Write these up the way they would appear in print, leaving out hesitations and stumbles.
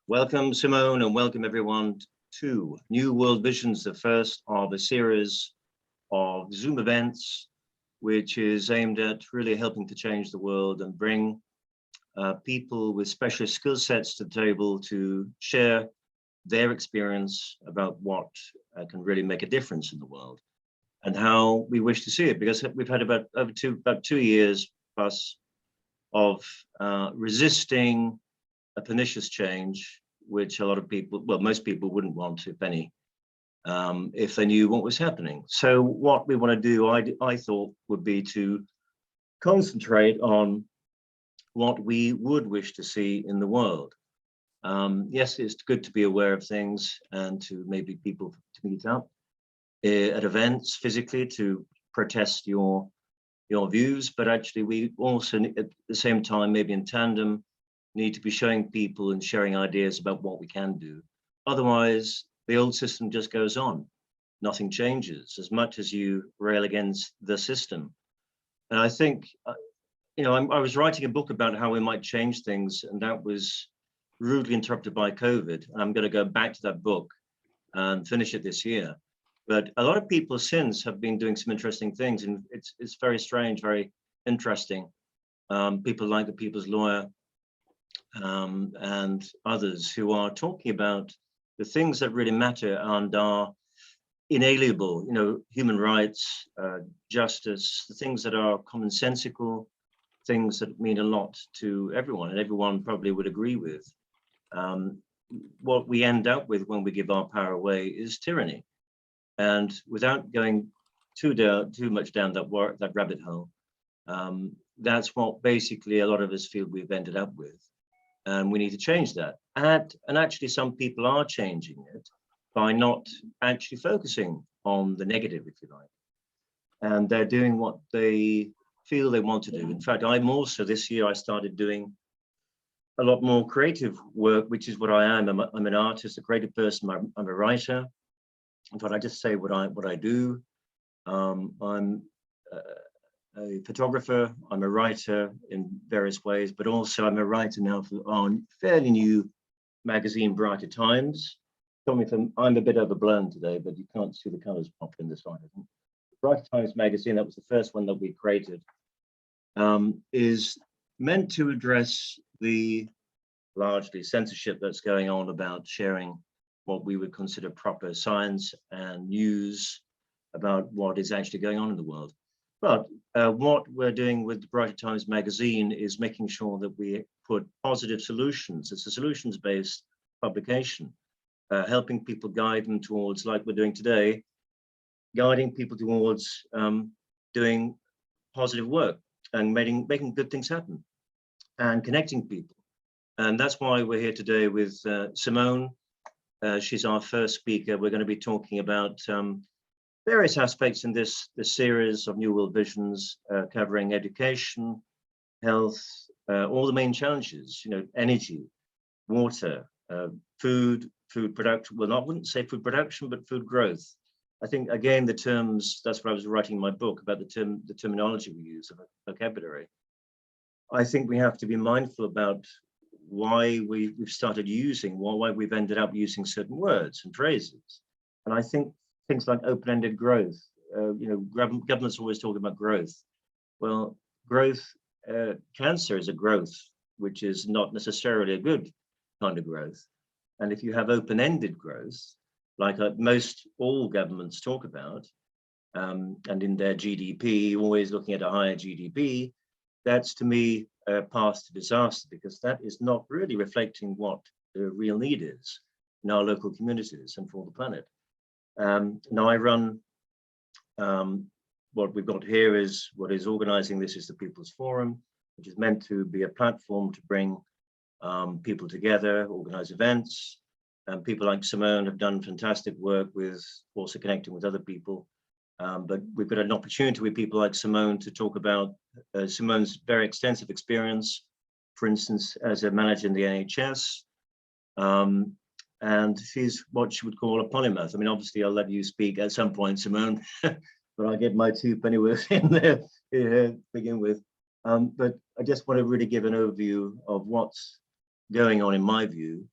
Welcome, Simone, and welcome everyone to New World Visions, the first of a series of Zoom events, which is aimed at really helping to change the world and bring people with special skill sets to the table to share their experience about what can really make a difference in the world and how we wish to see it. Because we've had about two years plus of resisting a pernicious change, which a lot of people, well, most people wouldn't want, if any, if they knew what was happening. So what we want to do, I thought, would be to concentrate on what we would wish to see in the world. Yes, it's good to be aware of things and to maybe people to meet up at events physically to protest your views, but actually we also at the same time, maybe in tandem, need to be showing people and sharing ideas about what we can do. Otherwise, the old system just goes on. Nothing changes as much as you rail against the system. And I think, I was writing a book about how we might change things, and that was rudely interrupted by COVID. And I'm going to go back to that book and finish it this year. But a lot of people since have been doing some interesting things, and it's very strange, very interesting. People like the People's Lawyer, and others who are talking about the things that really matter and are inalienable, human rights, justice, the things that are commonsensical, things that mean a lot to everyone, and everyone probably would agree with. What we end up with when we give our power away is tyranny. And without going too much down that rabbit hole, that's what basically a lot of us feel we've ended up with. And we need to change that. And actually some people are changing it by not actually focusing on the negative, if you like. And they're doing what they feel they want to do. In fact, I'm also, this year, I started doing a lot more creative work, which is what I am. I'm an artist, a creative person. I'm a writer. In fact, I just say what I do. I'm a photographer, I'm a writer in various ways, but also I'm a writer now for our fairly new magazine, Brighter Times. I'm a bit overblown today, but you can't see the colors pop in this one. Brighter Times magazine, that was the first one that we created, is meant to address the largely censorship that's going on about sharing what we would consider proper science and news about what is actually going on in the world. But what we're doing with the Brighter Times magazine is making sure that we put positive solutions. It's a solutions-based publication, helping people, guide them towards, like we're doing today, guiding people towards doing positive work and making good things happen and connecting people. And that's why we're here today with Simone. She's our first speaker. We're going to be talking about various aspects in this series of New World Visions, covering education, health, all the main challenges, energy, water, food production. Well, I wouldn't say food production, but food growth. I think, again, the terms, that's what I was writing in my book about the terminology we use, of vocabulary. I think we have to be mindful about why we've started using, why we've ended up using certain words and phrases. And I think things like open-ended growth, governments always talk about growth. Well, growth, cancer is a growth, which is not necessarily a good kind of growth. And if you have open-ended growth, like most all governments talk about, and in their GDP, always looking at a higher GDP, that's to me a path to disaster, because that is not really reflecting what the real need is in our local communities and for the planet. Now I run, what we've got here is, what is organizing this is the People's Forum, which is meant to be a platform to bring people together, organize events. And people like Simone have done fantastic work with also connecting with other people. But we've got an opportunity with people like Simone to talk about Simone's very extensive experience, for instance, as a manager in the NHS. And she's what she would call a polymath. I mean, obviously, I'll let you speak at some point, Simone, but I get my 2 pennyworth in there to begin with. But I just want to really give an overview of what's going on, in my view,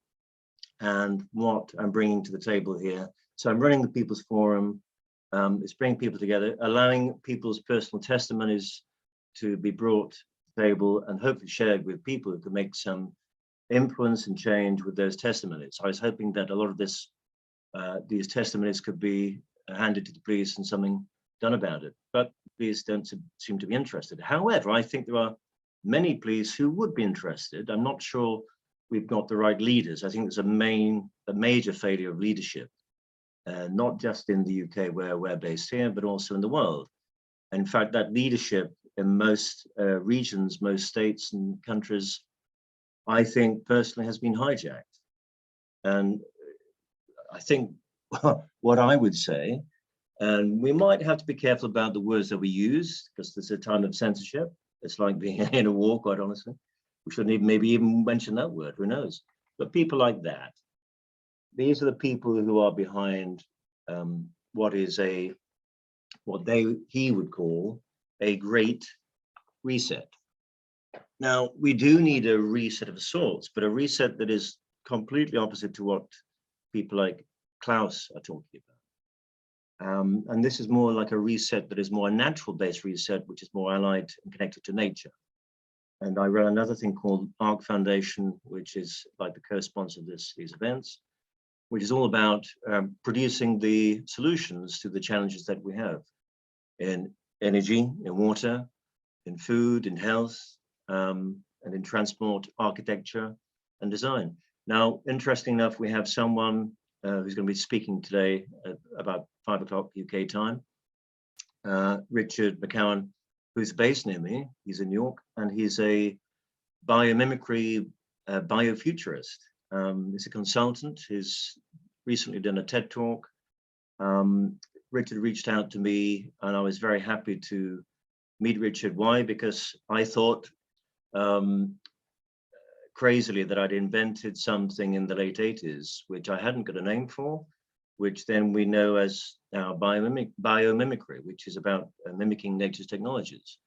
and what I'm bringing to the table here. So I'm running the People's Forum. It's bringing people together, allowing people's personal testimonies to be brought to the table and hopefully shared with people who can make some influence and change with those testimonies. I was hoping that a lot of these testimonies could be handed to the police and something done about it, but the police don't seem to be interested. However, I think there are many police who would be interested. I'm not sure we've got the right leaders. I think there's a major failure of leadership, not just in the UK where we're based here, but also in the world. In fact, that leadership in most regions, most states and countries, I think personally has been hijacked. And I think what I would say, and we might have to be careful about the words that we use because there's a time of censorship. It's like being in a war, quite honestly. We shouldn't even maybe even mention that word, who knows? But people like that, these are the people who are behind what he would call a great reset. Now, we do need a reset of sorts, but a reset that is completely opposite to what people like Klaus are talking about. And this is more like a reset that is more a natural-based reset, which is more allied and connected to nature. And I run another thing called ARC Foundation, which is like the co-sponsor of these events, which is all about producing the solutions to the challenges that we have in energy, in water, in food, in health, and in transport, architecture, and design. Now, interesting enough, we have someone who's going to be speaking today at about 5 o'clock UK time, Richard McCowan, who's based near me. He's in New York, and he's a biomimicry biofuturist. He's a consultant. He's recently done a TED talk. Richard reached out to me, and I was very happy to meet Richard. Why? Because I thought crazily that I'd invented something in the late 80s, which I hadn't got a name for, which then we know as now biomimicry, which is about mimicking nature's technologies.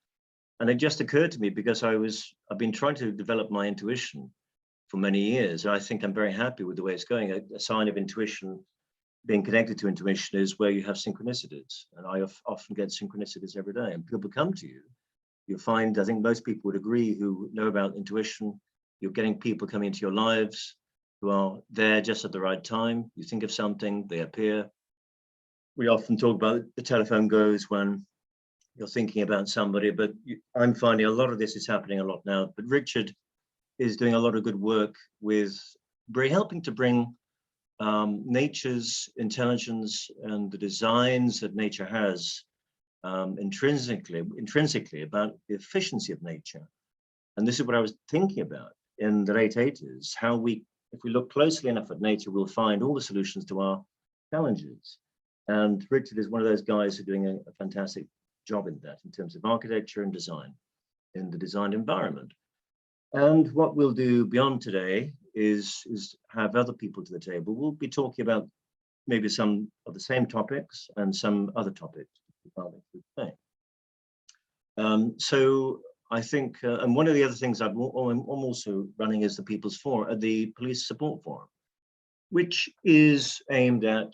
And it just occurred to me because I've been trying to develop my intuition for many years. And I think I'm very happy with the way it's going. A sign of intuition, being connected to intuition, is where you have synchronicities. And I often get synchronicities every day, and people come to you. You'll find, I think most people would agree who know about intuition, you're getting people coming into your lives who are there just at the right time. You think of something, they appear. We often talk about the telephone goes when you're thinking about somebody, but I'm finding a lot of this is happening a lot now. But Richard is doing a lot of good work with helping to bring nature's intelligence and the designs that nature has intrinsically about the efficiency of nature. And this is what I was thinking about in the late 80s, how if we look closely enough at nature, we'll find all the solutions to our challenges. And Richard is one of those guys who are doing a fantastic job in that, in terms of architecture and design, in the designed environment. And what we'll do beyond today is have other people to the table. We'll be talking about maybe some of the same topics and some other topics. So I think, and one of the other things I'm also running is the People's Forum, the Police Support Forum, which is aimed at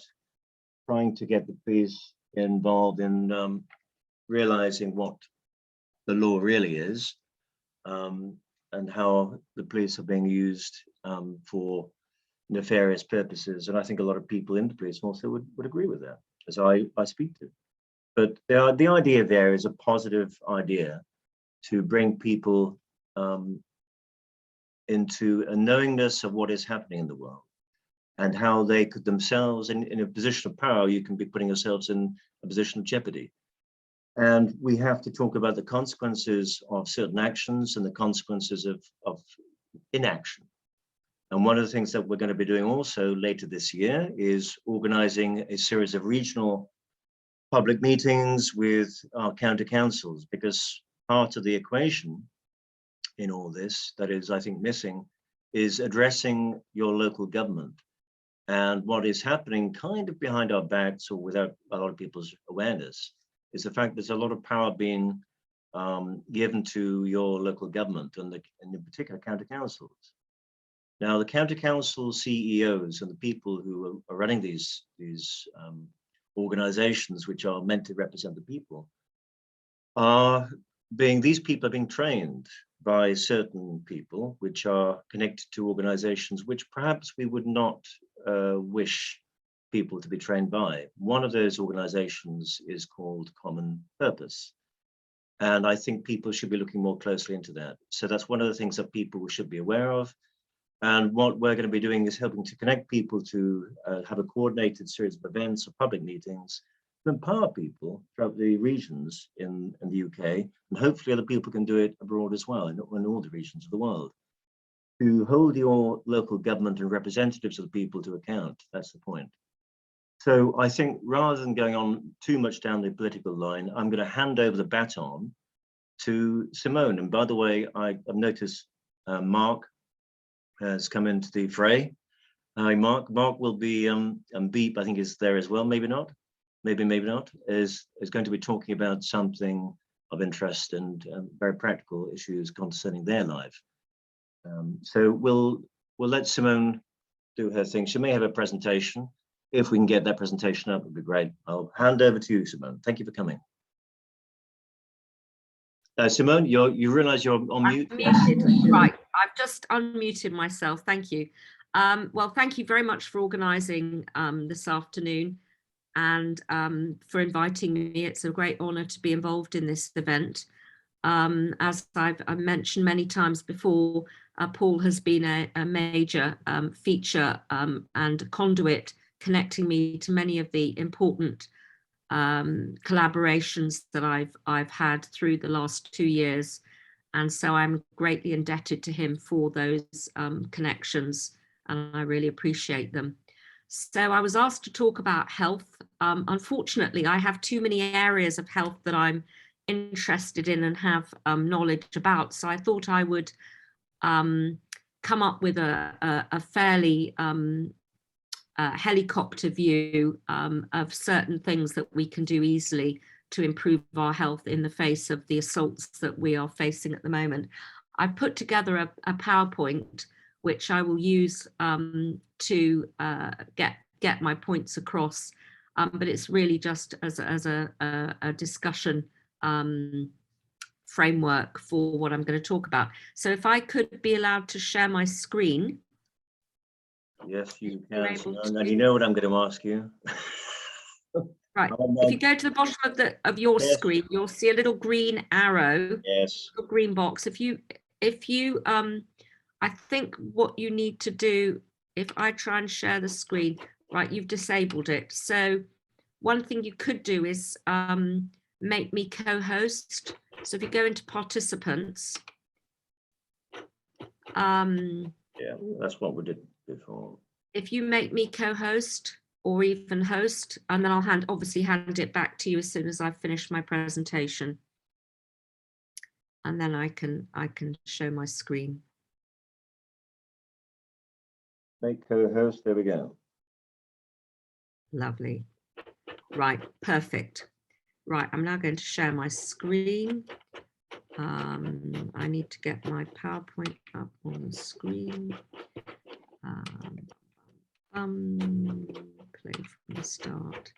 trying to get the police involved in realizing what the law really is, and how the police are being used for nefarious purposes. And I think a lot of people in the police also would agree with that, as I speak to. But the idea there is a positive idea to bring people into a knowingness of what is happening in the world and how they could themselves, in a position of power, you can be putting yourselves in a position of jeopardy. And we have to talk about the consequences of certain actions and the consequences of inaction. And one of the things that we're going to be doing also later this year is organizing a series of regional public meetings with our county councils, because part of the equation in all this that is, I think, missing is addressing your local government. And what is happening kind of behind our backs or without a lot of people's awareness is the fact there's a lot of power being given to your local government and in particular county councils. Now, the county council CEOs and the people who are running these organizations, which are meant to represent the people, these people are being trained by certain people, which are connected to organizations which perhaps we would not wish people to be trained by. One of those organizations is called Common Purpose. And I think people should be looking more closely into that. So that's one of the things that people should be aware of. And what we're going to be doing is helping to connect people to have a coordinated series of events or public meetings to empower people throughout the regions in the UK, and hopefully other people can do it abroad as well, in all the regions of the world, to hold your local government and representatives of the people to account. That's the point. So I think rather than going on too much down the political line, I'm going to hand over the baton to Simone. And by the way, I've noticed Mark has come into the fray. Hi, Mark. Mark will be, Beep, I think, is there as well. Maybe not. Maybe not. Is going to be talking about something of interest and very practical issues concerning their life. So we'll let Simone do her thing. She may have a presentation. If we can get that presentation up, it would be great. I'll hand over to you, Simone. Thank you for coming. Simone, you realize you're on mute? Muted. Right, I've just unmuted myself. Thank you. Well, thank you very much for organising this afternoon and for inviting me. It's a great honour to be involved in this event. As I've mentioned many times before, Paul has been a major feature and conduit connecting me to many of the important collaborations that I've had through the last 2 years, and so I'm greatly indebted to him for those connections, and I really appreciate them. So I was asked to talk about health. Unfortunately, I have too many areas of health that I'm interested in and have knowledge about, so I thought I would come up with a fairly helicopter view of certain things that we can do easily to improve our health in the face of the assaults that we are facing at the moment. I've put together a PowerPoint which I will use to get my points across, but it's really just as a discussion framework for what I'm going to talk about. So if I could be allowed to share my screen. Yes, you can. And you know what I'm going to ask you. Right. If you go to the bottom of your screen, you'll see a little green arrow. Yes. A green box. If you I think what you need to do, if I try and share the screen, right, you've disabled it. So one thing you could do is make me co-host. So if you go into participants. Yeah, that's what we did before. If you make me co-host or even host, and then I'll obviously hand it back to you as soon as I've finished my presentation. And then I can show my screen. Make co-host, there we go. Lovely. Right, perfect. Right, I'm now going to share my screen. I need to get my PowerPoint up on the screen. Play from the start.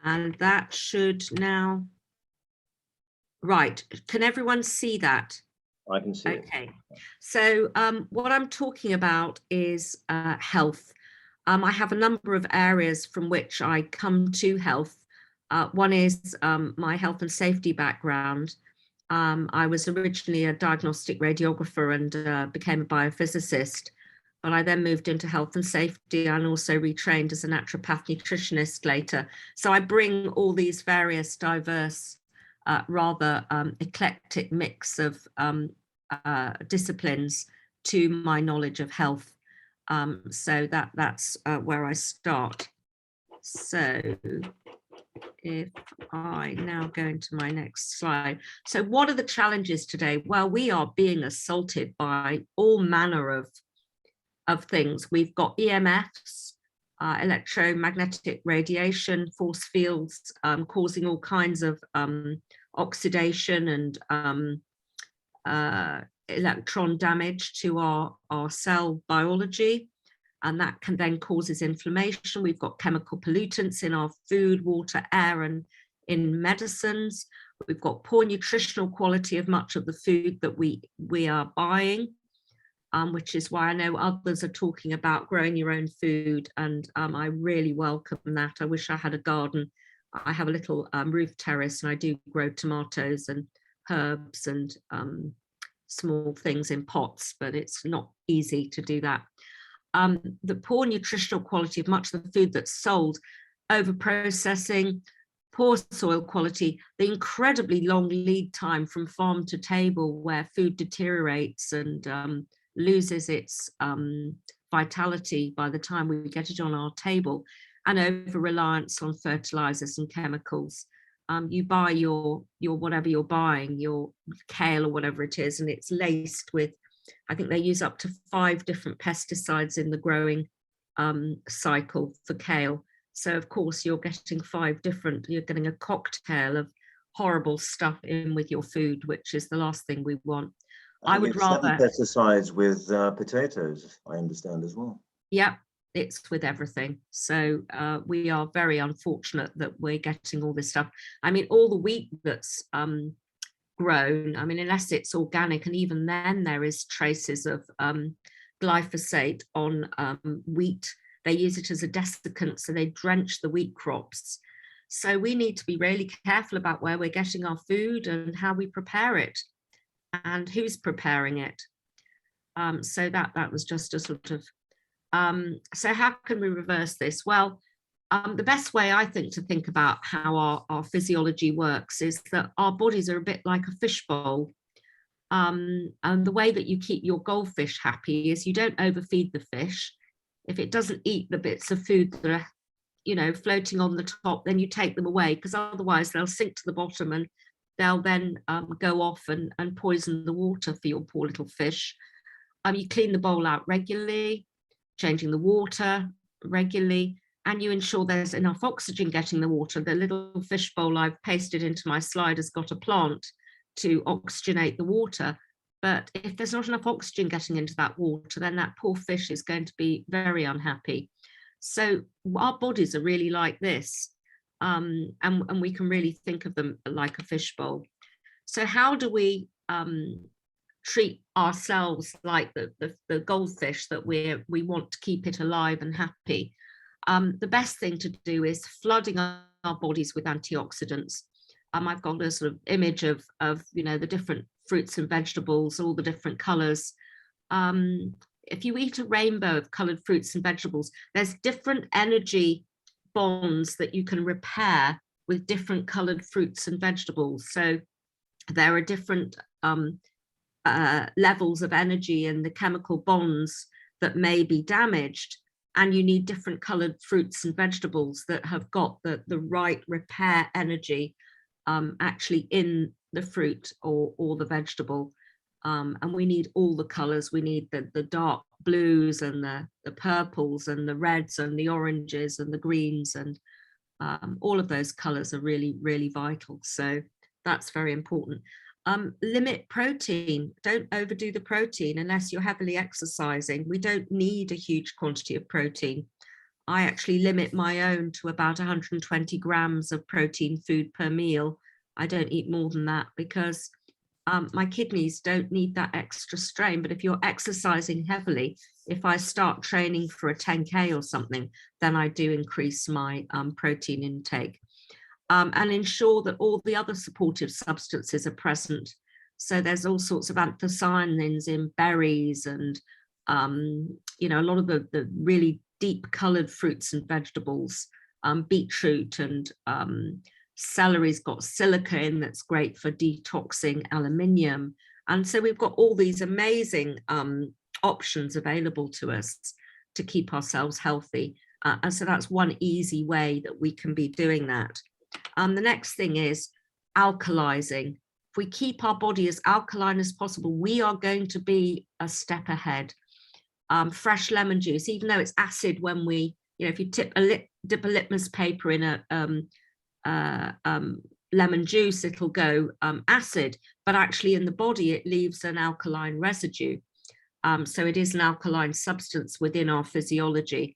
And that should now, right, can everyone see that? I can see it. Okay, so what I'm talking about is health. I have a number of areas from which I come to health. One is my health and safety background. I was originally a diagnostic radiographer and became a biophysicist, but I then moved into health and safety and also retrained as a naturopath nutritionist later. So I bring all these various diverse, rather eclectic mix of disciplines to my knowledge of health. So that's where I start. So if I now go into my next slide. So what are the challenges today? Well, we are being assaulted by all manner of things. We've got EMFs, electromagnetic radiation, force fields, causing all kinds of oxidation and electron damage to our cell biology, and that can then causes inflammation. We've got chemical pollutants in our food, water, air, and in medicines. We've got poor nutritional quality of much of the food that we are buying, which is why I know others are talking about growing your own food, and I really welcome that. I wish I had a garden. I have a little roof terrace, and I do grow tomatoes and herbs and small things in pots, but it's not easy to do that. The poor nutritional quality of much of the food that's sold, over processing, poor soil quality, the incredibly long lead time from farm to table where food deteriorates and loses its vitality by the time we get it on our table, and over reliance on fertilizers and chemicals. You buy your whatever you're buying, your kale or whatever it is, and it's laced with, I think they use up to 5 different pesticides in the growing cycle for kale. So of course you're getting 5 different, you're getting a cocktail of horrible stuff in with your food, which is the last thing we want. I would rather 7 pesticides with potatoes, I understand as well. Yeah, it's with everything. So we are very unfortunate that we're getting all this stuff. I mean, all the wheat that's grown, I mean, unless it's organic, and even then there is traces of glyphosate on wheat. They use it as a desiccant, so they drench the wheat crops. So we need to be really careful about where we're getting our food and how we prepare it and who's preparing it. So that was just a sort of, so how can we reverse this? Well, the best way I think to think about how our physiology works is that our bodies are a bit like a fishbowl. And the way that you keep your goldfish happy is you don't overfeed the fish. If it doesn't eat the bits of food that are, you know, floating on the top, then you take them away, because otherwise they'll sink to the bottom and they'll then go off and poison the water for your poor little fish. You clean the bowl out regularly, changing the water regularly, and you ensure there's enough oxygen getting the water. The little fish bowl I've pasted into my slide has got a plant to oxygenate the water. But if there's not enough oxygen getting into that water, then that poor fish is going to be very unhappy. So our bodies are really like this, and we can really think of them like a fishbowl. So how do we treat ourselves like the goldfish that we want to keep it alive and happy? The best thing to do is flooding our bodies with antioxidants. I've got a sort of image of you know, the different fruits and vegetables, all the different colors. If you eat a rainbow of colored fruits and vegetables, there's different energy bonds that you can repair with different colored fruits and vegetables. So there are different levels of energy in the chemical bonds that may be damaged, and you need different colored fruits and vegetables that have got the right repair energy actually in the fruit or the vegetable. And we need all the colors. We need the dark blues and the purples and the reds and the oranges and the greens, and all of those colors are really, really vital. So that's very important. Limit protein. Don't overdo the protein unless you're heavily exercising. We don't need a huge quantity of protein. I actually limit my own to about 120 grams of protein food per meal. I don't eat more than that because my kidneys don't need that extra strain. But if you're exercising heavily, if I start training for a 10K or something, then I do increase my protein intake. And ensure that all the other supportive substances are present. So there's all sorts of anthocyanins in berries and, you know, a lot of the really deep colored fruits and vegetables, beetroot and celery's got silica in that's great for detoxing aluminium. And so we've got all these amazing options available to us to keep ourselves healthy. And so that's one easy way that we can be doing that. The next thing is alkalizing. If we keep our body as alkaline as possible, we are going to be a step ahead. Fresh lemon juice, even though it's acid when we, you know, if you dip a litmus paper in a lemon juice, it'll go acid, but actually in the body it leaves an alkaline residue. So it is an alkaline substance within our physiology.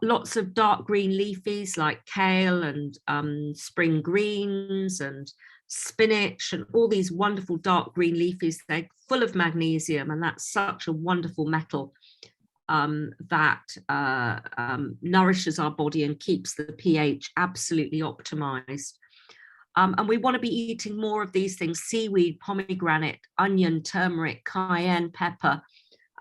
Lots of dark green leafies like kale and spring greens and spinach and all these wonderful dark green leafies. They're full of magnesium, and that's such a wonderful metal that nourishes our body and keeps the pH absolutely optimized. And we want to be eating more of these things: seaweed, pomegranate, onion, turmeric, cayenne pepper,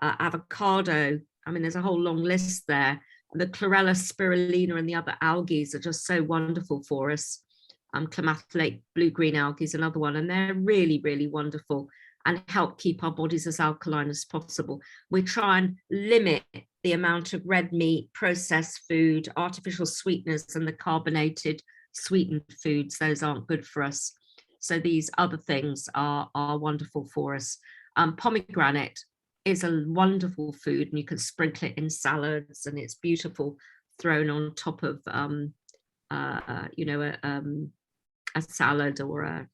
avocado. I mean, there's a whole long list there. The chlorella, spirulina, and the other algae are just so wonderful for us. Climatolate blue-green algae is another one, and they're really, really wonderful and help keep our bodies as alkaline as possible. We try and limit the amount of red meat, processed food, artificial sweeteners, and the carbonated sweetened foods. Those aren't good for us. So these other things are wonderful for us. Pomegranate is a wonderful food, and you can sprinkle it in salads, and it's beautiful thrown on top of a salad or a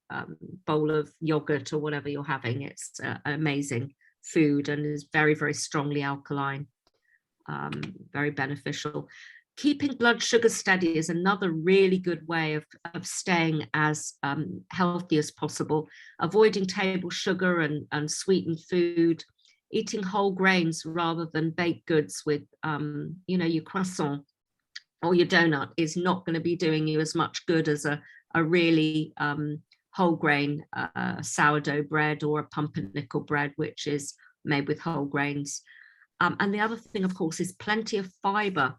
bowl of yogurt or whatever you're having. It's an amazing food and is very, very strongly alkaline, very beneficial. Keeping blood sugar steady is another really good way of staying as healthy as possible. Avoiding table sugar and sweetened food, eating whole grains rather than baked goods with, your croissant or your donut is not going to be doing you as much good as a really whole grain sourdough bread or a pumpernickel bread, which is made with whole grains. And the other thing, of course, is plenty of fiber.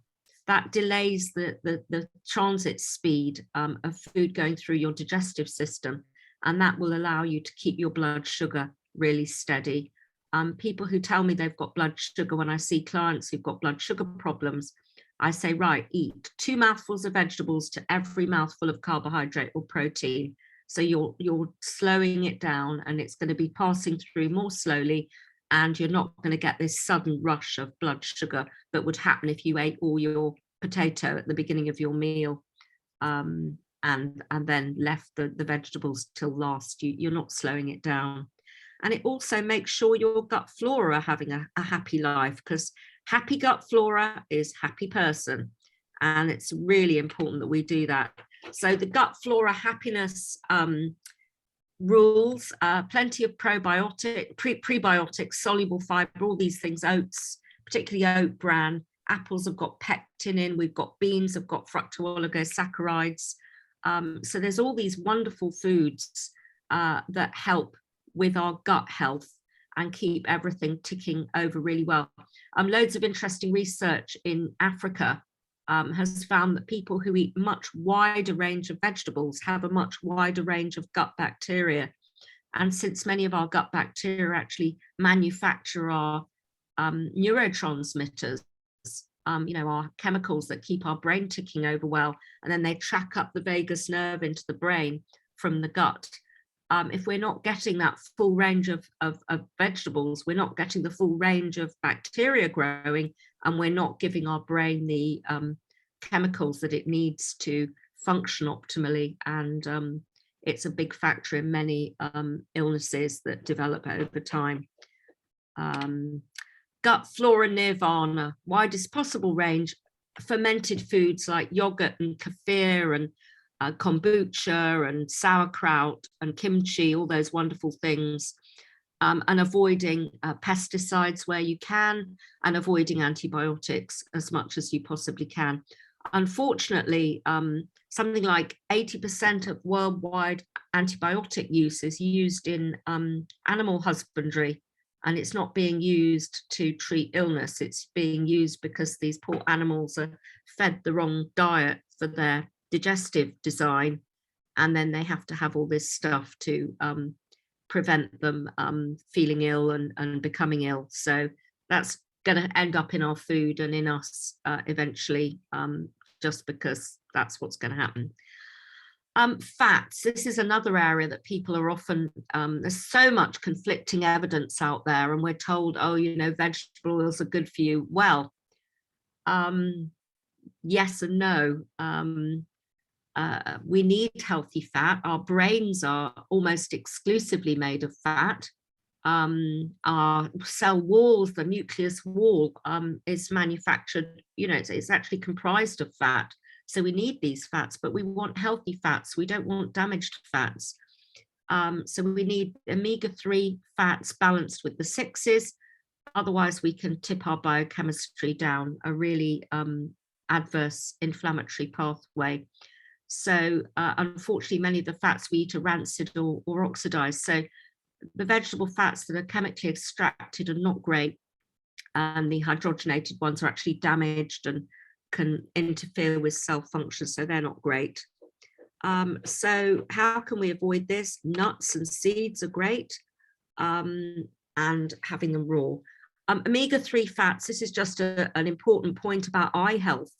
That delays the transit speed of food going through your digestive system, and that will allow you to keep your blood sugar really steady. People who tell me they've got blood sugar, when I see clients who've got blood sugar problems, I say, right, eat 2 mouthfuls of vegetables to every mouthful of carbohydrate or protein. So you're slowing it down, and it's going to be passing through more slowly, and you're not going to get this sudden rush of blood sugar that would happen if you ate all your potato at the beginning of your meal and then left the vegetables till last. You're not slowing it down. And it also makes sure your gut flora are having a happy life, because happy gut flora is happy person. And it's really important that we do that. So the gut flora happiness rules, plenty of prebiotics, soluble fiber, all these things, oats, particularly oat bran. Apples have got pectin in, we've got beans have got fructooligosaccharides. So there's all these wonderful foods that help with our gut health and keep everything ticking over really well. Loads of interesting research in Africa has found that people who eat much wider range of vegetables have a much wider range of gut bacteria. And since many of our gut bacteria actually manufacture our neurotransmitters, our chemicals that keep our brain ticking over well, and then they track up the vagus nerve into the brain from the gut. If we're not getting that full range of vegetables, we're not getting the full range of bacteria growing, and we're not giving our brain the chemicals that it needs to function optimally. And it's a big factor in many illnesses that develop over time. Gut flora nirvana, widest possible range, fermented foods like yogurt and kefir and kombucha and sauerkraut and kimchi, all those wonderful things, and avoiding pesticides where you can, and avoiding antibiotics as much as you possibly can. Unfortunately, something like 80% of worldwide antibiotic use is used in animal husbandry, and it's not being used to treat illness. It's being used because these poor animals are fed the wrong diet for their digestive design, and then they have to have all this stuff to prevent them feeling ill and becoming ill. So that's going to end up in our food and in us eventually, just because that's what's going to happen. Fats, this is another area that people are often, there's so much conflicting evidence out there, and we're told, vegetable oils are good for you. Well, yes and no. we need healthy fat. Our brains are almost exclusively made of fat. Our cell walls, the nucleus wall, is manufactured, it's actually comprised of fat. So we need these fats, but we want healthy fats. We don't want damaged fats. So we need omega-3 fats balanced with the 6s. Otherwise, we can tip our biochemistry down a really adverse inflammatory pathway. So unfortunately, many of the fats we eat are rancid or oxidized. So the vegetable fats that are chemically extracted are not great. And the hydrogenated ones are actually damaged and can interfere with cell function. So they're not great. So how can we avoid this? Nuts and seeds are great, and having them raw. Omega-3 fats, this is just an important point about eye health.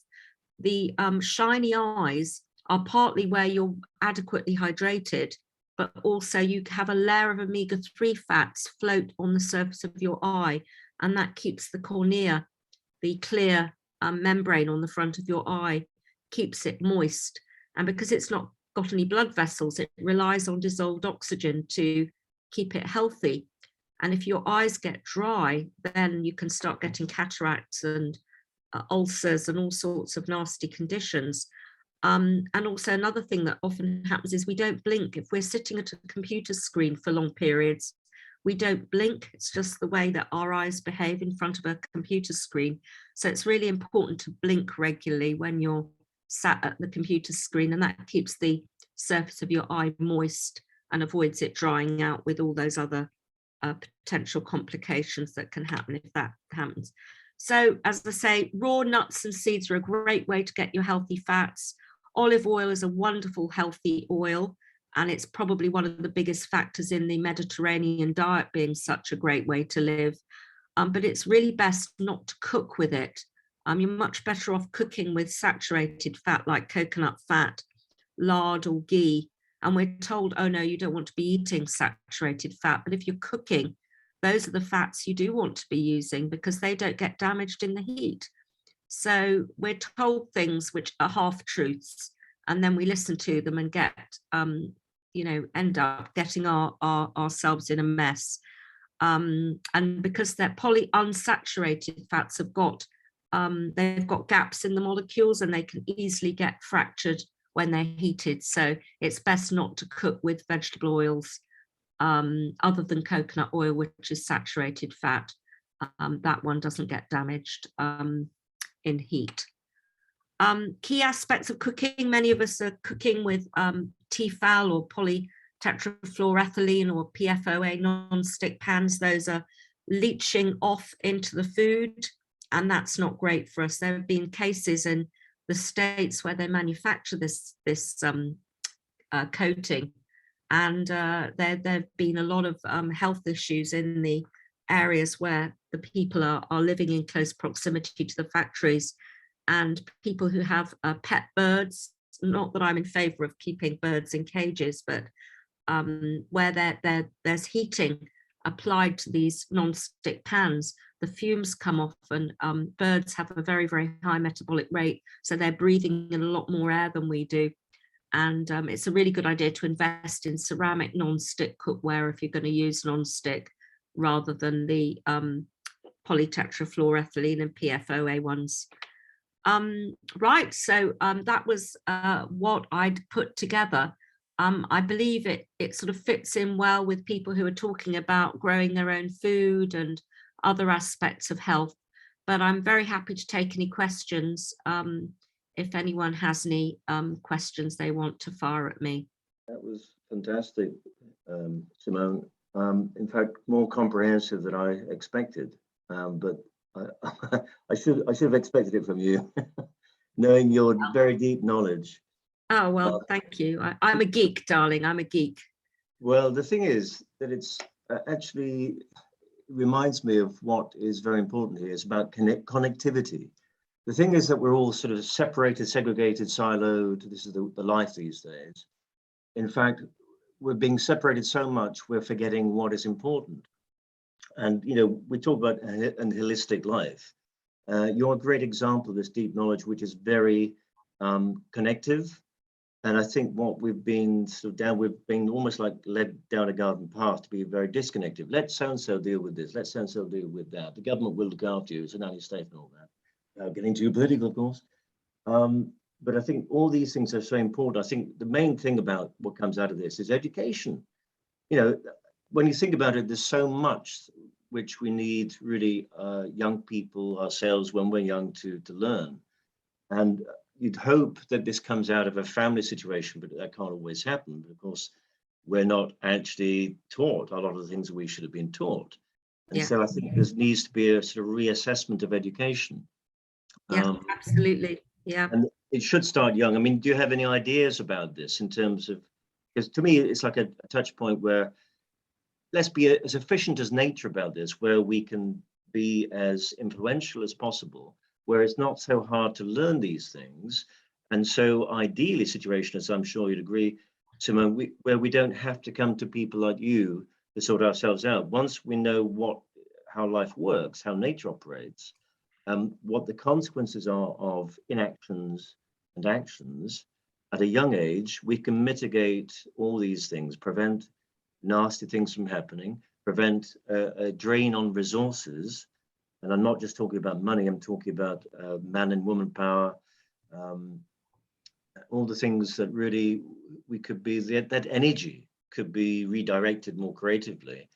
The shiny eyes are partly where you're adequately hydrated, but also you have a layer of omega-3 fats float on the surface of your eye, and that keeps the cornea, the clear membrane on the front of your eye, keeps it moist. And because it's not got any blood vessels, it relies on dissolved oxygen to keep it healthy. And if your eyes get dry, then you can start getting cataracts and ulcers and all sorts of nasty conditions. And also another thing that often happens is we don't blink. If we're sitting at a computer screen for long periods, we don't blink. It's just the way that our eyes behave in front of a computer screen. So it's really important to blink regularly when you're sat at the computer screen, and that keeps the surface of your eye moist and avoids it drying out with all those other potential complications that can happen if that happens. So as I say, raw nuts and seeds are a great way to get your healthy fats. Olive oil is a wonderful healthy oil, and it's probably one of the biggest factors in the Mediterranean diet being such a great way to live. But it's really best not to cook with it. You're much better off cooking with saturated fat like coconut fat, lard or ghee. And we're told, oh no, you don't want to be eating saturated fat. But if you're cooking, those are the fats you do want to be using because they don't get damaged in the heat. So we're told things which are half truths, and then we listen to them and get, end up getting ourselves in a mess. And because they're polyunsaturated fats they've got gaps in the molecules and they can easily get fractured when they're heated. So it's best not to cook with vegetable oils other than coconut oil, which is saturated fat. That one doesn't get damaged in heat. Key aspects of cooking, many of us are cooking with TFAL or polytetrafluoroethylene or PFOA non-stick pans. Those are leaching off into the food, and that's not great for us. There have been cases in the States where they manufacture this coating, and there have been a lot of health issues in the areas where the people are living in close proximity to the factories, and people who have pet birds. Not that I'm in favor of keeping birds in cages, but where there's heating applied to these non-stick pans, the fumes come off, and birds have a very, very high metabolic rate. So they're breathing in a lot more air than we do. And it's a really good idea to invest in ceramic non-stick cookware if you're going to use non-stick, rather than the polytetrafluoroethylene and PFOA ones. Right, so that was what I'd put together. I believe it sort of fits in well with people who are talking about growing their own food and other aspects of health. But I'm very happy to take any questions if anyone has any questions they want to fire at me. That was fantastic, Simone. In fact, more comprehensive than I expected. But I should have expected it from you, knowing your very deep knowledge. Oh, well, thank you. I'm a geek, darling. I'm a geek. Well, the thing is that it's actually reminds me of what is very important here. It's about connectivity. The thing is that we're all sort of separated, segregated, siloed. This is the life these days. In fact, we're being separated so much, we're forgetting what is important. And, we talk about an holistic life. You're a great example of this deep knowledge, which is very connective. And I think what we've been we've been almost like led down a garden path to be very disconnected. Let so-and-so deal with this, let so-and-so deal with that. The government will look after you, it's a nanny state and all that. Getting too political, of course. But I think all these things are so important. I think the main thing about what comes out of this is education. When you think about it, there's so much which we need really young people ourselves when we're young to learn. And you'd hope that this comes out of a family situation, but that can't always happen. But of course, we're not actually taught a lot of the things that we should have been taught. And so I think there needs to be a sort of reassessment of education. Yeah, absolutely. Yeah. And it should start young. I mean, do you have any ideas about this in terms of, because to me, it's like a touch point where let's be as efficient as nature about this, where we can be as influential as possible, where it's not so hard to learn these things. And so ideally situationists, I'm sure you'd agree, Simone, where we don't have to come to people like you to sort ourselves out. Once we know how life works, how nature operates, what the consequences are of inactions and actions at a young age, we can mitigate all these things, prevent nasty things from happening, prevent a drain on resources. And I'm not just talking about money, I'm talking about man and woman power, all the things that really we could be, that energy could be redirected more creatively.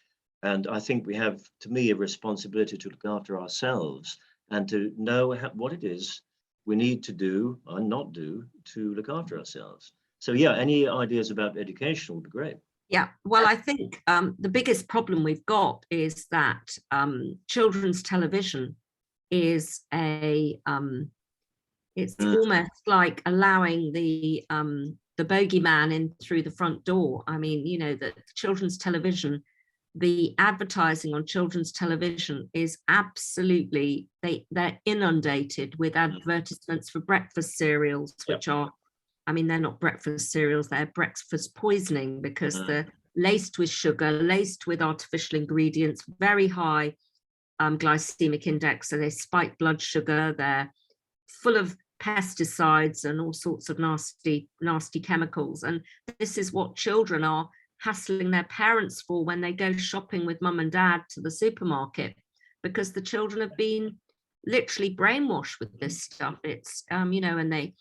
And I think we have, to me, a responsibility to look after ourselves and to know what it is we need to do or not do to look after ourselves. So yeah, any ideas about education would be great. Yeah, well, I think the biggest problem we've got is that children's television is it's almost like allowing the bogeyman in through the front door. I mean, that children's television, the advertising on children's television is absolutely, they're inundated with advertisements for breakfast cereals, which are, I mean, they're not breakfast cereals, they're breakfast poisoning, because they're laced with sugar, laced with artificial ingredients, very high glycemic index, so they spike blood sugar, they're full of pesticides and all sorts of nasty chemicals. And this is what children are hassling their parents for when they go shopping with mum and dad to the supermarket, because the children have been literally brainwashed with this stuff. It's and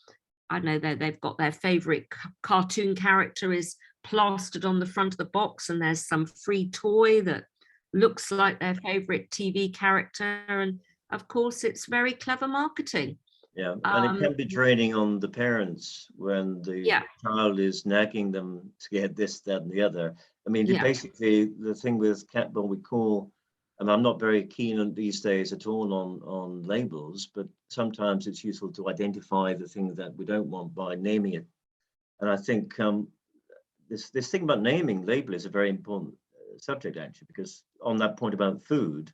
I know they've got their favorite cartoon character is plastered on the front of the box, and there's some free toy that looks like their favorite TV character. And of course, it's very clever marketing. Yeah, and it can be draining on the parents when the child is nagging them to get this, that, and the other. I mean, basically, the thing with what we call, and I'm not very keen on these days at all on labels, but sometimes it's useful to identify the things that we don't want by naming it. And I think this thing about naming label is a very important subject, actually, because on that point about food,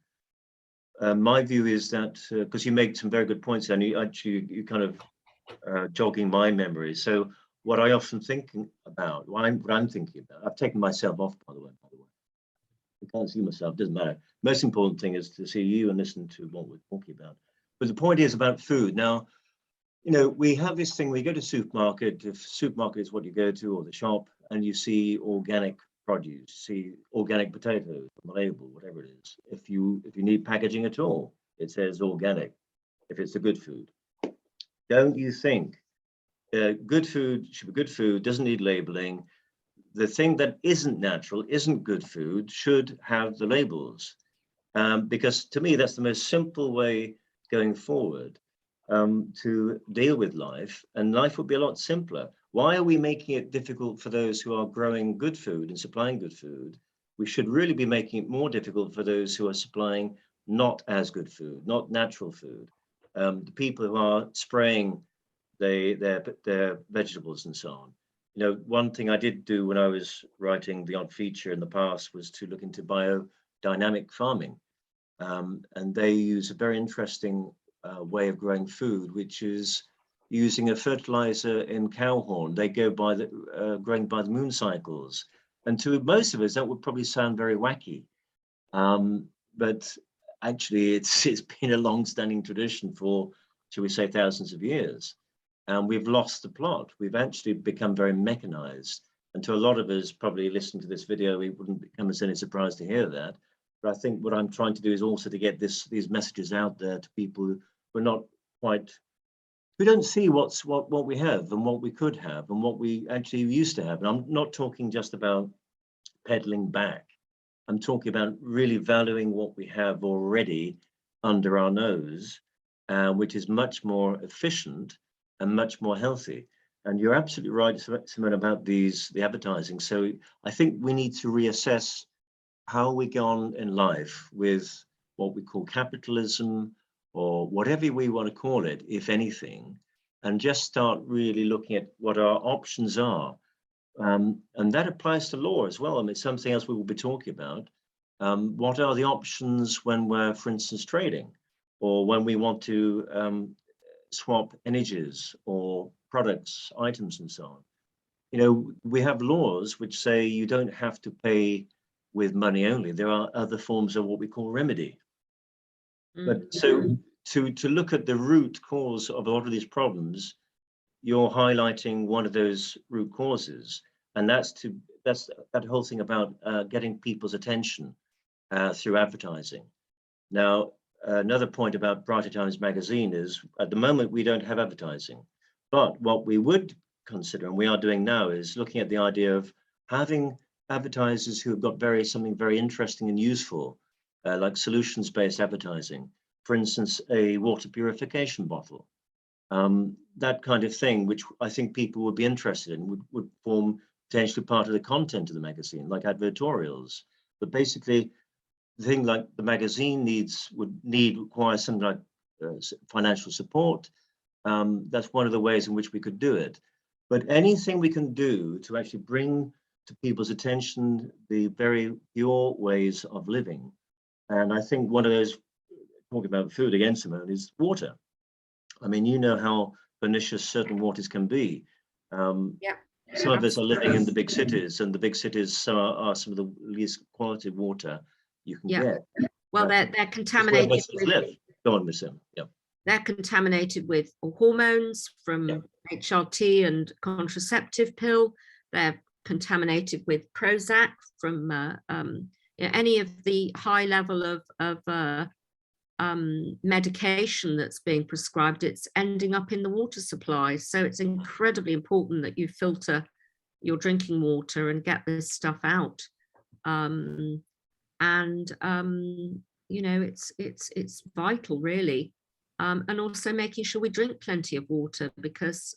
my view is that, because you make some very good points, and you kind of jogging my memory. So what I often thinking about, what I'm thinking about, I've taken myself off, by the way. I can't see myself, doesn't matter. Most important thing is to see you and listen to what we're talking about. But the point is about food. Now, we have this thing, we go to supermarket, if supermarket is what you go to, or the shop, and you see organic produce, see organic potatoes on the label, whatever it is. If you need packaging at all, it says organic, if it's a good food. Don't you think good food should be good food, doesn't need labeling? The thing that isn't natural, isn't good food, should have the labels. Because to me, that's the most simple way going forward to deal with life, and life would be a lot simpler. Why are we making it difficult for those who are growing good food and supplying good food? We should really be making it more difficult for those who are supplying not as good food, not natural food. The people who are spraying their vegetables and so on. One thing I did do when I was writing the odd feature in the past was to look into biodynamic farming. And they use a very interesting way of growing food, which is using a fertilizer in cow horn. They go by growing by the moon cycles. And to most of us, that would probably sound very wacky. But actually, it's been a long-standing tradition for, shall we say, thousands of years. and we've lost the plot. We've actually become very mechanized. And to a lot of us probably listening to this video, it wouldn't come as any surprise to hear that. But I think what I'm trying to do is also to get these messages out there to people who are not quite, who don't see what we have and what we could have and what we actually used to have. And I'm not talking just about peddling back. I'm talking about really valuing what we have already under our nose, which is much more efficient and much more healthy. And you're absolutely right, Simone, about the advertising. So I think we need to reassess how we go on in life with what we call capitalism, or whatever we want to call it, if anything, and just start really looking at what our options are. And that applies to law as well. I mean, it's something else we will be talking about. What are the options when we're, for instance, trading, or when we want to swap energies or products, items, and so on? You know, we have laws which say you don't have to pay with money only. There are other forms of what we call remedy. But so to look at the root cause of a lot of these problems, you're highlighting one of those root causes, and that's that whole thing about getting people's attention through advertising. Now, another point about Brighter Times magazine is, at the moment, we don't have advertising. But what we would consider, and we are doing now, is looking at the idea of having advertisers who have got something very interesting and useful, like solutions-based advertising. For instance, a water purification bottle, that kind of thing, which I think people would be interested in, would form potentially part of the content of the magazine, like advertorials. But basically, the thing like the magazine would require something like financial support. That's one of the ways in which we could do it. But anything we can do to actually bring to people's attention the very pure ways of living. And I think one of those, talking about food again, Simone, is water. I mean, you know how pernicious certain waters can be. Some of us are living in the big cities, and the big cities are some of the least quality water you can get. Well, they're contaminated with, go on, Miss Sim. Yeah. They're contaminated with hormones from HRT and contraceptive pill. They're contaminated with Prozac from any of the high level of medication that's being prescribed. It's ending up in the water supply. So it's incredibly important that you filter your drinking water and get this stuff out. You know, it's vital, really. And also making sure we drink plenty of water, because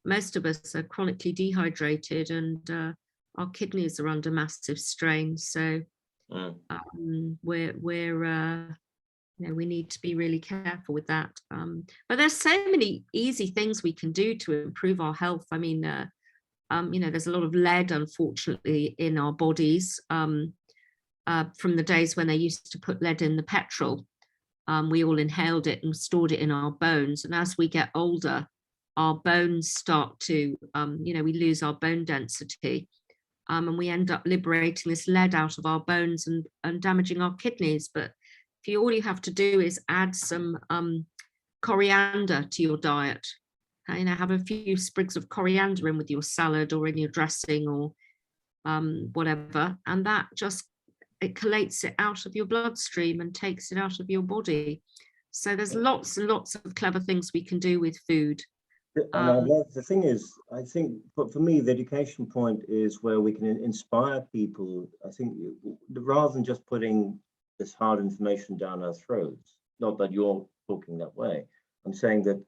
most of us are chronically dehydrated, and our kidneys are under massive strain. So you know, we need to be really careful with that. But there's so many easy things we can do to improve our health. I mean, you know, there's a lot of lead, unfortunately, in our bodies from the days when they used to put lead in the petrol. We all inhaled it and stored it in our bones. And as we get older, our bones start to, you know, we lose our bone density. And we end up liberating this lead out of our bones and damaging our kidneys. But all you have to do is add some coriander to your diet. You know, have a few sprigs of coriander in with your salad or in your dressing or whatever, and that just, it collates it out of your bloodstream and takes it out of your body. So there's lots and lots of clever things we can do with food. And the thing is, I think, for me, the education point is where we can inspire people. I think rather than just putting this hard information down our throats, not that you're talking that way, I'm saying that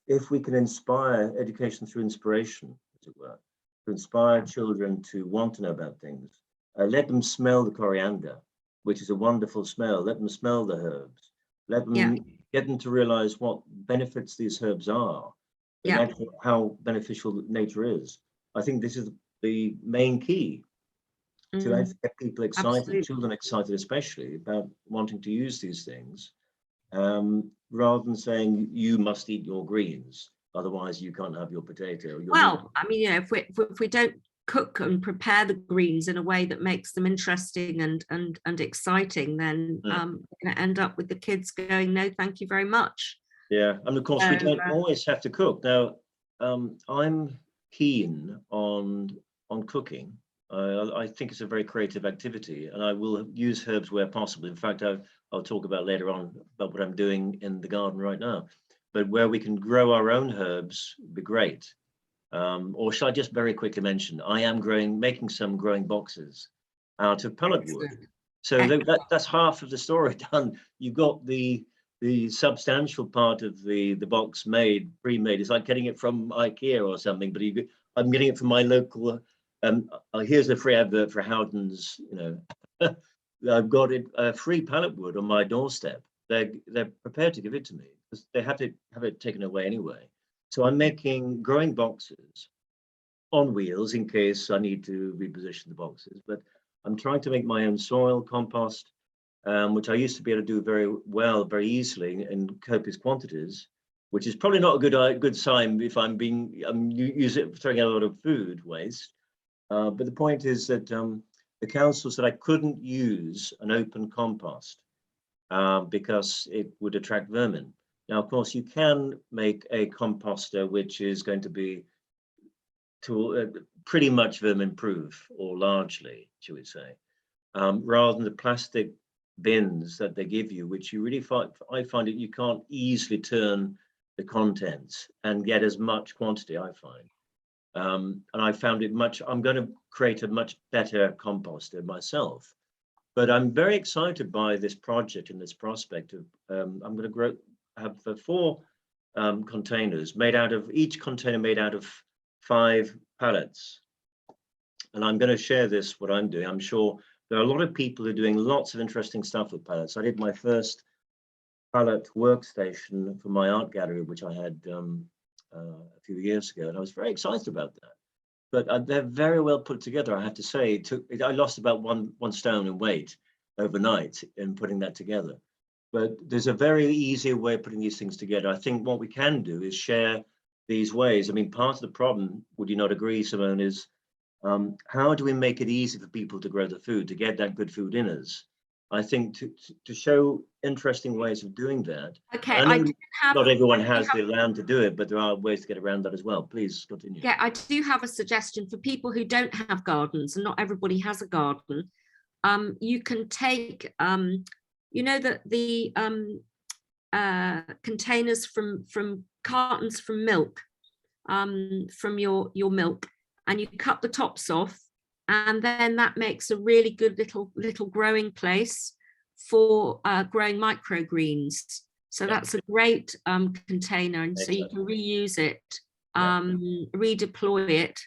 if we can inspire education through inspiration, as it were, to inspire children to want to know about things, let them smell the coriander, which is a wonderful smell. Let them smell the herbs. Let them get them to realize what benefits these herbs are, and actually how beneficial nature is. I think this is the main key to actually get people excited, children excited especially, about wanting to use these things, rather than saying you must eat your greens, otherwise you can't have your potato. Well, I mean, you know, if we don't cook and prepare the greens in a way that makes them interesting and exciting, then we're going to end up with the kids going, no, thank you very much. Yeah, and of course we don't always have to cook. Now, I'm keen on cooking. I think it's a very creative activity, and I will use herbs where possible. In fact, I'll talk about later on about what I'm doing in the garden right now. But where we can grow our own herbs would be great. Or shall I just very quickly mention, I am making some growing boxes out of pellet wood. Excellent. So that's half of the story done. You've got the substantial part of the box pre-made. It's like getting it from IKEA or something, but I'm getting it from my local. Here's a free advert for Howden's. I've got free pallet wood on my doorstep. They're prepared to give it to me because they have to have it taken away anyway. So I'm making growing boxes on wheels in case I need to reposition the boxes. But I'm trying to make my own soil compost, which I used to be able to do very well, very easily in copious quantities, which is probably not a good sign if I'm throwing out a lot of food waste. But the point is that the council said I couldn't use an open compost because it would attract vermin. Now, of course, you can make a composter which is going to be pretty much vermin-proof, or largely, should we say, rather than the plastic bins that they give you, which you really I find that you can't easily turn the contents and get as much quantity, I find. And I found it I'm going to create a much better composter myself. But I'm very excited by this project and this prospect of, I'm going to have 4 containers each container made out of 5 pallets. And I'm going to share what I'm doing. I'm sure there are a lot of people who are doing lots of interesting stuff with pallets. I did my first pallet workstation for my art gallery, which I had a few years ago, and I was very excited about that. But they're very well put together, I have to say. I lost about one stone in weight overnight in putting that together. But there's a very easy way of putting these things together. I think what we can do is share these ways. I mean, part of the problem, would you not agree, Simone, is how do we make it easy for people to grow the food, to get that good food in us? I think to show interesting ways of doing that. Okay, I know not everyone has the land to do it, but there are ways to get around that as well. Please continue. Yeah, I do have a suggestion for people who don't have gardens, and not everybody has a garden. You can take, the containers from cartons from milk, from your milk, and you cut the tops off, and then that makes a really good little growing place for growing microgreens. So that's a great container, and so you can reuse it, redeploy it.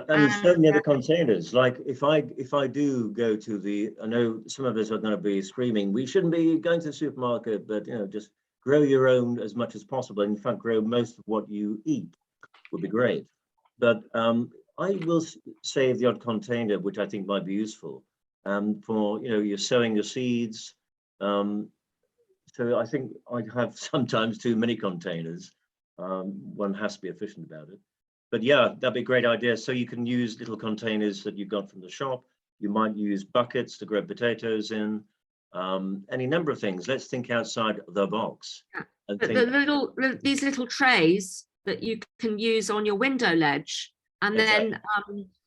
And certainly the containers, like if I do go to I know some of us are going to be screaming, we shouldn't be going to the supermarket, but just grow your own as much as possible. In fact, grow most of what you eat would be great. But I will save the odd container, which I think might be useful for you're sowing your seeds. So I think I have sometimes too many containers. One has to be efficient about it. But yeah, that'd be a great idea. So you can use little containers that you got from the shop. You might use buckets to grow potatoes in. Any number of things. Let's think outside the box. And these little trays that you can use on your window ledge. And then,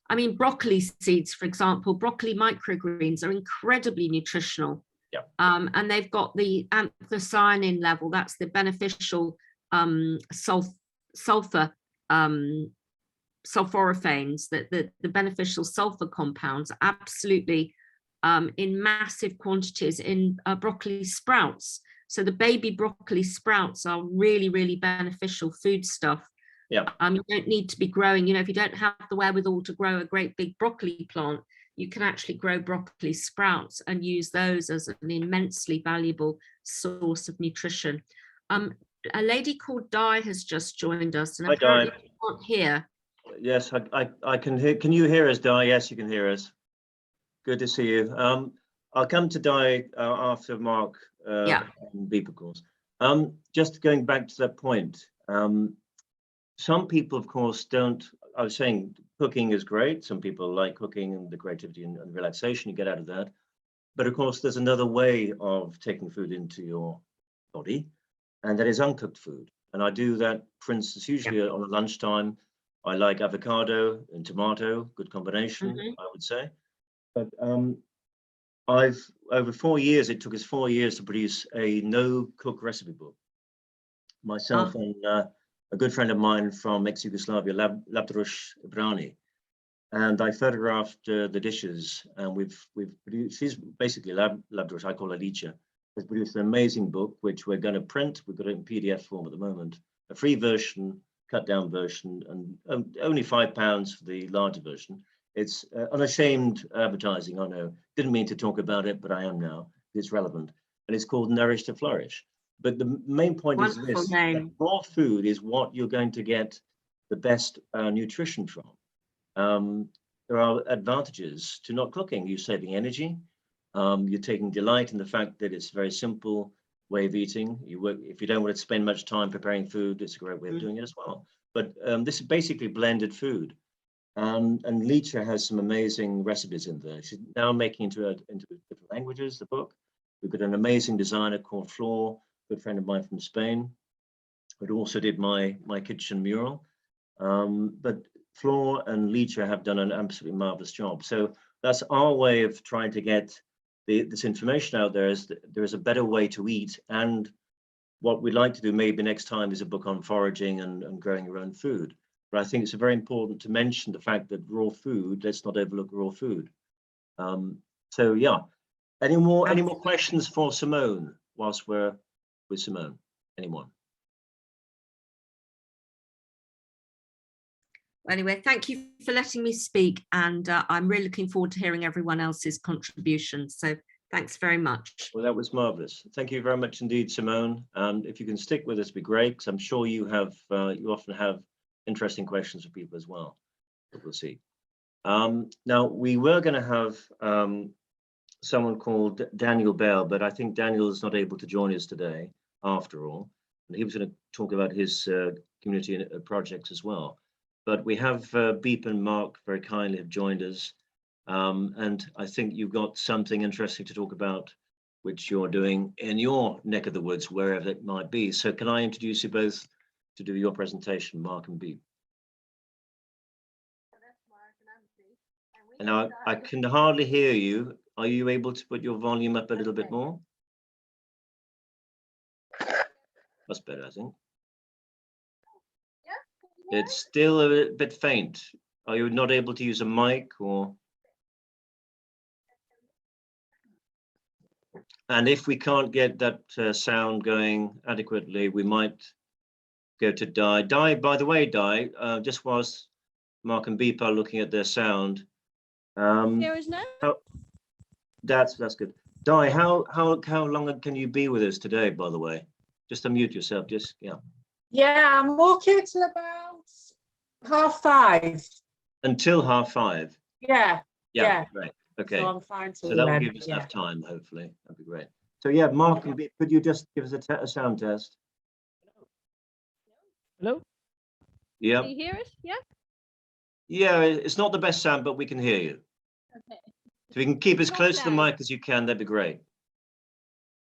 I mean, broccoli seeds, for example, broccoli microgreens are incredibly nutritional. Yeah. And they've got the anthocyanin level, that's the beneficial sulfur sulforaphanes, the beneficial sulfur compounds are absolutely in massive quantities in broccoli sprouts. So the baby broccoli sprouts are really, really beneficial food stuff. Yeah. You don't need to be growing, if you don't have the wherewithal to grow a great big broccoli plant, you can actually grow broccoli sprouts and use those as an immensely valuable source of nutrition. A lady called Di has just joined us, and apparently you can't hear. Yes, I can hear. Can you hear us, Di? Yes, you can hear us. Good to see you. I'll come to Di after Mark. Beep, of course. Just going back to that point. Some people, of course, don't. I was saying cooking is great. Some people like cooking and the creativity and relaxation you get out of that. But of course, there's another way of taking food into your body, and that is uncooked food. And I do that, for instance, usually on a lunchtime. I like avocado and tomato, good combination, I would say. But over 4 years, it took us 4 years to produce a no-cook recipe book. Myself and a good friend of mine from ex-Yugoslavia, Labdrush Ibrani, and I photographed the dishes, and we've produced. She's basically Labdrush. I call her Licha. Has produced an amazing book, which we're going to print. We've got it in PDF form at the moment, a free version, cut down version, and only £5 for the larger version. It's unashamed advertising. I know. Didn't mean to talk about it, but I am now. It's relevant, and it's called Nourish to Flourish. But the main point is this: that raw food is what you're going to get the best nutrition from. There are advantages to not cooking. You're saving energy. You're taking delight in the fact that it's a very simple way of eating. If you don't want to spend much time preparing food, it's a great way of doing it as well. But this is basically blended food. And Licha has some amazing recipes in there. She's now making into different languages, the book. We've got an amazing designer called Plaut, a good friend of mine from Spain, who also did my kitchen mural. But Plaut and Licha have done an absolutely marvelous job. So that's our way of trying to get this information out there, is that there is a better way to eat. And what we'd like to do maybe next time is a book on foraging and growing your own food. But I think it's very important to mention the fact that raw food, let's not overlook raw food. So yeah, any more questions for Simone whilst we're with Simone? Anyone? Anyway, thank you for letting me speak, and I'm really looking forward to hearing everyone else's contributions. So thanks very much. Well, that was marvelous. Thank you very much indeed, Simone. If you can stick with us, it'd be great, because I'm sure you often have interesting questions for people as well. But we'll see. Now, we were going to have someone called Daniel Bell, but I think Daniel is not able to join us today, after all. And he was going to talk about his community projects as well. But we have Beep and Mark very kindly have joined us. And I think you've got something interesting to talk about, which you're doing in your neck of the woods, wherever it might be. So can I introduce you both to do your presentation, Mark and Beep? And I can hardly hear you. Are you able to put your volume up a little bit more? That's better, I think. It's still a bit faint. Are you not able to use a mic or? And if we can't get that sound going adequately, we might go to Di. Di, by the way, Di, just whilst Mark and Beep are looking at their sound. There is no. That's good. Di, how long can you be with us today, by the way? Just unmute yourself, Yeah, I'm okay till about 5:30. Until 5:30? Yeah. Great. Okay. So I'm fine till so that will then, give us enough time, hopefully. That'd be great. So yeah, Mark, could you just give us a sound test? Hello? Yeah. Can you hear us? Yeah. Yeah, it's not the best sound, but we can hear you. Okay. So we can keep as Not close to the loud. mic as you can, that'd be great.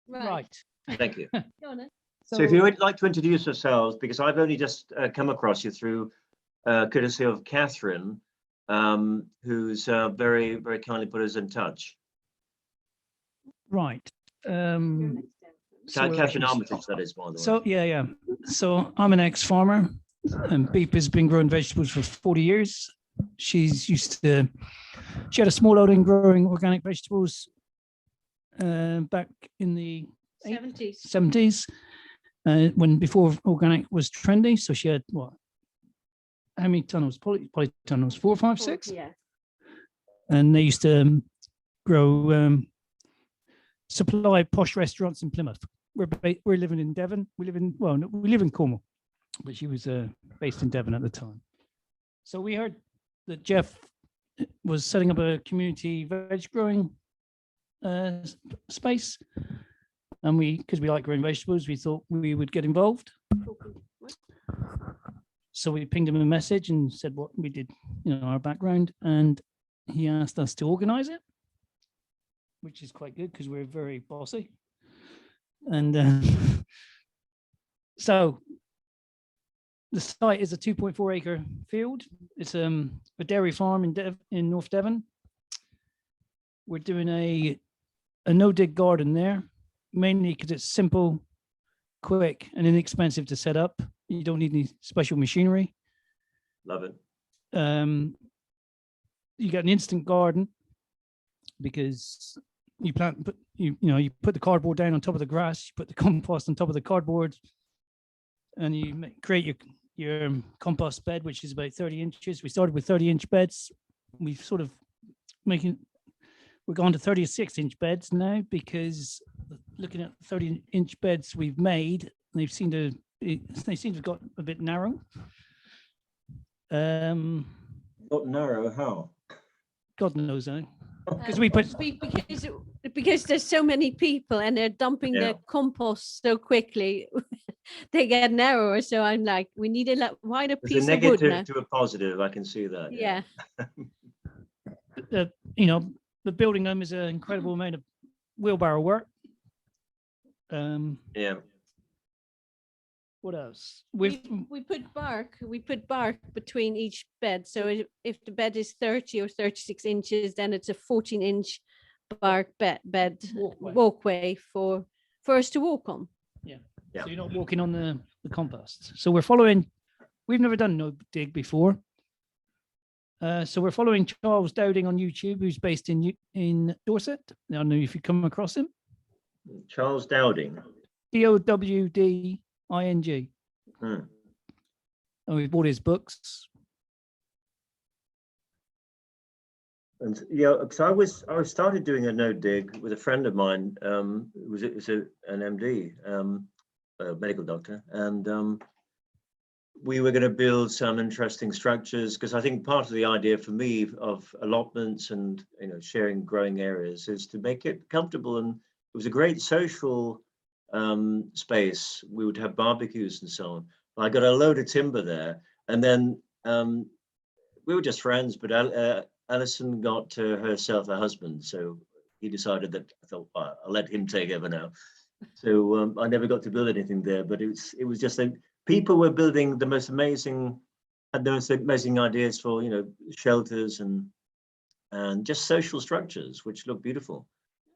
Right. Thank you. Go on then. So if you would like to introduce yourselves, because I've only just come across you through courtesy of Catherine, who's very, very kindly put us in touch. Right. Catherine Armitage, that is, by the way. So yeah. So I'm an ex-farmer, and Beep has been growing vegetables for 40 years. She had a small outing growing organic vegetables back in the 70s, before organic was trendy. So she had what? How many tunnels? Polytunnels? 4, 5, 6? Yeah. And they used to grow, supply posh restaurants in Plymouth. We're living in Devon. We live in Cornwall, but she was based in Devon at the time. So we heard that Jeff was setting up a community veg growing space, and because we like growing vegetables, we thought we would get involved. So we pinged him a message and said what we did, our background, and he asked us to organize it, which is quite good because we're very bossy. And so the site is a 2.4 acre field. It's a dairy farm in North Devon. We're doing a no-dig garden there, mainly because it's simple, quick, and inexpensive to set up. You don't need any special machinery. Love it. You get an instant garden because you plant, you put the cardboard down on top of the grass, you put the compost on top of the cardboard, and you create your compost bed, which is about 30 inches. We started with 30-inch beds. We've sort of we're gone to 36-inch beds now, because looking at 30-inch beds we've made, they seem to have got a bit narrow. Got narrow, how? God knows, eh? Because there's so many people and they're dumping their compost so quickly, they get narrower. So I'm like, we need a wider There's piece a of wood now. negative to a positive. I can see that. Yeah. The building them is an incredible amount of wheelbarrow work. Yeah. What else? We put bark between each bed. So if the bed is 30 or 36 inches, then it's a 14-inch bark bed walkway for us to walk on. Yeah. Yeah. So you're not walking on the compost. So we've never done no dig before. So we're following Charles Dowding on YouTube, who's based in Dorset. I don't know if you come across him. Charles Dowding. Dowding. Hmm. And we bought his books. And yeah, because I started doing a no dig with a friend of mine. It was an MD, a medical doctor, and we were going to build some interesting structures, because I think part of the idea for me of allotments and sharing growing areas is to make it comfortable, and it was a great social space. We would have barbecues and so on. I got a load of timber there, and then we were just friends, but Alison got herself a husband, so he decided that I thought, I'll let him take over now. So I never got to build anything there, but it was just people were building had the most amazing ideas for shelters and just social structures, which look beautiful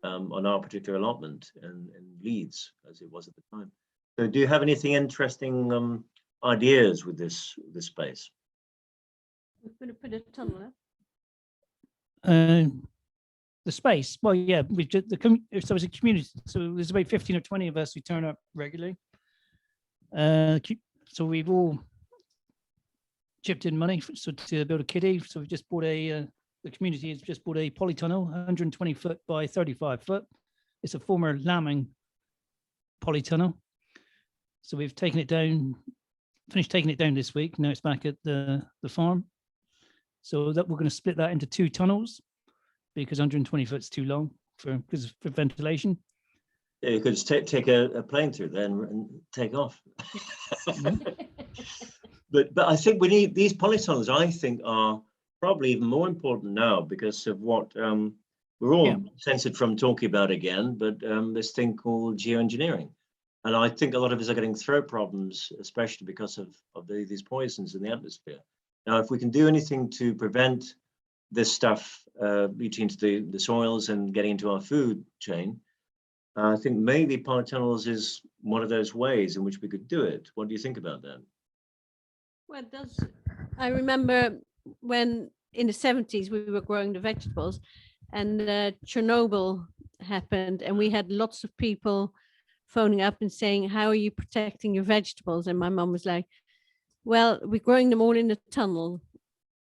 on our particular allotment in Leeds, as it was at the time. So do you have anything interesting ideas with this space? We're going to put a tunnel The space, well, yeah, so it's a community. So there's about 15 or 20 of us who turn up regularly. So we've all chipped in money to build a kiddie. So we just bought the community has just bought a polytunnel, 120 foot by 35 foot. It's a former lambing polytunnel. So we've taken it down, finished taking it down this week. Now it's back at the farm. So that we're going to split that into 2 tunnels, because 120 foot is too long for ventilation. Yeah, you could just take a plane through there and take off. But I think we need these polytunnels. I think are probably even more important now because of what we're all censored from talking about again. But this thing called geoengineering, and I think a lot of us are getting throat problems, especially because of these poisons in the atmosphere. Now, if we can do anything to prevent this stuff reaching into the soils and getting into our food chain, I think maybe polytunnels is one of those ways in which we could do it. What do you think about that? Well, it does. I remember when in the 70s we were growing the vegetables, and Chernobyl happened, and we had lots of people phoning up and saying, "How are you protecting your vegetables?" And my mum was like, "Well, we're growing them all in a tunnel,"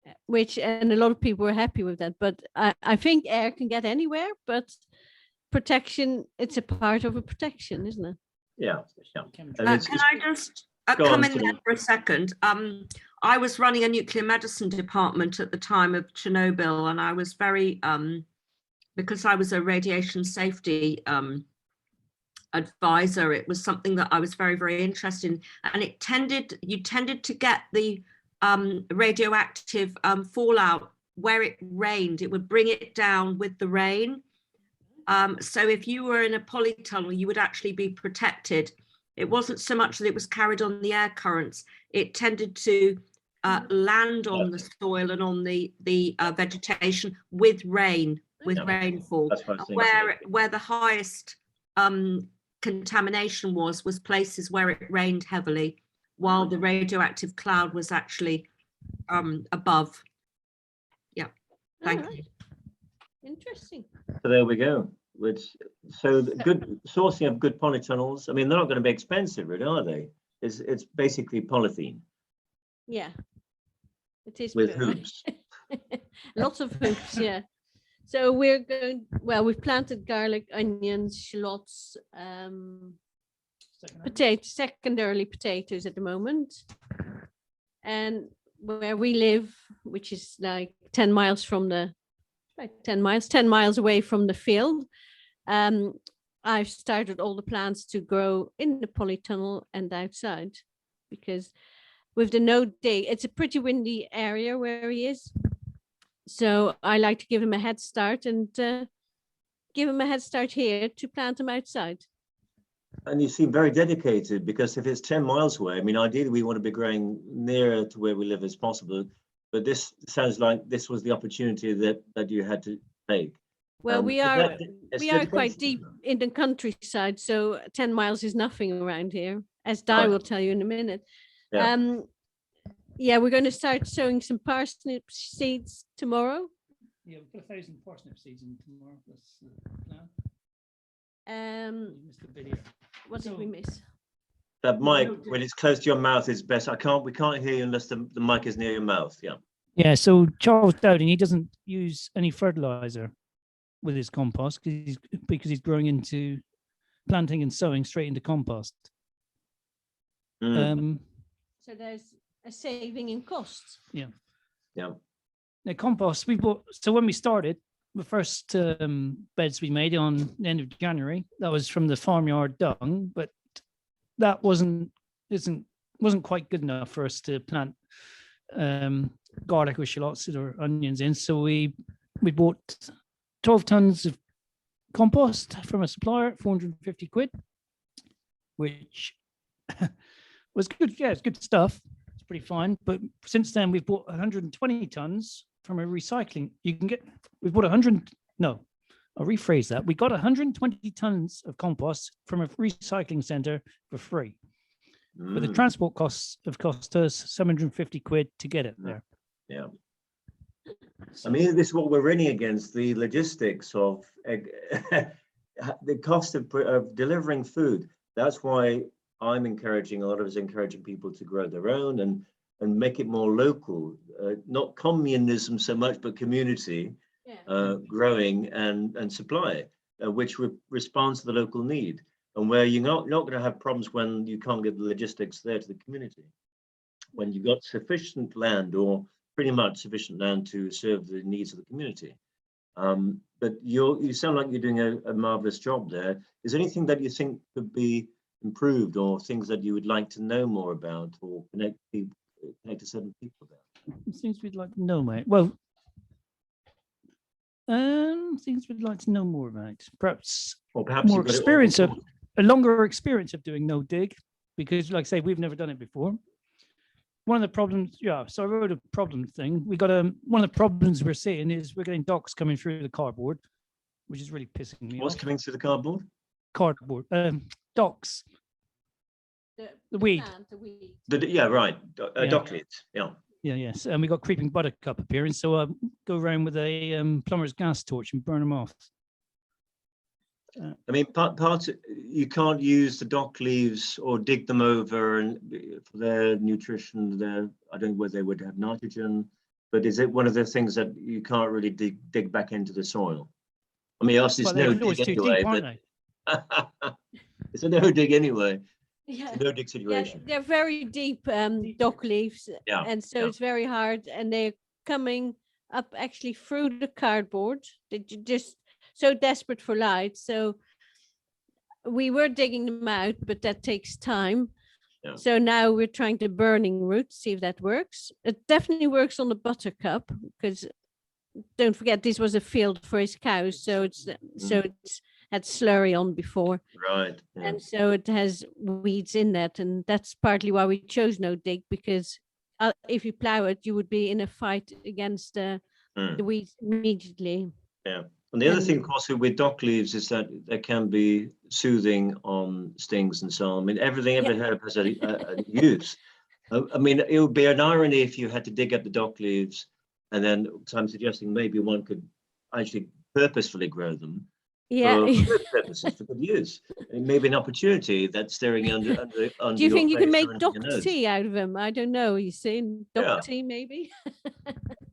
and a lot of people were happy with that. But I think air can get anywhere, but protection, it's a part of a protection, isn't it? Yeah. Can I just come in there for a second? I was running a nuclear medicine department at the time of Chernobyl, and I was very, because I was a radiation safety advisor, it was something that I was very, very interested in. And you tended to get the radioactive fallout where it rained. It would bring it down with the rain. So if you were in a polytunnel, you would actually be protected it wasn't so much that it was carried on the air currents, it tended to land on the soil and on the vegetation with rain, with Yeah. rainfall. That's what I was thinking. Where the highest contamination was places where it rained heavily, while the radioactive cloud was actually above. Yeah, thank you. Interesting. So there we go. So the good sourcing of good polytunnels. I mean, they're not going to be expensive, really, are they? It's basically polythene. Yeah, it is With good. hoops. Lots of hoops, yeah. So we've planted garlic, onions, shallots, secondarily potatoes at the moment. And where we live, which is like 10 miles away from the field, I've started all the plants to grow in the polytunnel and outside, because with the no dig, it's a pretty windy area where he is. So I like to give him a head start and give him a head start here to plant him outside. And you seem very dedicated, because if it's 10 miles away, I mean, ideally we want to be growing nearer to where we live as possible. But this sounds like this was the opportunity that you had to take. Well, we are quite dedication. deep in the countryside, so 10 miles is nothing around here, as Di will tell you in a minute. Yeah. Yeah, we're going to start sowing some parsnip seeds tomorrow. Yeah, we've got 1,000 parsnip seeds in tomorrow. That's the plan. You missed the video. What did we miss? That mic, when it's close to your mouth, is best. We can't hear you unless the mic is near your mouth. Yeah. Yeah. So Charles Dowding, he doesn't use any fertilizer with his compost because he's growing into planting and sowing straight into compost. Mm. So there's a saving in costs. Yeah. Now compost we bought. So when we started, the first beds we made on the end of January, that was from the farmyard dung, but that wasn't quite good enough for us to plant garlic or shallots or onions in. So we bought 12 tons of compost from a supplier at 450 quid, which was good. Yeah, it's good stuff. It's pretty fine. But since then, we've bought 120 tons from a recycling. We've bought 100. No, I'll rephrase that. We got 120 tons of compost from a recycling center for free. But the transport costs have cost us 750 quid to get it there. Yeah. I mean, this is what we're running against, the logistics of the cost of delivering food. That's why I'm encouraging, a lot of us encouraging people to grow their own and make it more local, not communism so much, but community growing and supply, which responds to the local need, and where you're not going to have problems when you can't get the logistics there to the community. When you've got sufficient land, or pretty much sufficient land to serve the needs of the community. But you sound like you're doing a marvelous job there. Is there anything that you think could be improved, or things that you would like to know more about, or connect to certain people about? Things we'd like to know, mate. Well, things we'd like to know more about. Perhaps more experience, a longer experience of doing no dig, because, like I say, we've never done it before. One of the problems, so I wrote a problem thing. We got one of the problems we're seeing is we're getting docks coming through the cardboard, which is really pissing me off. What's coming through the cardboard? Cardboard, docks. The weed. Yeah, right. Dock leads. Yeah. Yeah, yes. And we got creeping buttercup appearing, so go around with a plumber's gas torch and burn them off. I mean, you can't use the dock leaves or dig them over and for their nutrition. I don't know whether they would have nitrogen, but is it one of the things that you can't really dig back into the soil? I mean, obviously it's no dig anyway, but it's a no dig anyway. Yeah, no dig situation. They're very deep dock leaves, and so it's very hard, and they're coming up actually through the cardboard. They're just so desperate for light. So we were digging them out, but that takes time. Yeah. So now we're trying the burning route, see if that works. It definitely works on the buttercup, because don't forget this was a field for his cows, so it's had slurry on before. Right. Yeah. And so it has weeds in that. And that's partly why we chose no dig, because if you plow it, you would be in a fight against the weeds immediately. Yeah. And the other thing, of And- course, with dock leaves is that they can be soothing on stings and so on. I mean, every herb has a use. I mean, it would be an irony if you had to dig up the dock leaves, and then I'm suggesting maybe one could actually purposefully grow them Yeah. for good purposes, for good use. And maybe an opportunity that's staring under Do you think you can face make or under dock your nose. tea out of them? I don't know. You see, dock Yeah. tea maybe.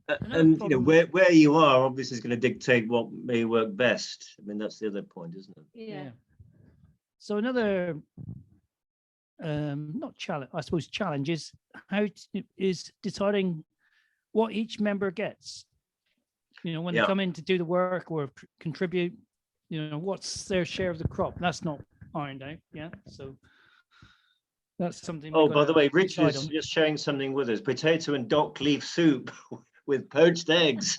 And you know, where you are obviously is going to dictate what may work best. I mean, that's the other point, isn't it? Yeah. So another, not challenge, I suppose challenge is is deciding what each member gets. You know, when they come in to do the work or contribute, you know, what's their share of the crop? That's not ironed out yet. So that's something. Oh, by the way, Richard is just sharing something with us: potato and dock leaf soup with poached eggs.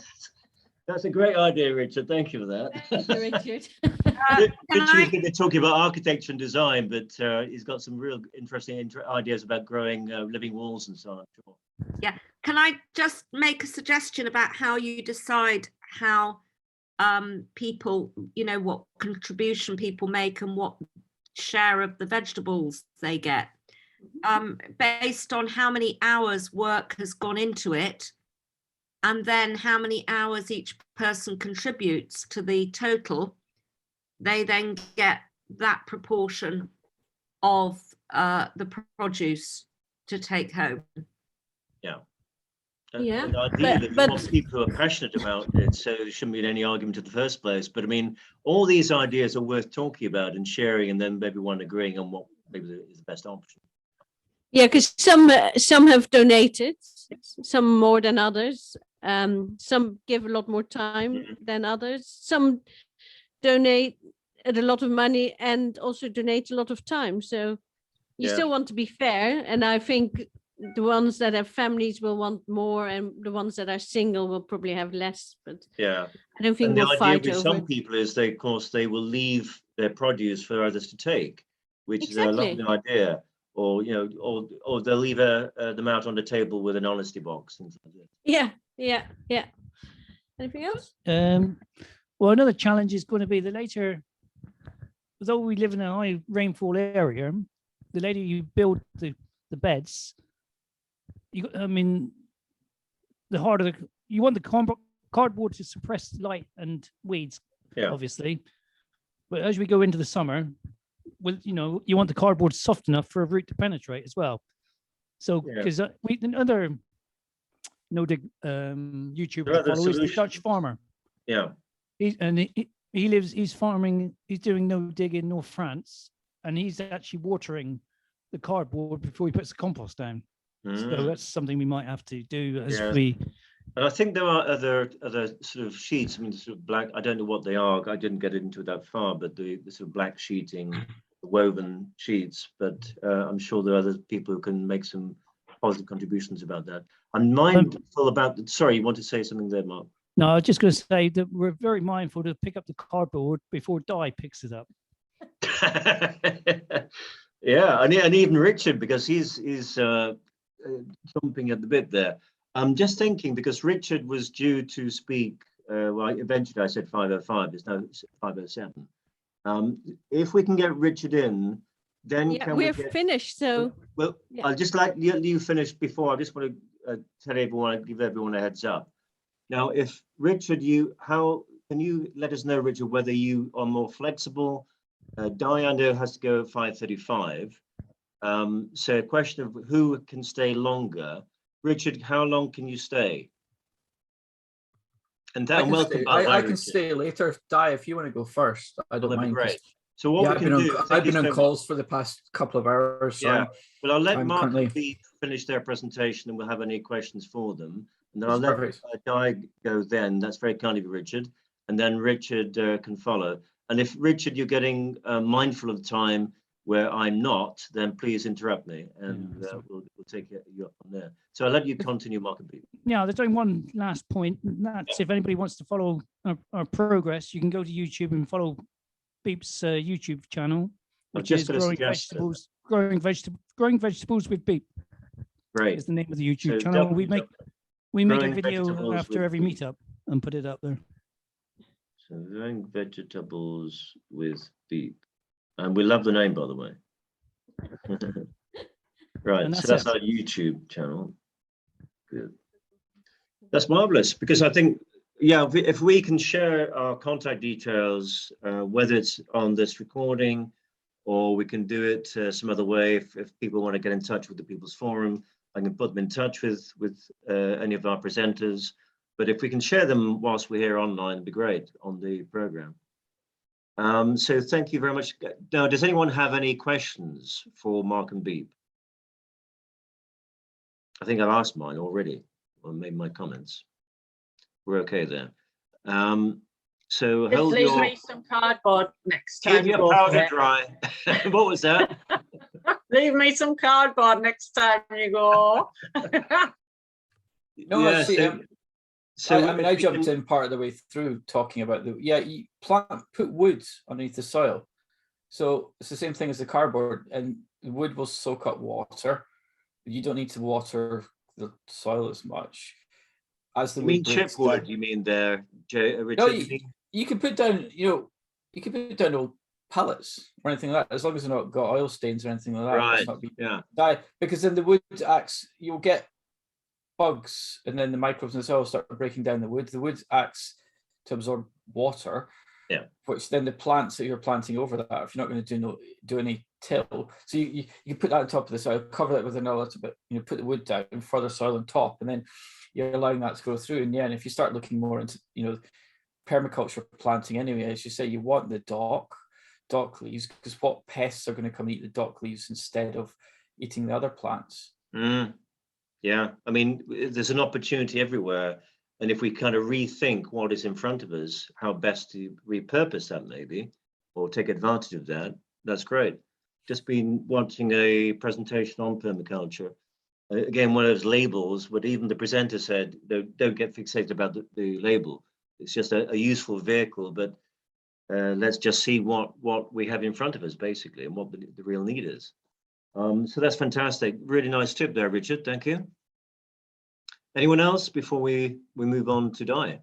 That's a great idea, Richard. Thank you for that. Thank you, Richard. Richard is going to be talking about architecture and design, but he's got some real interesting ideas about growing living walls and so on. Sure. Yeah. Can I just make a suggestion about how you decide how people, you know, what contribution people make and what share of the vegetables they get, based on how many hours work has gone into it, and then how many hours each person contributes to the total. They then get that proportion of the produce to take home. Yeah. Yeah, And ideally, but- you want people who are passionate about it, so there shouldn't be any argument in the first place. But I mean, all these ideas are worth talking about and sharing, and then maybe one agreeing on what maybe is the best option. Yeah, because some have donated, some more than others. Some give a lot more time than others. Some donate a lot of money and also donate a lot of time. So you still want to be fair. And I think the ones that have families will want more, and the ones that are single will probably have less. But Yeah. I don't think And the we'll idea fight with over some it. people is they, of course, they will leave their produce for others to take, which is a lovely idea. Or, you know, or they'll leave them out on the table with an honesty box. Things like that. Yeah. Anything else? Well, another challenge is going to be the later, although we live in a high rainfall area, the later you build the beds, I mean, the harder you want the cardboard to suppress light and weeds, obviously. But as we go into the summer, well, you know, you want the cardboard soft enough for a root to penetrate as well. So, because another YouTuber to follow is the Dutch farmer. Yeah. He's farming, he's doing no dig in North France, and he's actually watering the cardboard before he puts the compost down. So that's something we might have to do as we. And I think there are other sort of sheets. I mean, sort of black. I don't know what they are. I didn't get into it that far, but the sort of black sheeting, the woven sheets. But I'm sure there are other people who can make some positive contributions about that. I'm mindful about. Sorry, you want to say something there, Mark? No, I was just going to say that we're very mindful to pick up the cardboard before Di picks it up. Yeah, and even Richard, because he's jumping at the bit there. I'm just thinking, because Richard was due to speak, well, eventually I said 5:05, it's now 5:07. If we can get Richard in, then we're finished. So well, I'll just like you finish before. I just want to tell everyone, give everyone a heads up. Now, if Richard, how can you let us know, Richard, whether you are more flexible? Diana has to go at 5:35. So a question of who can stay longer. Richard, how long can you stay? And then welcome back. I can stay later. Di, if you want to go first, I don't mind. Great. So what we can do, I've been on calls for the past couple of hours. So well, I'll let Mark and Pete finish their presentation, and we'll have any questions for them. And then I'll let Di go then. That's very kind of you, Richard. And then Richard can follow. And if, Richard, you're getting mindful of time where I'm not, then please interrupt me, and we'll take you up from there. So I'll let you continue, Mark and Pete. Yeah, there's only one last point. And that's if anybody wants to follow our progress, you can go to YouTube and follow Beep's YouTube channel, I'm which just is gonna growing suggest that. growing vegetables with Beep Great. is the name of the YouTube So channel. We make a Growing video vegetables after with every Beep. meetup and put it up there. So growing vegetables with Beep. And we love the name, by the way. Right, And so that's that's it. our YouTube channel. Good. That's marvelous, because I think, yeah, if we can share our contact details, whether it's on this recording or we can do it some other way, if people want to get in touch with the People's Forum, I can put them in touch with any of our presenters. But if we can share them whilst we're here online, it'd be great on the program. So thank you very much. Now, does anyone have any questions for Mark and Beep? I think I've asked mine already, or made my comments. We're okay there. So Just hold leave your, me some cardboard next time keep you your go for powder it. dry. What was that? Leave me some cardboard next time you go. No, Yeah, see, I mean, if I we jumped can- in part of the way through talking about you put wood underneath the soil. So it's the same thing as the cardboard, and the wood will soak up water. You don't need to water the soil as much. As the You wood mean breaks chipwood, down. you mean there, Richard? No, you mean- you can put down, you can put down old pallets or anything like that, as long as they're not got oil stains or anything like that. Right, It's not be yeah. die, because then the wood acts, you'll get bugs, and then the microbes in the soil start breaking down the wood. The wood acts to absorb water, Yeah. which then the plants that you're planting over that, if you're not going to do any till, so you can put that on top of the soil, cover it with another little bit, put the wood down and further soil on top, and then you're allowing that to go through. And yeah, and if you start looking more into permaculture planting anyway, as you say, you want the dock leaves, because what pests are going to come and eat the dock leaves instead of eating the other plants? Yeah, I mean, there's an opportunity everywhere. And if we kind of rethink what is in front of us, how best to repurpose that maybe, or take advantage of that, that's great. Just been watching a presentation on permaculture. Again, one of those labels, but even the presenter said, don't get fixated about the label. It's just a useful vehicle, but let's just see what we have in front of us, basically, and what the real need is. So that's fantastic. Really nice tip there, Richard. Thank you. Anyone else before we move on to Di?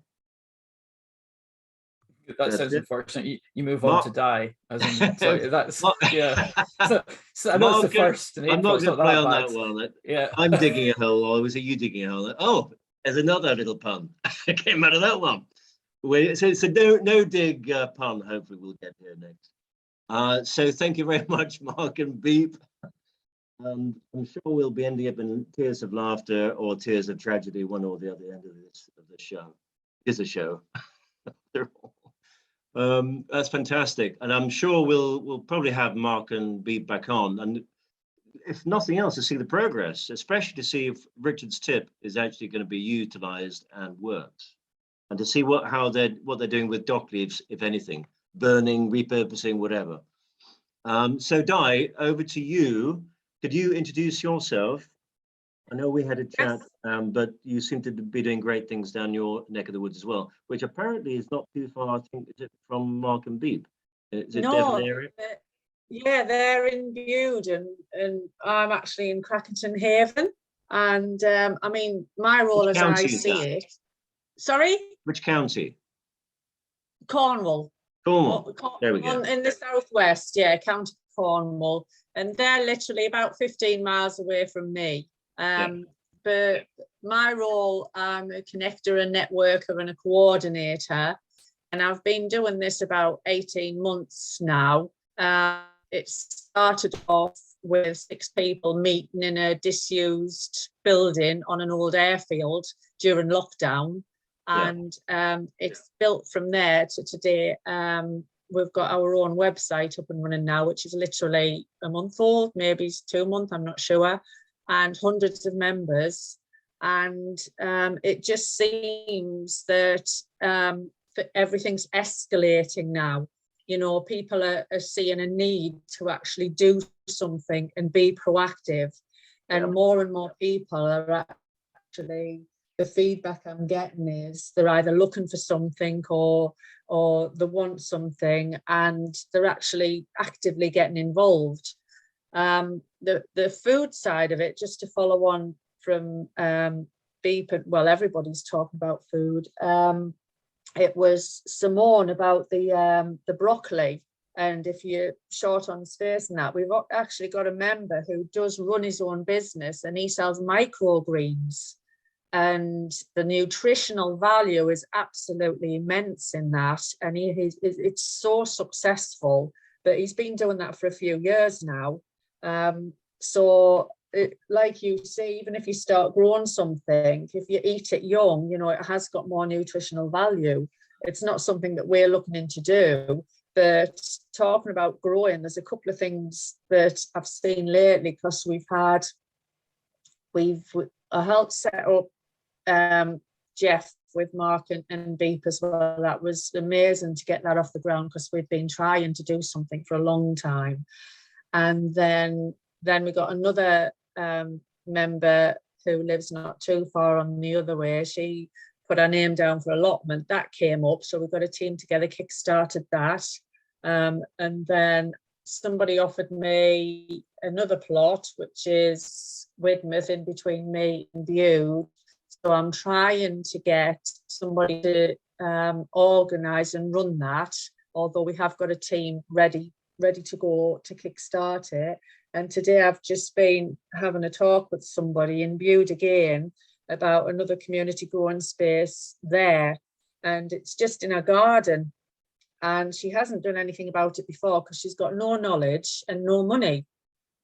That That's sounds it. unfortunate. You move Mark- on to die, as in, sorry, that's Mark- yeah. So I know it's the Mark, first in I'm April. not It's going not to play that on bad. that one. Yeah, I'm digging a hole, or was it you digging a hole? Oh, there's another little pun. Came out of that one. So it's a no dig pun. Hopefully we'll get here next. So thank you very much, Mark and Beep. I'm sure we'll be ending up in tears of laughter or tears of tragedy, one or the other end of the show. It's a show. That's fantastic, and I'm sure we'll probably have Mark and Beep back on, and if nothing else, to see the progress, especially to see if Richard's tip is actually going to be utilized and works, and to see what they're doing with dock leaves, if anything, burning, repurposing, whatever. So Di, over to you. Could you introduce yourself? I know we had a chat, Yes. but you seem to be doing great things down your neck of the woods as well, which apparently is not too far, I think, is it from Mark and Beep? Is it No, Devon area? yeah, they're in Bude, and I'm actually in Crackington Haven. And I mean, my role Which as I county is see that? it. Sorry, Which county? Cornwall. Cornwall. There we go. In the southwest, yeah, County Cornwall, and they're literally about 15 miles away from me. But my role, I'm a connector, a networker, and a coordinator, and I've been doing this about 18 months now. It started off with 6 people meeting in a disused building on an old airfield during lockdown. And it's built from there to today. We've got our own website up and running now, which is literally a month old, maybe it's 2 months, I'm not sure, and hundreds of members. And it just seems that everything's escalating now. People are seeing a need to actually do something and be proactive. And more people are actually the feedback I'm getting is they're either looking for something or they want something, and they're actually actively getting involved. The food side of it, just to follow on from Beep, well, everybody's talking about food. It was Simone about the broccoli. And if you're short on space and that, we've actually got a member who does run his own business, and he sells microgreens. And the nutritional value is absolutely immense in that. And it's so successful, but he's been doing that for a few years now. Like you say, even if you start growing something, if you eat it young, you know, it has got more nutritional value. It's not something that we're looking into do. But talking about growing, there's a couple of things that I've seen lately, because I helped set up Jeff with Mark and Beep as well. That was amazing to get that off the ground, because we've been trying to do something for a long time. And then we got another member who lives not too far on the other way. She put her name down for allotment. That came up, so we got a team together, kick-started that. And then somebody offered me another plot, which is Widmouth, in between me and Bude. So I'm trying to get somebody to organise and run that, although we have got a team ready to go to kickstart it. And today I've just been having a talk with somebody in Bude again about another community growing space there. And it's just in her garden. And she hasn't done anything about it before, because she's got no knowledge and no money.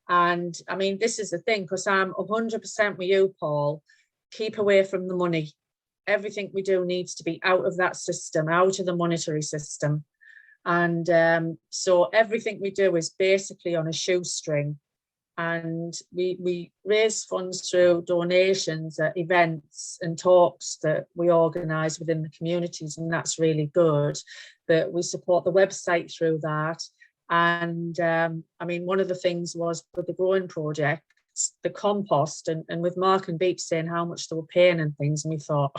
And I mean, this is the thing, because I'm 100% with you, Paul. Keep away from the money. Everything we do needs to be out of that system, out of the monetary system. And so everything we do is basically on a shoestring. And we raise funds through donations at events and talks that we organise within the communities, and that's really good. But we support the website through that. And I mean, one of the things was with the growing project, the compost, and with Mark and Beep saying how much they were paying and things, and we thought,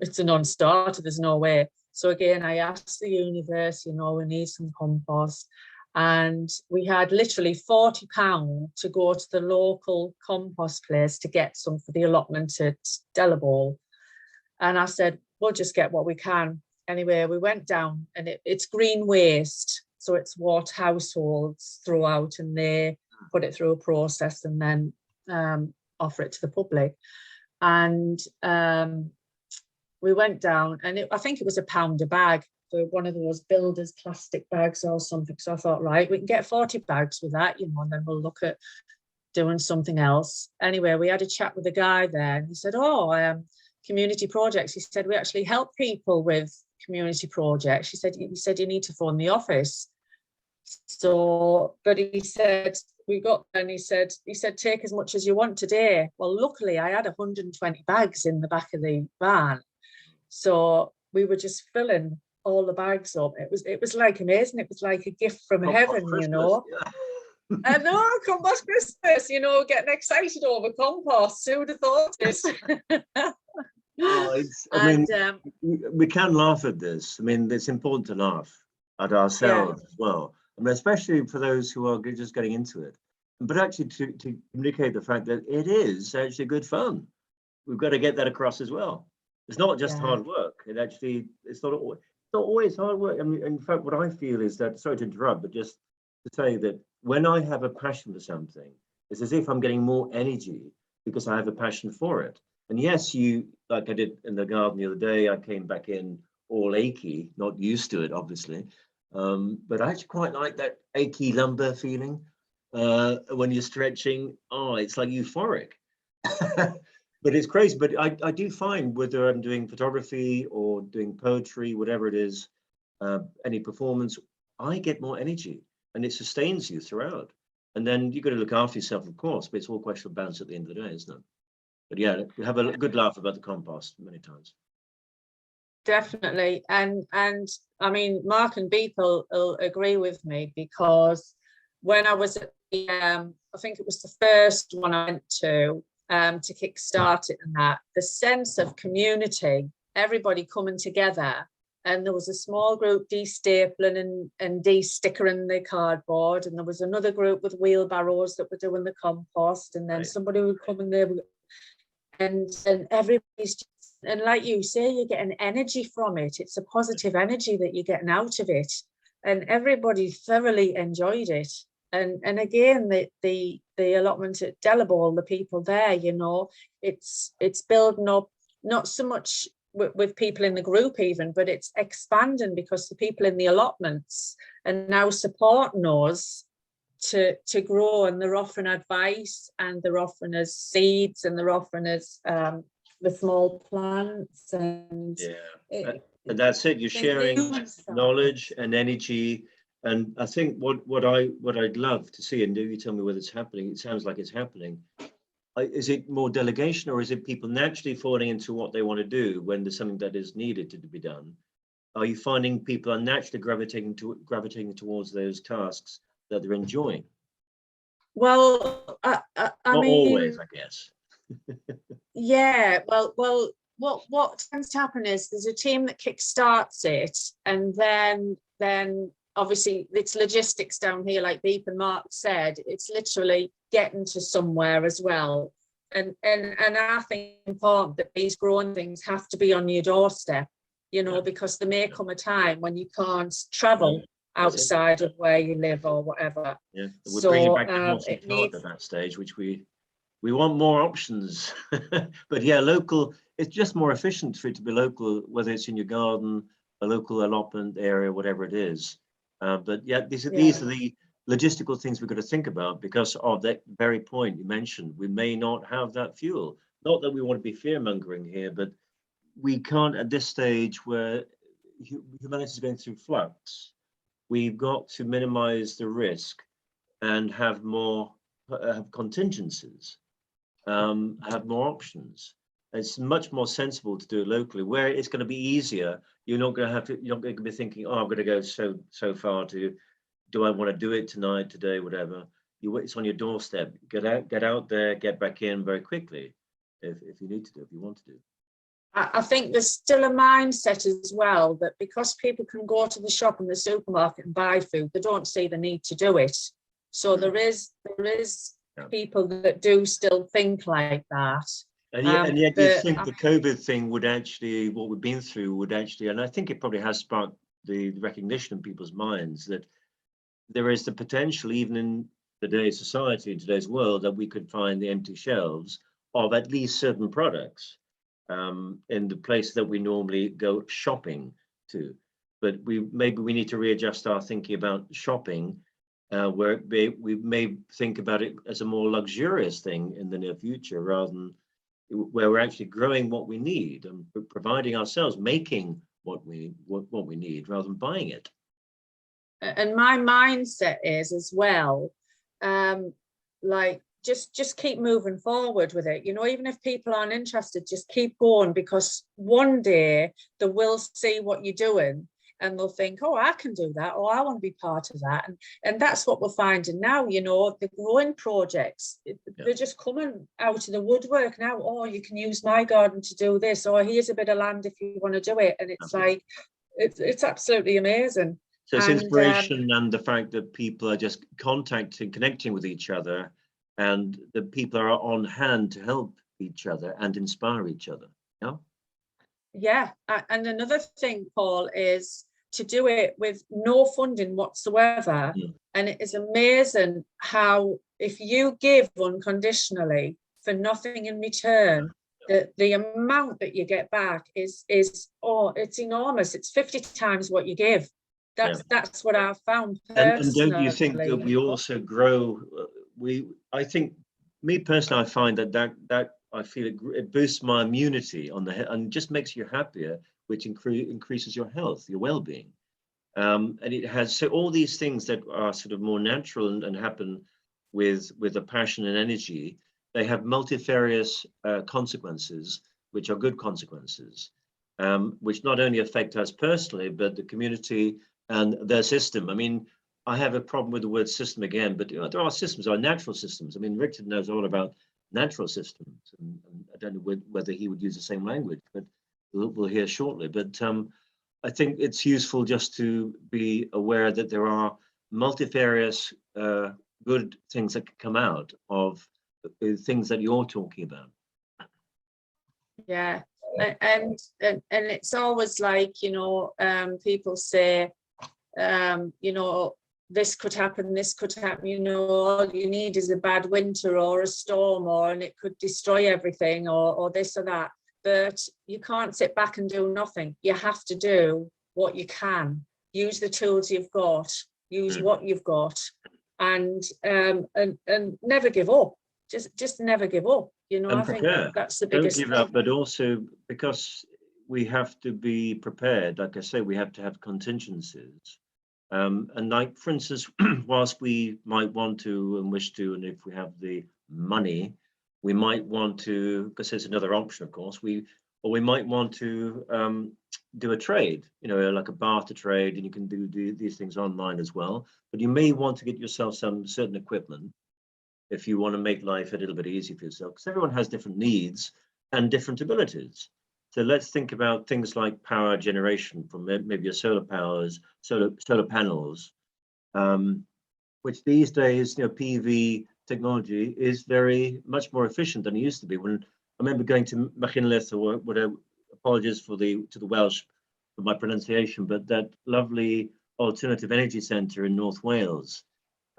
it's a non-starter, there's no way. So again, I asked the universe, you know, we need some compost. And we had literally £40 to go to the local compost place to get some for the allotment at Delaball. And I said, we'll just get what we can. Anyway, we went down, and it's green waste. So it's what households throw out, and they put it through a process and then offer it to the public. And we went down, and I think it was £1 a bag for one of those builders plastic bags or something. So I thought, right, we can get 40 bags with that, you know, and then we'll look at doing something else. Anyway, we had a chat with a guy there, and he said, community projects. He said, we actually help people with community projects. He said you need to phone the office. So, but he said, he said, take as much as you want today. Well, luckily I had 120 bags in the back of the van. So we were just filling all the bags up. It was like amazing. It was like a gift from heaven, you know. Yeah. I know, compost Christmas, you know, getting excited over compost. Who would have thought this? We can laugh at this. I mean, it's important to laugh at ourselves as well. I mean, especially for those who are just getting into it. But actually to communicate the fact that it is actually good fun. We've got to get that across as well. It's not just hard work. It's not always hard work. I mean, in fact, what I feel is that, sorry to interrupt, but just to say that when I have a passion for something, it's as if I'm getting more energy because I have a passion for it. And yes, like I did in the garden the other day, I came back in all achy, not used to it, obviously. But I actually quite like that achy lumbar feeling when you're stretching. It's like euphoric. But it's crazy. But I do find, whether I'm doing photography or doing poetry, whatever it is, any performance, I get more energy, and it sustains you throughout. And then you've got to look after yourself, of course, but it's all a question of balance at the end of the day, isn't it? But yeah, we have a good laugh about the compost many times. Definitely. And I mean, Mark and Beep will agree with me, because when I was at the, I think it was the first one I went to, to kickstart it, and that the sense of community, everybody coming together. And there was a small group de-stapling and de-stickering the cardboard, and there was another group with wheelbarrows that were doing the compost, and then somebody would come in there, and everybody's just, and like you say, you get an energy from it. It's a positive energy that you're getting out of it, and everybody thoroughly enjoyed it. And again, the allotment at Delabole, the people there, you know, it's building up, not so much with people in the group even, but it's expanding because the people in the allotments are now supporting us to grow, and they're offering advice, and they're offering us seeds, and they're offering us the small plants, and and that's it. You're sharing knowledge and energy. And I think what I'd love to see, and do you tell me whether it's happening? It sounds like it's happening. Is it more delegation, or is it people naturally falling into what they want to do when there's something that is needed to be done? Are you finding people are naturally gravitating towards those tasks that they're enjoying? Well, I Not mean, always, I guess. Yeah, well, what tends to happen is there's a team that kickstarts it, and then obviously it's logistics down here, like Beep and Mark said. It's literally getting to somewhere as well, and I think it's important that these growing things have to be on your doorstep, you know, because there may come a time when you can't travel outside of where you live or whatever. Yeah, we're bringing back the house and card at that stage, which we want more options. But yeah, local, it's just more efficient for it to be local, whether it's in your garden, a local allotment area, whatever it is. But yeah, these are the logistical things we've got to think about, because of that very point you mentioned. We may not have that fuel. Not that we want to be fear mongering here, but we can't at this stage where humanity is going through flux. We've got to minimize the risk and have more have contingencies, have more options. It's much more sensible to do it locally, where it's going to be easier. You're not going to be thinking, oh, I'm going to go so far to, do I want to do it tonight, today, whatever. It's on your doorstep. Get out there, get back in very quickly, if you need to do, if you want to do. I think there's still a mindset as well that because people can go to the shop and the supermarket and buy food, they don't see the need to do it. So there is people that do still think like that. And yet you think the COVID thing would actually, what we've been through would actually, and I think it probably has sparked the recognition in people's minds that there is the potential, even in today's society, in today's world, that we could find the empty shelves of at least certain products in the place that we normally go shopping to. But maybe we need to readjust our thinking about shopping, where we may think about it as a more luxurious thing in the near future, rather than where we're actually growing what we need and providing ourselves, making what we need, rather than buying it. And my mindset is as well, like just keep moving forward with it. You know, even if people aren't interested, just keep going, because one day they will see what you're doing and they'll think, oh, I can do that, or I want to be part of that. And that's what we're finding now, you know, the growing projects, they're just coming out of the woodwork now. Oh, you can use my garden to do this, or here's a bit of land if you want to do it. And it's like, it's absolutely amazing. So it's inspiration, and the fact that people are just connecting with each other, and the people are on hand to help each other and inspire each other. Yeah, and another thing, Paul, is to do it with no funding whatsoever. And it is amazing how, if you give unconditionally for nothing in return, the amount that you get back is it's enormous. It's 50 times what you give. That's what I've found personally. And don't you think that we also grow? I think, me personally, I find that I feel it boosts my immunity on the head and just makes you happier, which increases your health, your well-being. And it has, so all these things that are sort of more natural and happen with a passion and energy, they have multifarious consequences, which are good consequences, which not only affect us personally, but the community and their system. I mean, I have a problem with the word system again, but there are systems, there are natural systems. I mean, Richard knows all about natural systems. And I don't know whether he would use the same language, but we'll hear shortly. But I think it's useful just to be aware that there are multifarious good things that can come out of the things that you're talking about. Yeah, and it's always like, you know, people say, you know, this could happen, you know, all you need is a bad winter or a storm, and it could destroy everything, or this or that. But you can't sit back and do nothing. You have to do what you can. Use the tools you've got, use what you've got, and never give up. Just never give up. You know, And I think prepare. that's the biggest Don't give up, but also because we have to be prepared. Like I say, we have to have contingencies. And like, for instance, whilst we might want to and wish to, and if we have the money, we might want to, because there's another option, of course, we might want to do a trade, you know, like a barter trade, and you can do these things online as well. But you may want to get yourself some certain equipment if you want to make life a little bit easier for yourself, because everyone has different needs and different abilities. So let's think about things like power generation from maybe your solar panels, which these days, you know, PV technology is very much more efficient than it used to be. When I remember going to Machynlleth, or whatever, apologies to the Welsh for my pronunciation, but that lovely alternative energy centre in North Wales.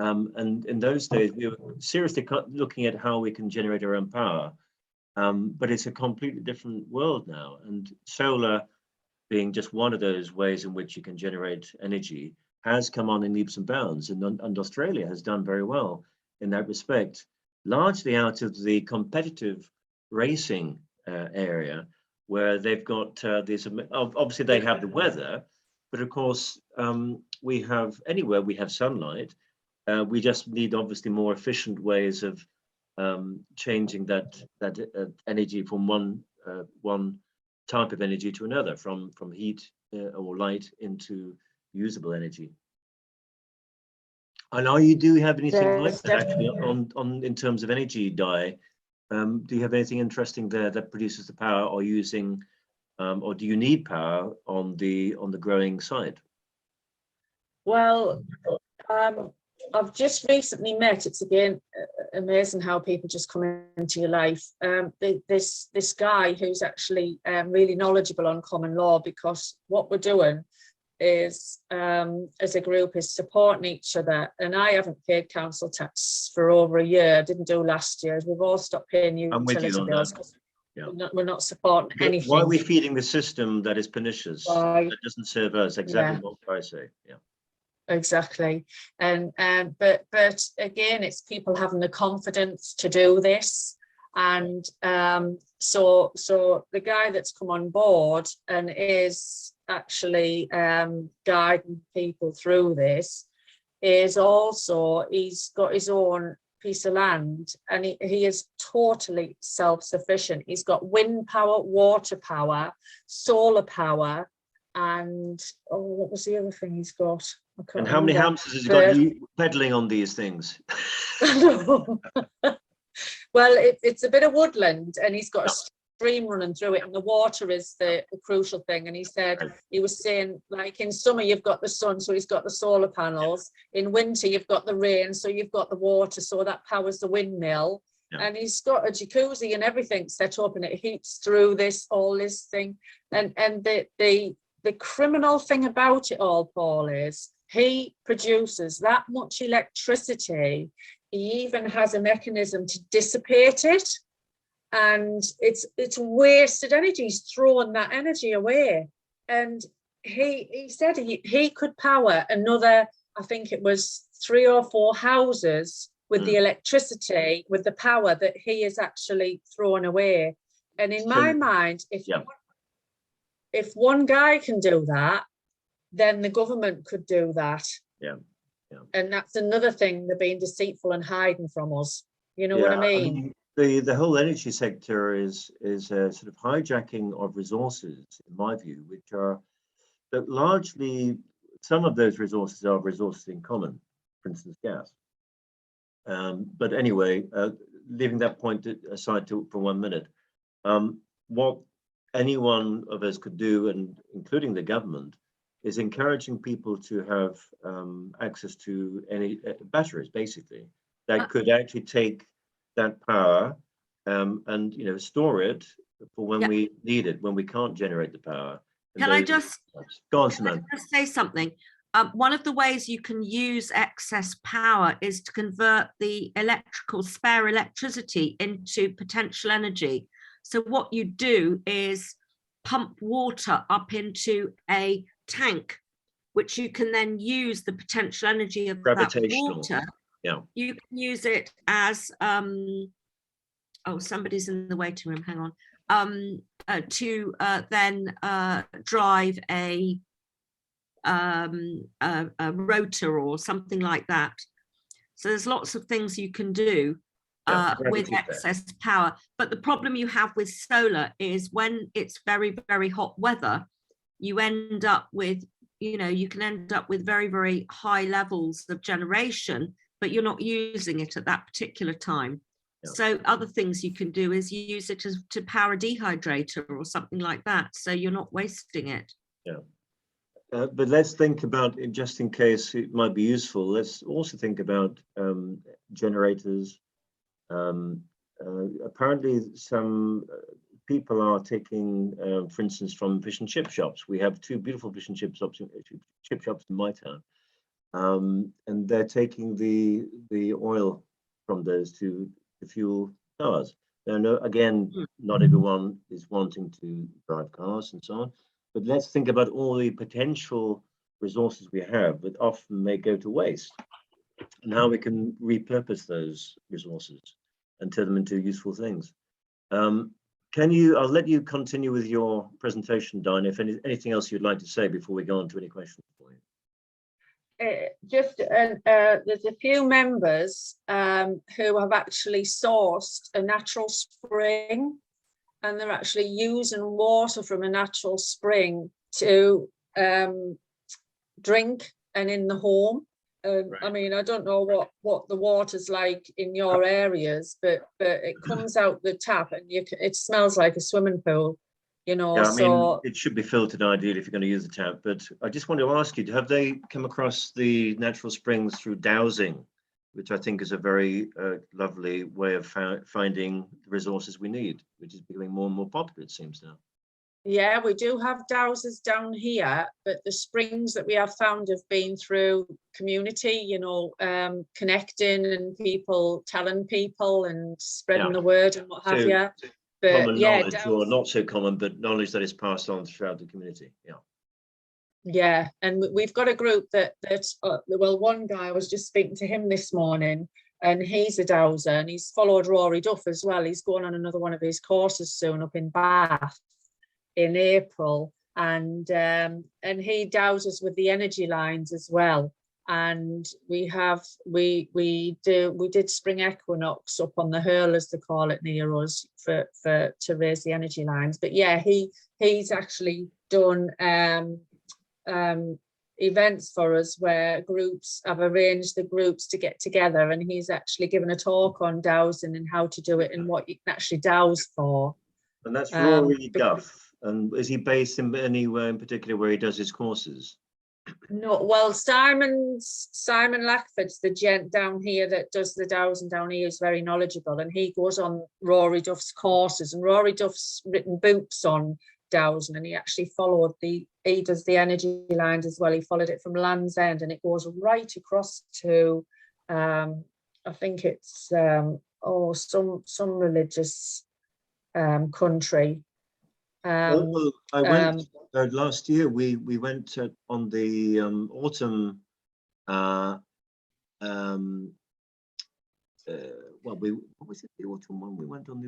And in those days, we were seriously looking at how we can generate our own power. But it's a completely different world now. And solar, being just one of those ways in which you can generate energy, has come on in leaps and bounds. And Australia has done very well in that respect, largely out of the competitive racing area, where they've got these, obviously they have the weather, but of course, we have, anywhere we have sunlight, we just need obviously more efficient ways of changing that energy from one type of energy to another, from heat or light into usable energy. I know you do have anything like that actually on in terms of energy, Di. Do you have anything interesting there that produces the power, or using, or do you need power on the growing side? Well, I've just recently met, it's again amazing how people just come into your life. This guy who's actually really knowledgeable on common law, because what we're doing is, as a group, is supporting each other. And I haven't paid council tax for over a year. I didn't do last year. We've all stopped paying utility bills. Yeah. We're not supporting anything. Why are we feeding the system that is pernicious? That doesn't serve us? Exactly what I say. Yeah. Exactly. And but again, it's people having the confidence to do this. And so the guy that's come on board and is actually guiding people through this is also, he's got his own piece of land, and he is totally self-sufficient. He's got wind power, water power, solar power, and what was the other thing he's got? And how many hamsters has he got pedaling on these things? Well, it's a bit of woodland, and he's got a stream running through it, and the water is the crucial thing. And he said, he was saying, like, in summer you've got the sun, so he's got the solar panels. In winter you've got the rain, so you've got the water, so that powers the windmill. And he's got a jacuzzi and everything set up, and it heats through all this thing. And the criminal thing about it all, Paul, is he produces that much electricity. He even has a mechanism to dissipate it, and it's wasted energy. He's throwing that energy away. And he said he could power another, I think it was 3 or 4 houses with the electricity, with the power that he is actually throwing away. And in my mind, if one guy can do that, then the government could do that. And that's another thing, they're being deceitful and hiding from us. You know what I mean? The whole energy sector is a sort of hijacking of resources, in my view, which are that largely, some of those resources are resources in common, for instance, gas. But anyway, leaving that point aside for 1 minute, what any one of us could do, and including the government, is encouraging people to have access to any batteries, basically, that could actually take that power and store it for when we need it, when we can't generate the power. Can I just go on, Simone? just say something? One of the ways you can use excess power is to convert the spare electricity into potential energy. So what you do is pump water up into a tank, which you can then use the potential energy of that water. Yeah. You can use it as oh, somebody's in the waiting room, hang on. To then drive a rotor or something like that. So there's lots of things you can do with excess power. But the problem you have with solar is when it's very, very hot weather, you end up with, you can end up with very, very high levels of generation, but you're not using it at that particular time. Yeah. So other things you can do is use it to power a dehydrator or something like that. So you're not wasting it. Yeah. But let's think about, just in case it might be useful, let's also think about generators. Apparently some people are taking, for instance, from fish and chip shops. We have 2 beautiful fish and chip shops in my town. And they're taking the oil from those to fuel cars. Now, again, not everyone is wanting to drive cars and so on, but let's think about all the potential resources we have that often may go to waste, and how we can repurpose those resources and turn them into useful things. I'll let you continue with your presentation, Diana, if anything else you'd like to say before we go on to any questions for you. There's a few members who have actually sourced a natural spring, and they're actually using water from a natural spring to drink and in the home. Right. I mean, I don't know what the water's like in your areas, but it comes out the tap and it smells like a swimming pool. Yeah, I mean, it should be filtered ideally if you're going to use the tap, but I just want to ask you, have they come across the natural springs through dowsing, which I think is a very lovely way of finding the resources we need, which is becoming more and more popular, it seems now. Yeah, we do have dowsers down here, but the springs that we have found have been through community, connecting and people telling people and spreading the word and what have you. But common knowledge, or not so common, but knowledge that is passed on throughout the community. Yeah, and we've got a group well, one guy, I was just speaking to him this morning, and he's a dowser, and he's followed Rory Duff as well. He's going on another one of his courses soon up in Bath in April, and he dowses with the energy lines as well. And we did spring equinox up on the Hurl, as they call it, near us to raise the energy lines. But yeah, he's actually done events for us where groups have arranged the groups to get together, and he's actually given a talk on dowsing and how to do it and what you can actually douse for. And that's Rory Duff. And is he based in anywhere in particular where he does his courses? No, well, Simon Lackford's the gent down here that does the dowsing down here, is very knowledgeable, and he goes on Rory Duff's courses, and Rory Duff's written books on dowsing, and he actually he does the energy lines as well. He followed it from Land's End, and it goes right across to I think it's some religious country. Well, I went last year. We went on the autumn. What was it? The autumn one. We went on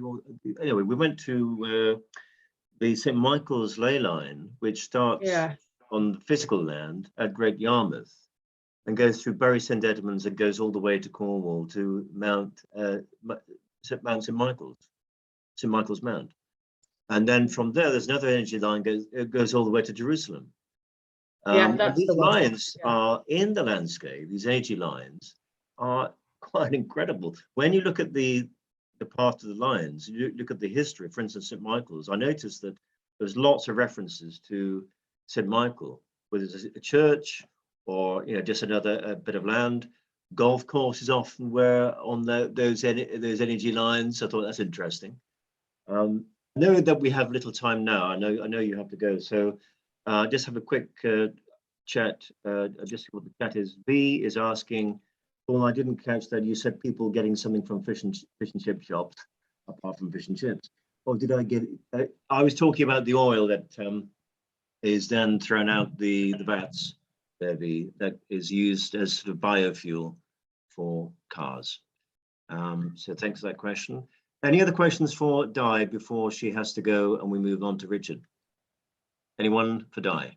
anyway. We went to the St. Michael's ley line, which starts on the physical land at Great Yarmouth and goes through Bury St. Edmunds and goes all the way to Cornwall to Mount St. Michael's Mount. And then from there, there's another energy line goes all the way to Jerusalem. These lines are in the landscape. These energy lines are quite incredible. When you look at the the path to the lions, you look at the history, for instance, St. Michael's, I noticed that there's lots of references to St. Michael, whether it's a church or, you know, just another bit of land. Golf courses often were on those energy lines. I thought that's interesting. I know that we have little time now. I know you have to go. So just have a quick chat. Just what the chat is. B is asking, well, I didn't catch that. You said people getting something from fish and chip shops, apart from fish and chips. Or did I get it? I was talking about the oil that is then thrown out the vats, that is used as sort of biofuel for cars. So thanks for that question. Any other questions for Di before she has to go and we move on to Richard? Anyone for Di?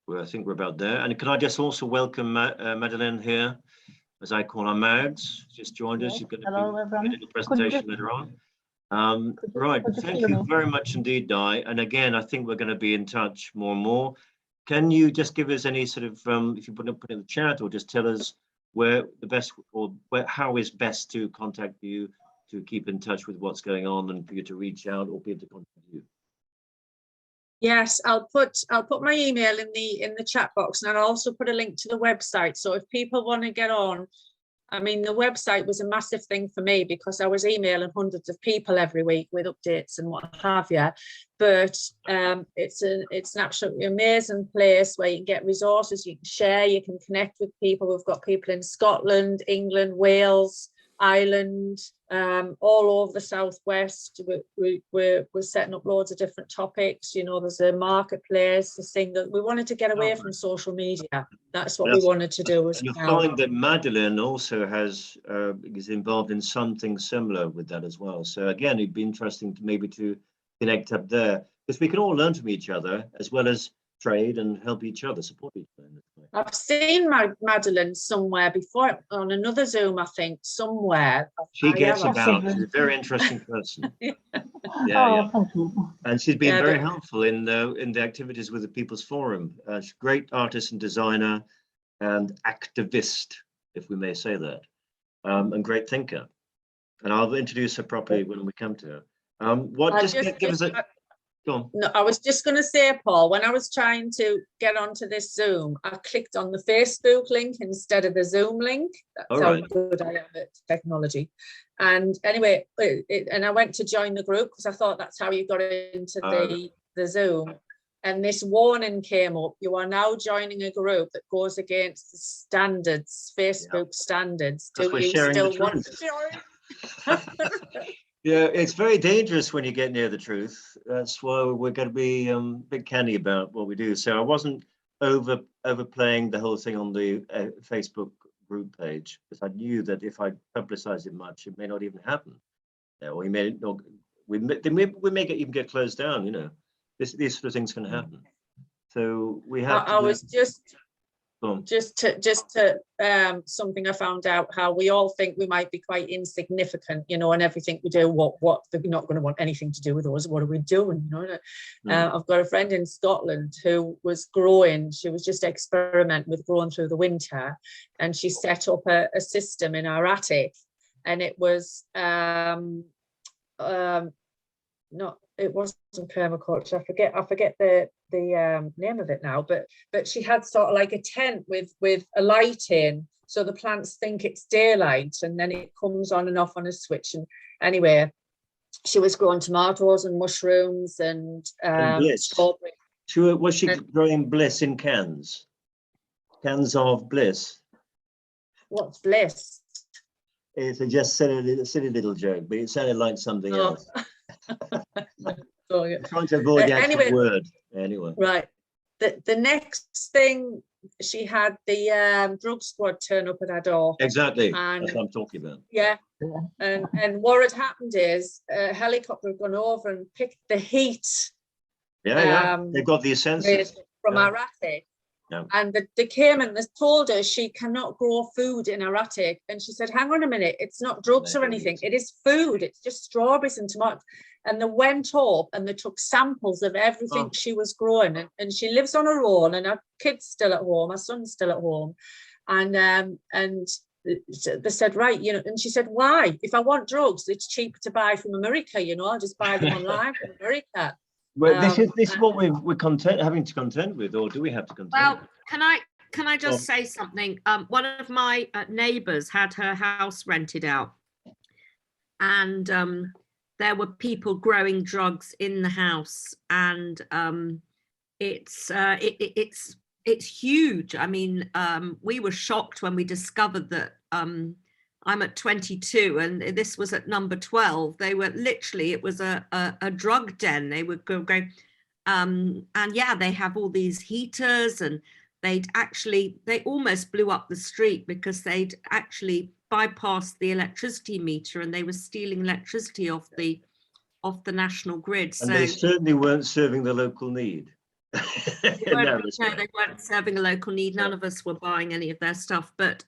Well, I think we're about there. And can I just also welcome Madeleine here, as I call her Mads, just joined us. Yes. She's going to Hello, be everyone. in the presentation later on. Right, thank you very much indeed, Di. And again, I think we're going to be in touch more and more. Can you just give us any sort of, if you put it in the chat, or just tell us where the best, or how is best to contact you, to keep in touch with what's going on, and for you to reach out or be able to contact you? Yes, I'll put my email in the chat box, and I'll also put a link to the website. So if people want to get on, I mean, the website was a massive thing for me because I was emailing hundreds of people every week with updates and what have you. But it's an absolutely amazing place where you can get resources, you can share, you can connect with people. We've got people in Scotland, England, Wales, Ireland, all over the southwest. We're setting up loads of different topics. You know, there's a marketplace, this thing that we wanted to get away from social media. That's what we wanted to do as well. well. You'll find that Madeleine also is involved in something similar with that as well. So again, it'd be interesting to maybe to connect up there, because we can all learn from each other as well as trade and help each other, support each other. I've seen Madeleine somewhere before on another Zoom, I think, somewhere. She gets about. She's a very interesting person. Yeah. Yeah. Thank you. And she's been very helpful in the activities with the People's Forum. She's a great artist and designer and activist, if we may say that, and great thinker. And I'll introduce her properly when we come to her. Give us a. Go on. No, I was just going to say, Paul, when I was trying to get onto this Zoom, I clicked on the Facebook link instead of the Zoom link. That's how good I am at technology. And anyway, and I went to join the group because I thought that's how you got into the Zoom. And this warning came up: you are now joining a group that goes against the standards, Facebook standards. Do you still want to join? Yeah, it's very dangerous when you get near the truth. That's why we're going to be a bit canny about what we do. So I wasn't overplaying the whole thing on the Facebook group page, because I knew that if I publicize it much, it may not even happen. Or we may not. We may even get closed down. You know, these sort of things can happen. So we have. I was just to something I found out, how we all think we might be quite insignificant, you know, and everything we do, what they're not going to want anything to do with us. What are we doing? You know, I've got a friend in Scotland who was growing. She was just experimenting with growing through the winter, and she set up a system in her attic, and it was it wasn't permaculture. I forget the name of it now, but she had sort of like a tent with a light in, so the plants think it's daylight, and then it comes on and off on a switch. And anyway, she was growing tomatoes and mushrooms and strawberry. Was she growing bliss in cans? Cans of bliss. What's bliss? It's just silly little joke, but it sounded like something else. I'm trying to avoid the actual word. Anyway. Right. The next thing, she had the drug squad turn up at our door. Exactly. And that's what I'm talking about. Yeah. And what had happened is a helicopter had gone over and picked the heat. Yeah. They've got the essence from our attic. Yeah. And they came and they told her she cannot grow food in her attic. And she said, hang on a minute, it's not drugs or anything. It is food. It's just strawberries and tomatoes. And they went up and they took samples of everything she was growing. And she lives on her own, and her kid's still at home. Her son's still at home. And they said, right, you know, and she said, why? If I want drugs, it's cheaper to buy from America, you know, I'll just buy them online from America. Well, this is what we're having to contend with, or do we have to contend Well, with? can I just say something? One of my neighbours had her house rented out, and there were people growing drugs in the house, and it's huge. I mean, we were shocked when we discovered that. I'm at 22 and this was at number 12. They were literally, it was a drug den. They were going, and yeah, they have all these heaters, and they almost blew up the street because they'd actually bypassed the electricity meter, and they were stealing electricity off the national grid. And they certainly weren't serving the local need. No, they weren't serving a local need. None of us were buying any of their stuff, but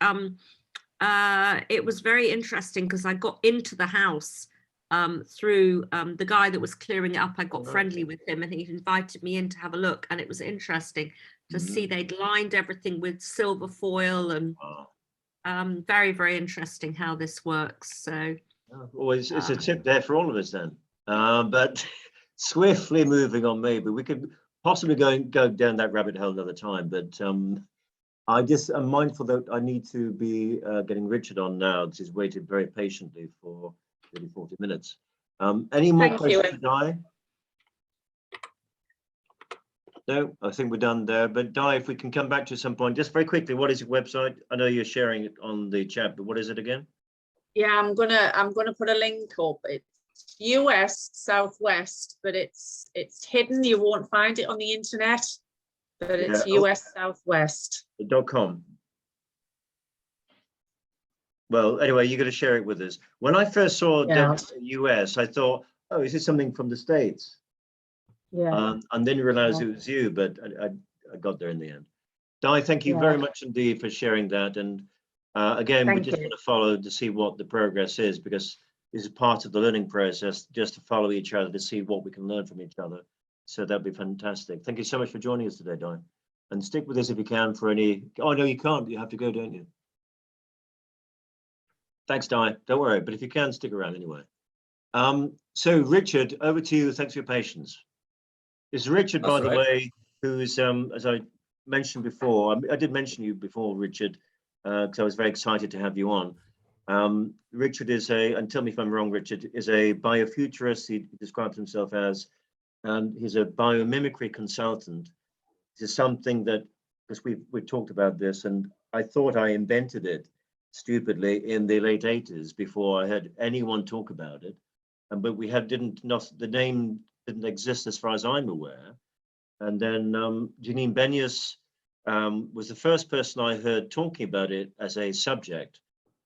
it was very interesting because I got into the house through the guy that was clearing it up. I got friendly with him, and he invited me in to have a look, and it was interesting to see they'd lined everything with silver foil, and very, very interesting how this works. So well, it's a tip there for all of us then. But swiftly moving on, maybe we could possibly go down that rabbit hole another time, but I'm mindful that I need to be getting Richard on now, because he's waited very patiently for 40 minutes. Any more questions, Di? No, I think we're done there. But Di, if we can come back to some point, just very quickly, what is your website? I know you're sharing it on the chat, but what is it again? Yeah, I'm gonna put a link up. It's US Southwest, but it's hidden. You won't find it on the internet. But it's US Southwest. .com. Well, anyway, you're going to share it with us. When I first saw US, I thought, oh, is this something from the States? Yeah. And then realized it was you, but I got there in the end. Di, thank you very much indeed for sharing that. And again, we just want to follow to see what the progress is, because this is part of the learning process, just to follow each other to see what we can learn from each other. So that'd be fantastic. Thank you so much for joining us today, Di. And stick with us if you can for any. Oh, no, you can't. You have to go, don't you? Thanks, Di. Don't worry. But if you can, stick around anyway. So, Richard, over to you. Thanks for your patience. This is Richard, by the way, who's, as I mentioned before, I did mention you before, Richard, because I was very excited to have you on. Richard is and tell me if I'm wrong, Richard, is a biofuturist. He describes himself as, and he's a biomimicry consultant. This is something that, because we've talked about this, and I thought I invented it stupidly in the late 80s before I heard anyone talk about it. But the name didn't exist as far as I'm aware. And then Janine Benyus was the first person I heard talking about it as a subject,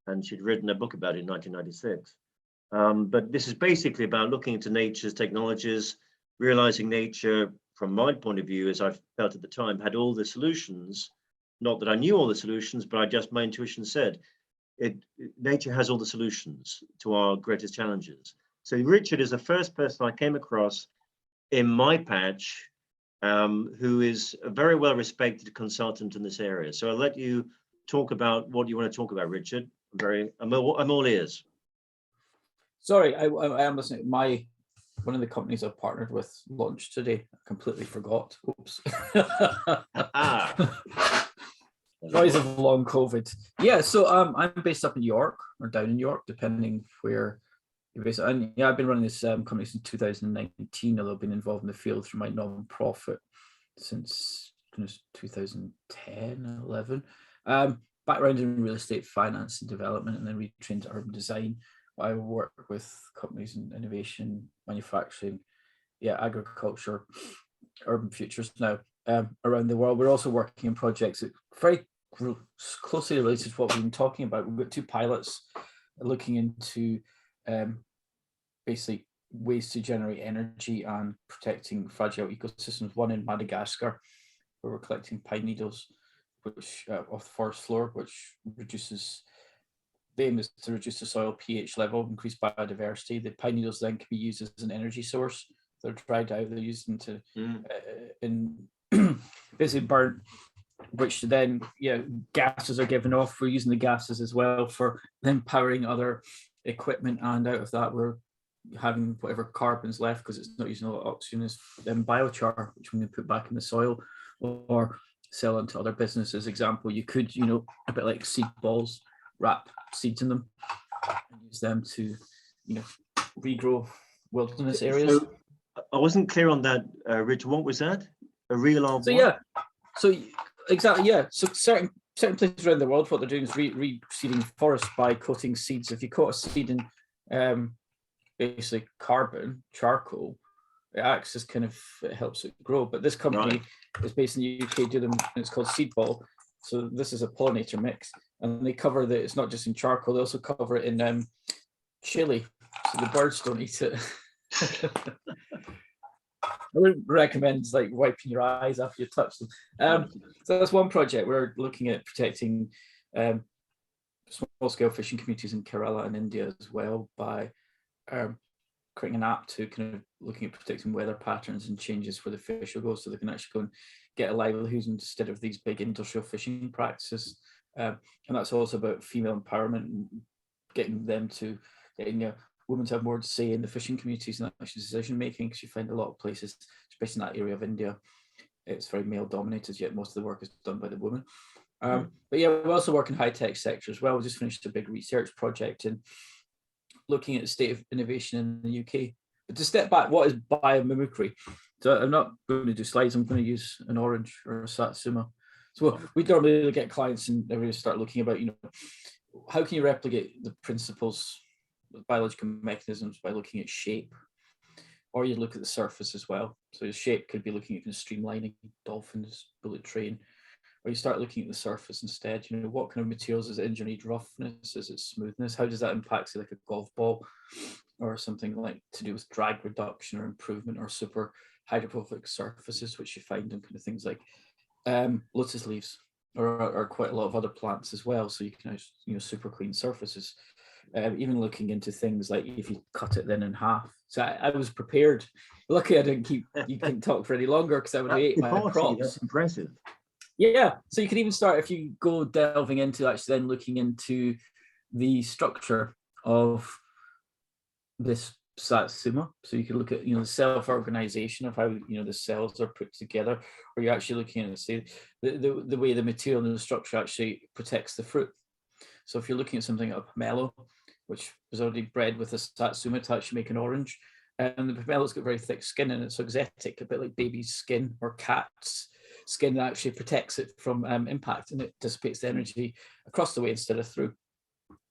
and she'd written a book about it in 1996. But this is basically about looking into nature's technologies, realizing nature, from my point of view, as I felt at the time, had all the solutions. Not that I knew all the solutions, but my intuition said, nature has all the solutions to our greatest challenges. So Richard is the first person I came across in my patch who is a very well-respected consultant in this area. So I'll let you talk about what you want to talk about, Richard. I'm all ears. Sorry, I am listening. One of the companies I've partnered with launched today. I completely forgot. Oops. Rise of long COVID. Yeah, so I'm based up in York or down in York, depending where you're based. And yeah, I've been running this company since 2019, although I've been involved in the field through my non-profit since 2010, 11. Background in real estate finance and development, and then retrained to urban design. I work with companies in innovation, manufacturing, agriculture, urban futures now around the world. We're also working on projects that very closely related to what we've been talking about. We've got 2 pilots looking into basically ways to generate energy and protecting fragile ecosystems. One in Madagascar, where we're collecting pine needles, which off the forest floor, which reduces. The aim is to reduce the soil pH level, increase biodiversity. The pine needles then can be used as an energy source. They're dried out. They're used into in basically burn which then, gases are given off. We're using the gases as well for then powering other equipment, and out of that we're having whatever carbon's left, because it's not using a lot of oxygen, is biochar, which we can put back in the soil or sell into other businesses. Example, you could, a bit like seed balls, wrap seeds in them and use them to, regrow wilderness areas. So I wasn't clear on that, Richard. What was that? A real of So what? so exactly, so certain places around the world, what they're doing is reseeding forests by coating seeds. If you coat a seed in basically carbon, charcoal, it acts as it helps it grow. But this company is based in the UK, do them, and it's called Seed Ball. So this is a pollinator mix, and they cover it's not just in charcoal, they also cover it in chili, so the birds don't eat it. I wouldn't recommend like wiping your eyes after you touch them. So that's one project. We're looking at protecting small-scale fishing communities in Kerala and India as well by creating an app to kind of looking at protecting weather patterns and changes where the fish will go, so they can actually go and get a livelihood instead of these big industrial fishing practices. And that's also about female empowerment and getting them to women to have more to say in the fishing communities and actually decision making, because you find a lot of places, especially in that area of India, it's very male dominated, yet most of the work is done by the women. But yeah, we also work in high-tech sector as well. We just finished a big research project in looking at the state of innovation in the UK. But to step back, what is biomimicry? So I'm not going to do slides, I'm going to use an orange or a satsuma. So we normally get clients and everybody start looking about, how can you replicate the principles, biological mechanisms, by looking at shape, or you look at the surface as well. So the shape could be looking at streamlining dolphins, bullet train, or you start looking at the surface instead. What kind of materials is it? Engineered roughness? Is it smoothness? How does that impact, say, like a golf ball, or something like to do with drag reduction or improvement, or super hydrophobic surfaces, which you find in kind of things like lotus leaves, or quite a lot of other plants as well. So you can super clean surfaces. Even looking into things like if you cut it then in half. So I was prepared. Lucky I didn't you couldn't talk for any longer, because I would have ate my crops. That's impressive. Yeah, so you can even start, if you go delving into actually then looking into the structure of this satsuma. So you can look at the self-organization of how the cells are put together, or you're actually looking at say the way the material and the structure actually protects the fruit. So if you're looking at something like a pomelo, which was already bred with a satsuma to actually make an orange, and the pomelo's got very thick skin and it's exotic, a bit like baby's skin or cat's skin, that actually protects it from impact, and it dissipates the energy across the way instead of through.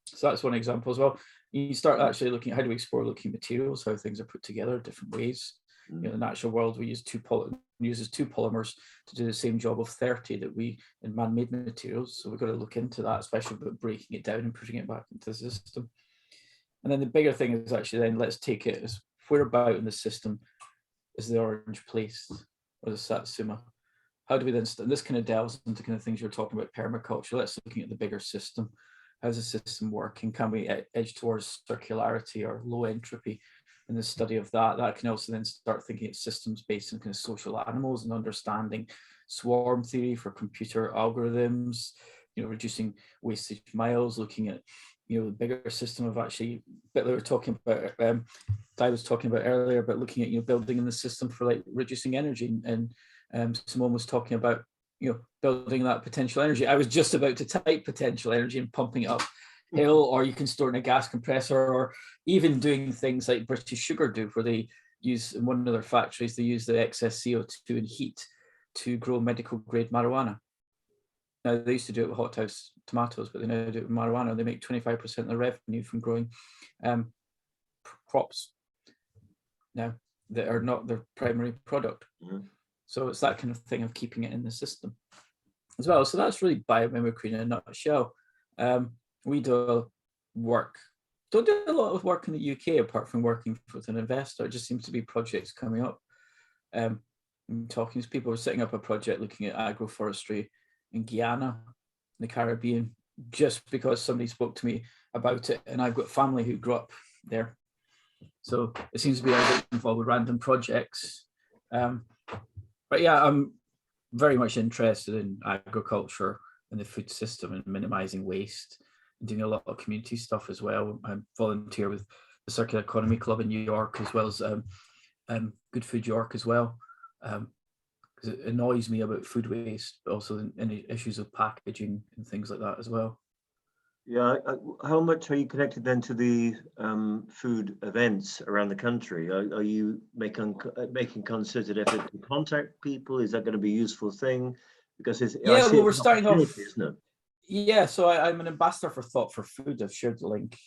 So that's one example as well. You start actually looking at how do we explore looking at materials, how things are put together different ways. In the natural world, we use two polymers to do the same job of 30 that we in man-made materials. So we've got to look into that, especially about breaking it down and putting it back into the system. And then the bigger thing is actually then let's take it as whereabout in the system is the orange placed, or the satsuma. How do we then, this kind of delves into kind of things you're talking about, permaculture. Let's looking at the bigger system. How's the system working? Can we edge towards circularity or low entropy in the study of that? That can also then start thinking of systems based on kind of social animals and understanding swarm theory for computer algorithms, reducing wastage miles, looking at the bigger system of actually, but they were talking about, I was talking about earlier, but looking at building in the system for like reducing energy, and Simone was talking about building that potential energy. I was just about to type potential energy and pumping it up hill, or you can store in a gas compressor, or even doing things like British Sugar do, where they use, in one of their factories, they use the excess CO2 and heat to grow medical grade marijuana. Now, they used to do it with hothouse tomatoes, but they now do it with marijuana. They make 25% of the revenue from growing crops now that are not their primary product. So it's that kind of thing of keeping it in the system as well. So that's really biomimicry in a nutshell. We do don't do a lot of work in the UK apart from working with an investor. It just seems to be projects coming up. I'm talking to people, we're setting up a project looking at agroforestry in Guyana, in the Caribbean, just because somebody spoke to me about it, and I've got family who grew up there. So it seems to be I get involved with random projects. But yeah, very much interested in agriculture and the food system and minimizing waste, and doing a lot of community stuff as well. I volunteer with the Circular Economy Club in New York, as well as Good Food York as well. Because it annoys me about food waste, but also any issues of packaging and things like that as well. Yeah, how much are you connected then to the food events around the country? Are you making concerted effort to contact people? Is that going to be a useful thing? Because it's, yeah, well, we're starting off, isn't it? Yeah, so I'm an ambassador for Thought for Food. I've shared the link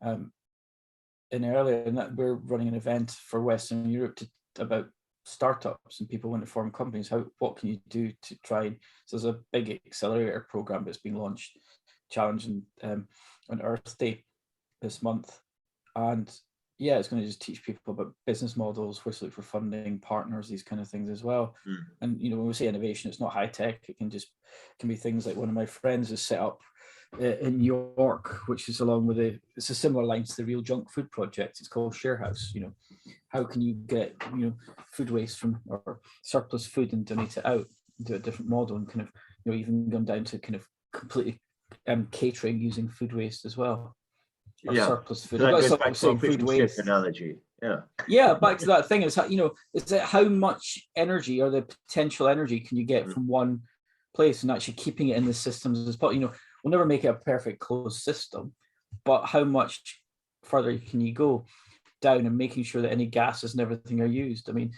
in earlier, and that we're running an event for Western Europe about startups and people want to form companies. What can you do to try and, so there's a big accelerator program that's been launched, challenging on Earth Day this month, and yeah, it's going to just teach people about business models, where to look for funding, partners, these kind of things as well. And you know, when we say innovation, it's not high tech. It can be things like one of my friends has set up in New York, which is along with it's a similar line to the Real Junk Food Project. It's called Share House. You know, how can you get food waste from or surplus food and donate it out into a different model, and kind of even gone down to kind of completely catering using food waste as well. Or surplus food. So that goes back to saying fish food and waste chip analogy. Yeah, back to that thing is how, is that how much energy or the potential energy can you get from one place, and actually keeping it in the systems as possible. We'll never make it a perfect closed system, but how much further can you go down and making sure that any gases and everything are used? I mean,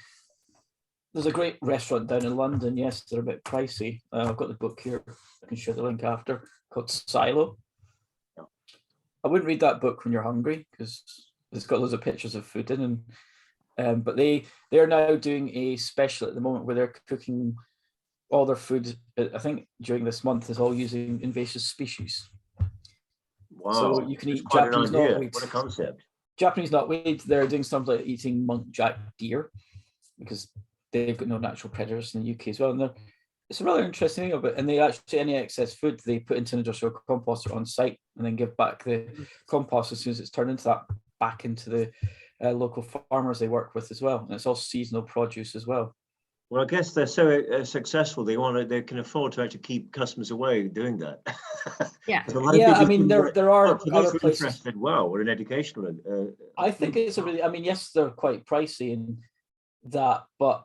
there's a great restaurant down in London. Yes, they're a bit pricey. I've got the book here. I can share the link after, called Silo. I wouldn't read that book when you're hungry, because it's got loads of pictures of food in, and but they're now doing a special at the moment where they're cooking all their food. I think during this month is all using invasive species. Wow! So you can eat quite Japanese an idea. knotweed. What a concept! Japanese knotweed. They're doing something like eating muntjac deer, because they've got no natural predators in the UK as well. And it's a rather interesting thing about it. And they actually, any excess food they put into an industrial composter on site, and then give back the compost as soon as it's turned into that back into the local farmers they work with as well. And it's all seasonal produce as well. Well, I guess they're so successful. They can afford to actually keep customers away doing that. Yeah. I mean, there are other places. Interested. Wow, what an educational. I think it's a really. I mean, yes, they're quite pricey and that, but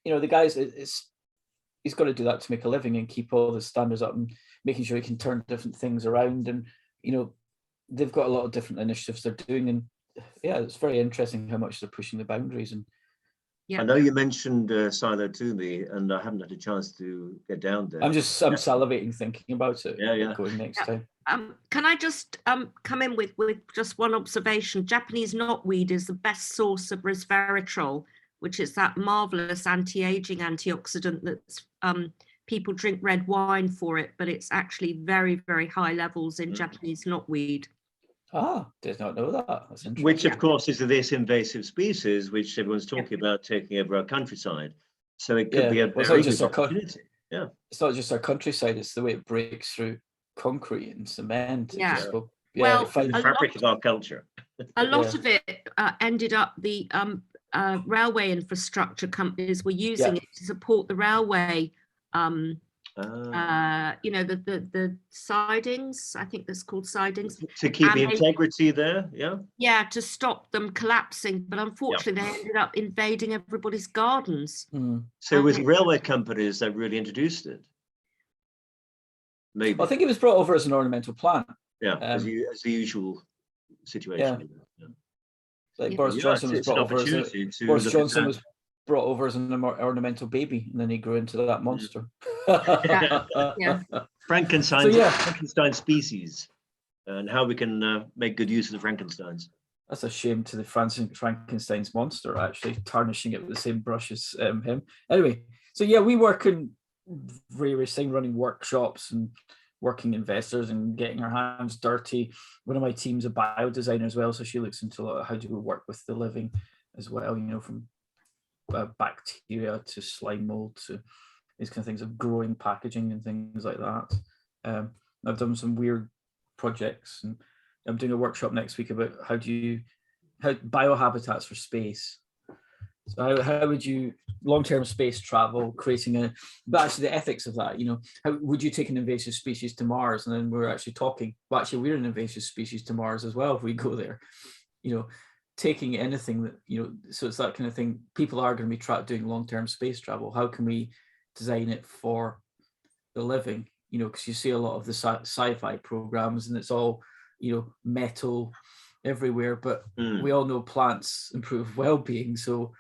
the guys, he's got to do that to make a living and keep all the standards up and making sure he can turn different things around. And they've got a lot of different initiatives they're doing, and yeah, it's very interesting how much they're pushing the boundaries. And yeah, I know you mentioned Silo to me, and I haven't had a chance to get down there. I'm salivating thinking about it. Yeah. Going next time. Can I just come in with just one observation? Japanese knotweed is the best source of resveratrol, which is that marvelous anti-aging antioxidant that's people drink red wine for it, but it's actually very, very high levels in Japanese knotweed. Did not know that. That's interesting. Which, of course, is this invasive species, which everyone's talking about taking over our countryside. So it could be a very good opportunity. Yeah. It's not just our countryside, it's the way it breaks through concrete and cement. Yeah. Well, the fabric of our culture. A lot of it ended up the railway infrastructure companies were using it to support the railway. The sidings, I think that's called sidings. To keep the integrity there, yeah, to stop them collapsing. But unfortunately, they ended up invading everybody's gardens. So it was railway companies that really introduced it. Maybe. I think it was brought over as an ornamental plant. Yeah, as the usual situation. Like Boris Johnson was brought over was brought over as an ornamental baby, and then he grew into that monster. Frankenstein species, and how we can make good use of the Frankensteins. That's a shame to the Frankenstein's monster, actually, tarnishing it with the same brush as him. Anyway, so yeah, we work in various things, running workshops and working investors and getting our hands dirty. One of my team's a biodesigner as well, so she looks into a lot of how do we work with the living as well, from bacteria to slime mold to these kind of things of growing packaging and things like that. I've done some weird projects, and I'm doing a workshop next week about how biohabitats for space. So how would you long-term space travel, creating a, but actually the ethics of that, you know, how would you take an invasive species to Mars? And then we're actually talking, well, actually we're an invasive species to Mars as well if we go there, you know, taking anything that, you know, so it's that kind of thing. People are going to be doing long-term space travel. How can we design it for the living? You know, because you see a lot of the sci-fi programs and it's all, you know, metal everywhere, but we all know plants improve well-being, so,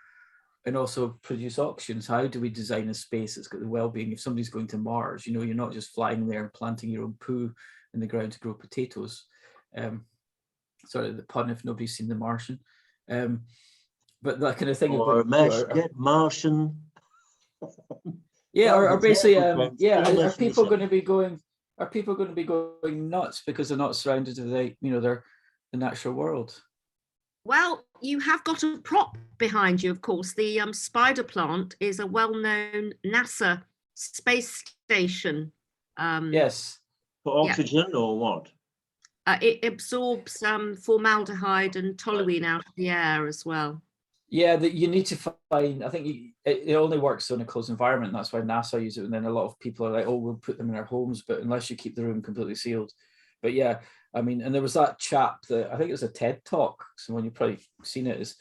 and also produce oxygen. How do we design a space that's got the well-being? If somebody's going to Mars, you know, you're not just flying there and planting your own poo in the ground to grow potatoes. Sorry, the pun if nobody's seen The Martian. But that kind of thing. Or get Martian. Yeah, or basically, yeah, are Almost people insane. going to be going? Are people going to be going nuts because they're not surrounded with the natural world? Well, you have got a prop behind you, of course. The spider plant is a well-known NASA space station. Yes. For oxygen or what? It absorbs formaldehyde and toluene out of the air as well. Yeah, that you need to find. I think it only works in a closed environment. That's why NASA use it. And then a lot of people are like, "Oh, we'll put them in our homes," but unless you keep the room completely sealed. But yeah, I mean, and there was that chap that I think it was a TED talk. Someone you've probably seen it, is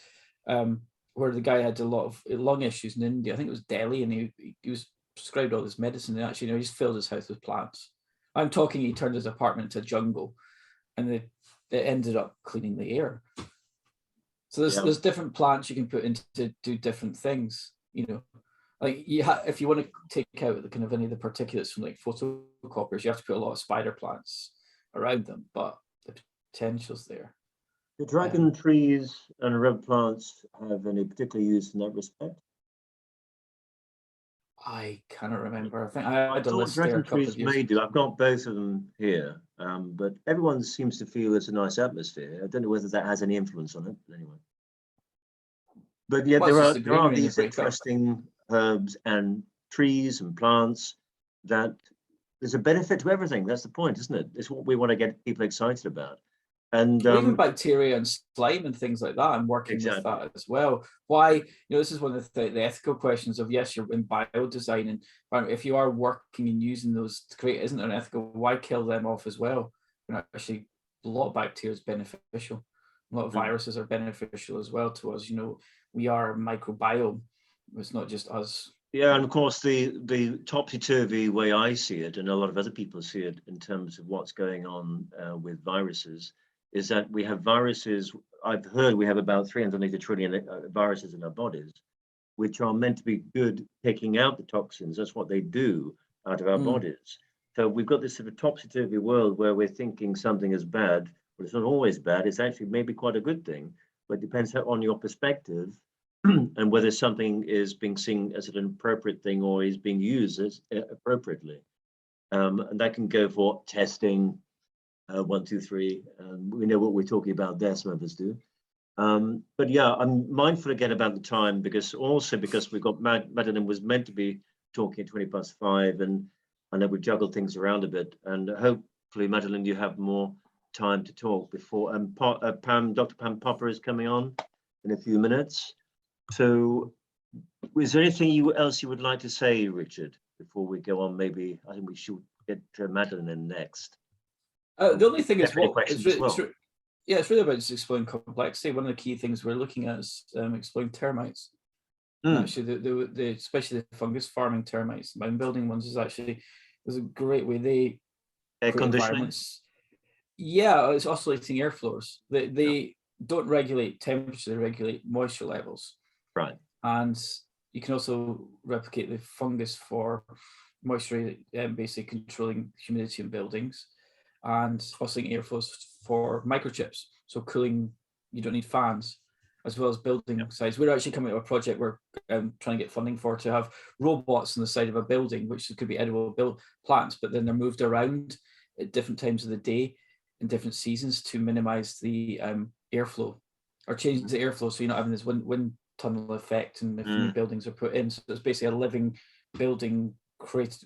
where the guy had a lot of lung issues in India. I think it was Delhi, and he was prescribed all this medicine. And actually, you know, he's filled his house with plants. I'm talking. He turned his apartment into a jungle, and it ended up cleaning the air. So there's different plants you can put in to do different things, you know. Like if you want to take out the kind of any of the particulates from like photocopiers, you have to put a lot of spider plants around them, but the potential's there. Do dragon trees and rub plants have any particular use in that respect? I cannot remember. I think I had a thought list there a dragon couple trees of years may ago. do. I've got both of them here, but everyone seems to feel it's a nice atmosphere. I don't know whether that has any influence on it, but anyway. But yeah, Well, there it's are just the greenery and the these breakup. interesting herbs and trees and plants that there's a benefit to everything. That's the point, isn't it? It's what we want to get people excited about. And even bacteria and slime and things like that, I'm working with that as well. Why, you know, this is one of the ethical questions of, yes, you're in biodesign, and if you are working and using those to create, isn't it ethical? Why kill them off as well? You know, actually, a lot of bacteria is beneficial. A lot of viruses are beneficial as well to us. You know, we are a microbiome. It's not just us. Yeah, and of course, the topsy-turvy way I see it, and a lot of other people see it in terms of what's going on with viruses, is that we have viruses. I've heard we have about 380 trillion viruses in our bodies, which are meant to be good taking out the toxins. That's what they do out of our bodies. So we've got this sort of topsy-turvy world where we're thinking something is bad, but it's not always bad. It's actually maybe quite a good thing, but it depends on your perspective and whether something is being seen as an appropriate thing or is being used as appropriately. And that can go for testing, 1, 2, 3. We know what we're talking about there, some of us do. But yeah, I'm mindful again about the time because we've got Madeline was meant to be talking at 5:20, and I know we juggled things around a bit. And hopefully, Madeline, you have more time to talk before. Dr. Pam Popper is coming on in a few minutes. So, is there anything else you would like to say, Richard, before we go on? Maybe I think we should get Madeline in next. The only thing is it's really about just exploring complexity. One of the key things we're looking at is exploring termites. Actually, the especially the fungus farming termites, mound building ones, is a great way they air conditioning. Environments. Yeah, it's oscillating airflows. They don't regulate temperature; they regulate moisture levels. Right. And you can also replicate the fungus for moisture, basically controlling humidity in buildings, and oscillating airflows for microchips. So cooling, you don't need fans, as well as building size. We're actually coming to a project we're trying to get funding for to have robots on the side of a building, which could be edible plants, but then they're moved around at different times of the day in different seasons to minimize the airflow or change the airflow. So you're not having this wind tunnel effect and if new buildings are put in. So it's basically a living building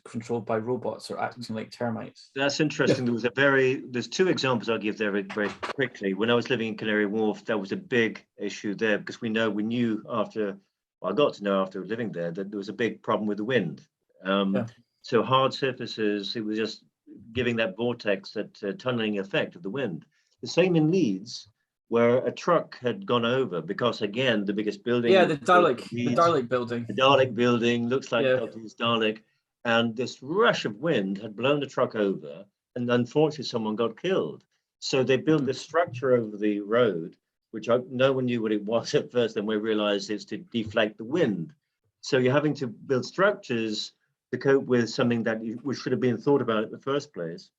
controlled by robots or acting like termites. That's interesting. There's 2 examples I'll give there very quickly. When I was living in Canary Wharf, that was a big issue there because we knew after Well, I got to know after living there that there was a big problem with the wind. Yeah. So hard surfaces, it was just giving that vortex, that tunneling effect of the wind. The same in Leeds, where a truck had gone over because, again, the biggest building. Yeah, was the built in Leeds. Dalek building. The Dalek building looks like Yeah. Doctor Who's Dalek. And this rush of wind had blown the truck over, and unfortunately someone got killed. So they built this structure over the road, which no one knew what it was at first, and we realized it's to deflect the wind. So you're having to build structures to cope with something that which should have been thought about in the first place.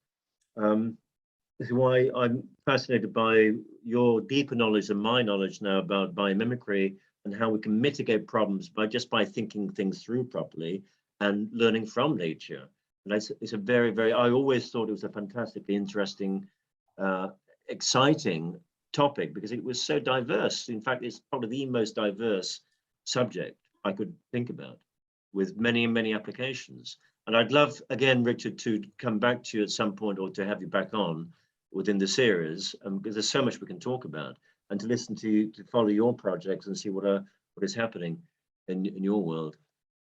This is why I'm fascinated by your deeper knowledge than my knowledge now about biomimicry and how we can mitigate problems by thinking things through properly and learning from nature. And it's a very, very, I always thought it was a fantastically interesting, exciting topic because it was so diverse. In fact, it's probably the most diverse subject I could think about, with many, many applications. And I'd love, again, Richard, to come back to you at some point, or to have you back on within the series, because there's so much we can talk about, and to listen to you, to follow your projects and see what is happening in your world.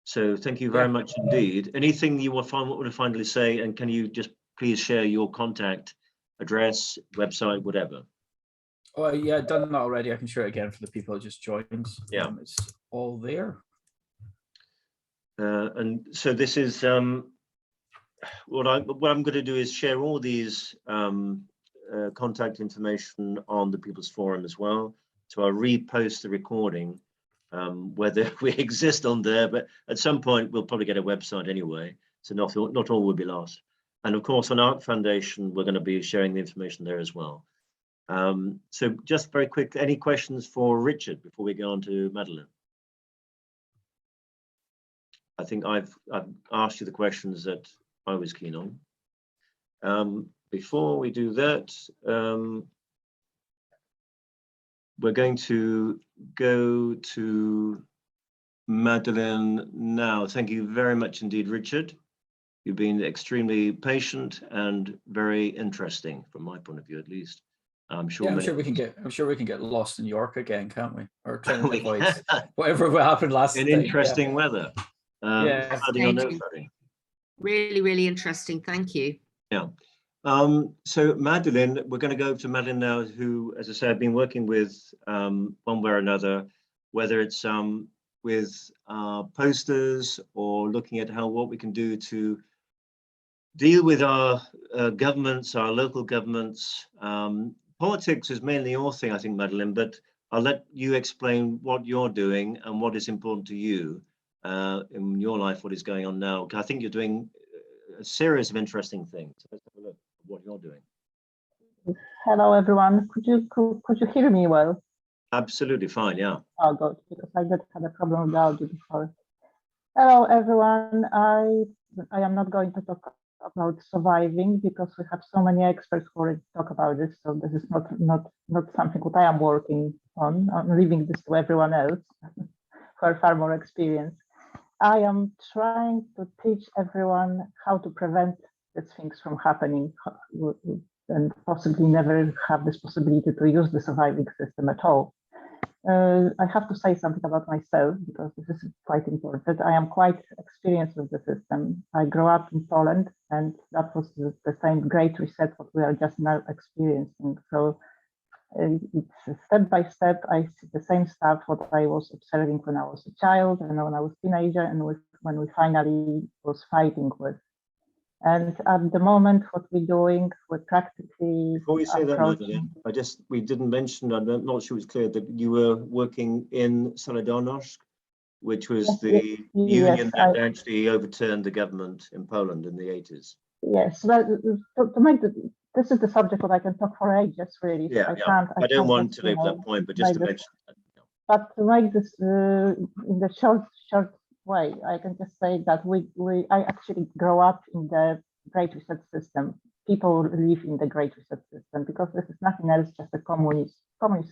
So thank you very much indeed. Anything you want to finally say, and can you just please share your contact address, website, whatever? Oh yeah, I've done that already. I can share it again for the people who just joined. Yeah. It's all there. And so this is what I'm going to do is share all these contact information on the People's Forum as well. So I'll repost the recording, whether we exist on there, but at some point we'll probably get a website anyway. So not all will be lost. And of course, on Arc Foundation, we're going to be sharing the information there as well. So just very quick, any questions for Richard before we go on to Madeline? I think I've asked you the questions that I was keen on. Before we do that, we're going to go to Madeline now. Thank you very much indeed, Richard. You've been extremely patient and very interesting from my point of view, at least. I'm sure. Yeah, I'm sure we can get lost in York again, can't we? Or trying to avoid whatever happened last in time. interesting weather. Yeah. Really, really interesting. Thank you. Yeah. So Madeline, we're going to go to Madeline now, who, as I said, I've been working with one way or another, whether it's with posters or looking at what we can do to deal with our governments, our local governments. Politics is mainly your thing, I think, Madeline, but I'll let you explain what you're doing and what is important to you in your life, what is going on now. I think you're doing a series of interesting things. Let's have a look at what you're doing. Hello, everyone. Could you hear me well? Absolutely fine, yeah. Oh, good, because I did have a problem with the audio before. Hello, everyone. I am not going to talk about surviving because we have so many experts who already talk about this. So this is not something that I am working on. I'm leaving this to everyone else who are far more experienced. I am trying to teach everyone how to prevent these things from happening and possibly never have this possibility to use the surviving system at all. I have to say something about myself because this is quite important. I am quite experienced with the system. I grew up in Poland, and that was the same great reset what we are just now experiencing. So it's step by step. I see the same stuff what I was observing when I was a child and when I was a teenager, and when we finally was fighting with. And at the moment, what we're doing, we're practically. Before we say that, Madeline, we didn't mention, I'm not sure it was clear, that you were working in Solidarność, which was the union that actually overturned the government in Poland in the 80s. Yes, well, to make this is the subject that I can talk for ages, really. So Yeah, I don't want to leave that point, but just to mention that. But to make this in the short way, I can just say that I actually grow up in the Great Reset system. People live in the Great Reset system because this is nothing else, just a communist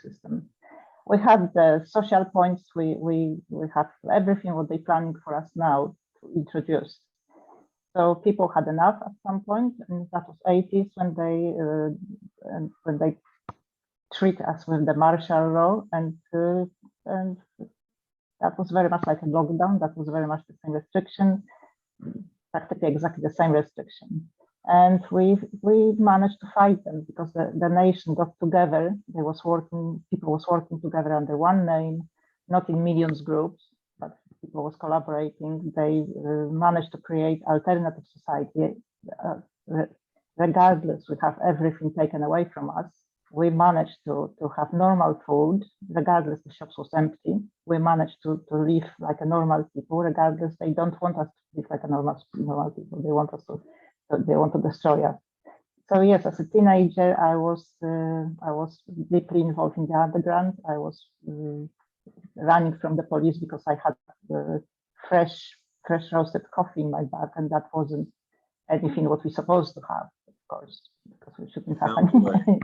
system. We have the social points. We have everything what they're planning for us now to introduce. So people had enough at some point, and that was 80s when they treat us with the martial law and That was very much like a lockdown. That was very much the same restriction, practically exactly the same restriction. And we managed to fight them because the nation got together. People was working together under one name, not in millions groups, but people was collaborating. They managed to create alternative society. Regardless, we have everything taken away from us. We managed to have normal food, regardless the shops was empty. We managed to live like a normal people, regardless they don't want us to live like a normal people. They want us to. They want to destroy us. So yes, as a teenager, I was deeply involved in the underground. I was running from the police because I had fresh roasted coffee in my bag, and that wasn't anything what we're supposed to have, of course, because we shouldn't have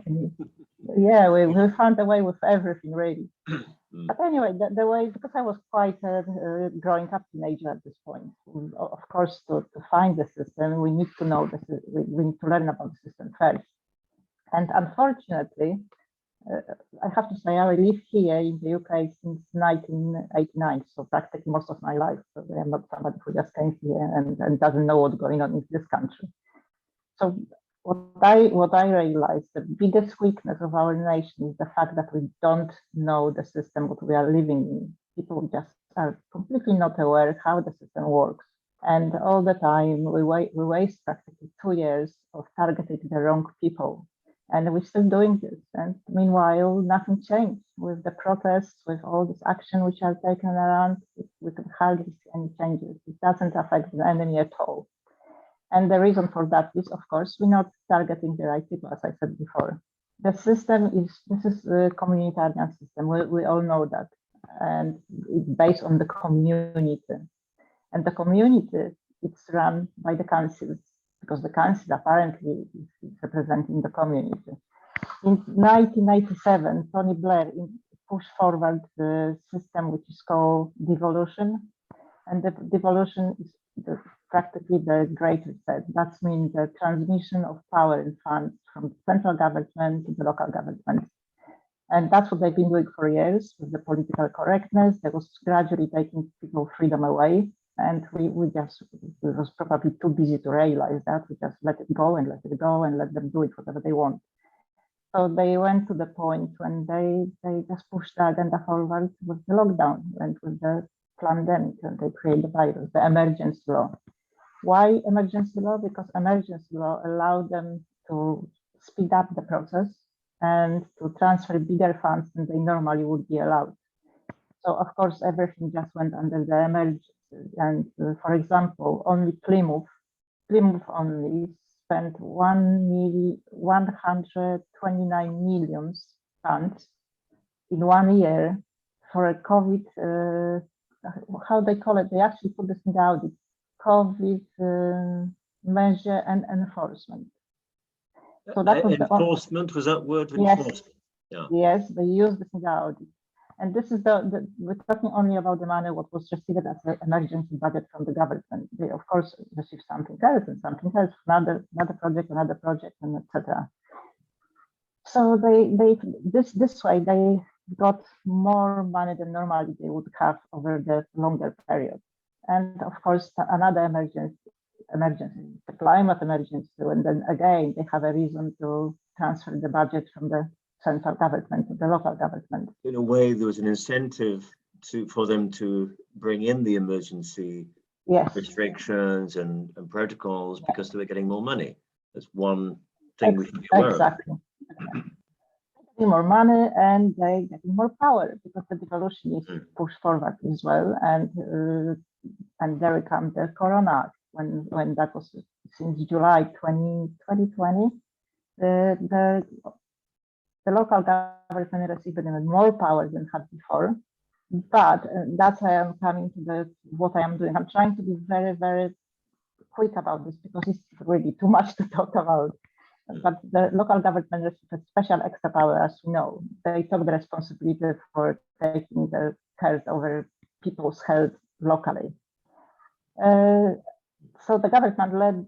any. Yeah, we found a way with everything, really. But anyway, the way, because I was quite a growing up teenager at this point, of course, to find the system, we need to know this. We need to learn about the system first. And unfortunately, I have to say, I live here in the UK since 1989, so practically most of my life. So I am not somebody who just came here and doesn't know what's going on in this country. So what I realized, the biggest weakness of our nation is the fact that we don't know the system what we are living in. People just are completely not aware how the system works. And all the time we waste practically 2 years of targeting the wrong people. And we're still doing this. And meanwhile, nothing changed with the protests, with all this action which are taken around. We can hardly see any changes. It doesn't affect the enemy at all. And the reason for that is, of course, we're not targeting the right people, as I said before. The system this is a communitarian system. We all know that. And it's based on the community. And the community, it's run by the councils, because the council apparently is representing the community. In 1997, Tony Blair pushed forward the system which is called devolution. And the devolution is practically the Great Reset. That means the transmission of power and funds from the central government to the local government. And that's what they've been doing for years with the political correctness. They was gradually taking people's freedom away. And we was probably too busy to realize that. We just let it go and let it go and let them do it whatever they want. So they went to the point when they just pushed the agenda forward with the lockdown and with the pandemic, and they created the virus, the emergency law. Why emergency law? Because emergency law allowed them to speed up the process and to transfer bigger funds than they normally would be allowed. So of course, everything just went under the emergency. And for example, only Plymouth only spent 129 million pounds in 1 year for a COVID, how they call it, they actually put this in the audit, COVID measure and enforcement. So that was enforcement, was that word? Yes. Enforcement? Yeah. Yes, they used this in the audit. And this is we're talking only about the money what was received as an emergency budget from the government. They of course received something else and something else, another project, and etc. So this way they got more money than normally they would have over the longer period. And of course, another emergency, the climate emergency. And then again, they have a reason to transfer the budget from the central government to the local government. In a way, there was an incentive for them to bring in the emergency restrictions and protocols because they were getting more money. That's one thing we should be aware of. Getting more money and they getting more power because the devolution is pushed forward as well. And there comes the Corona when that was since July 2020. The local government received even more power than had before, but that's why I'm coming to what I am doing. I'm trying to be very, very quick about this because it's really too much to talk about. But the local government received a special extra power, as we know. They took the responsibility for taking the care over people's health locally. So the government led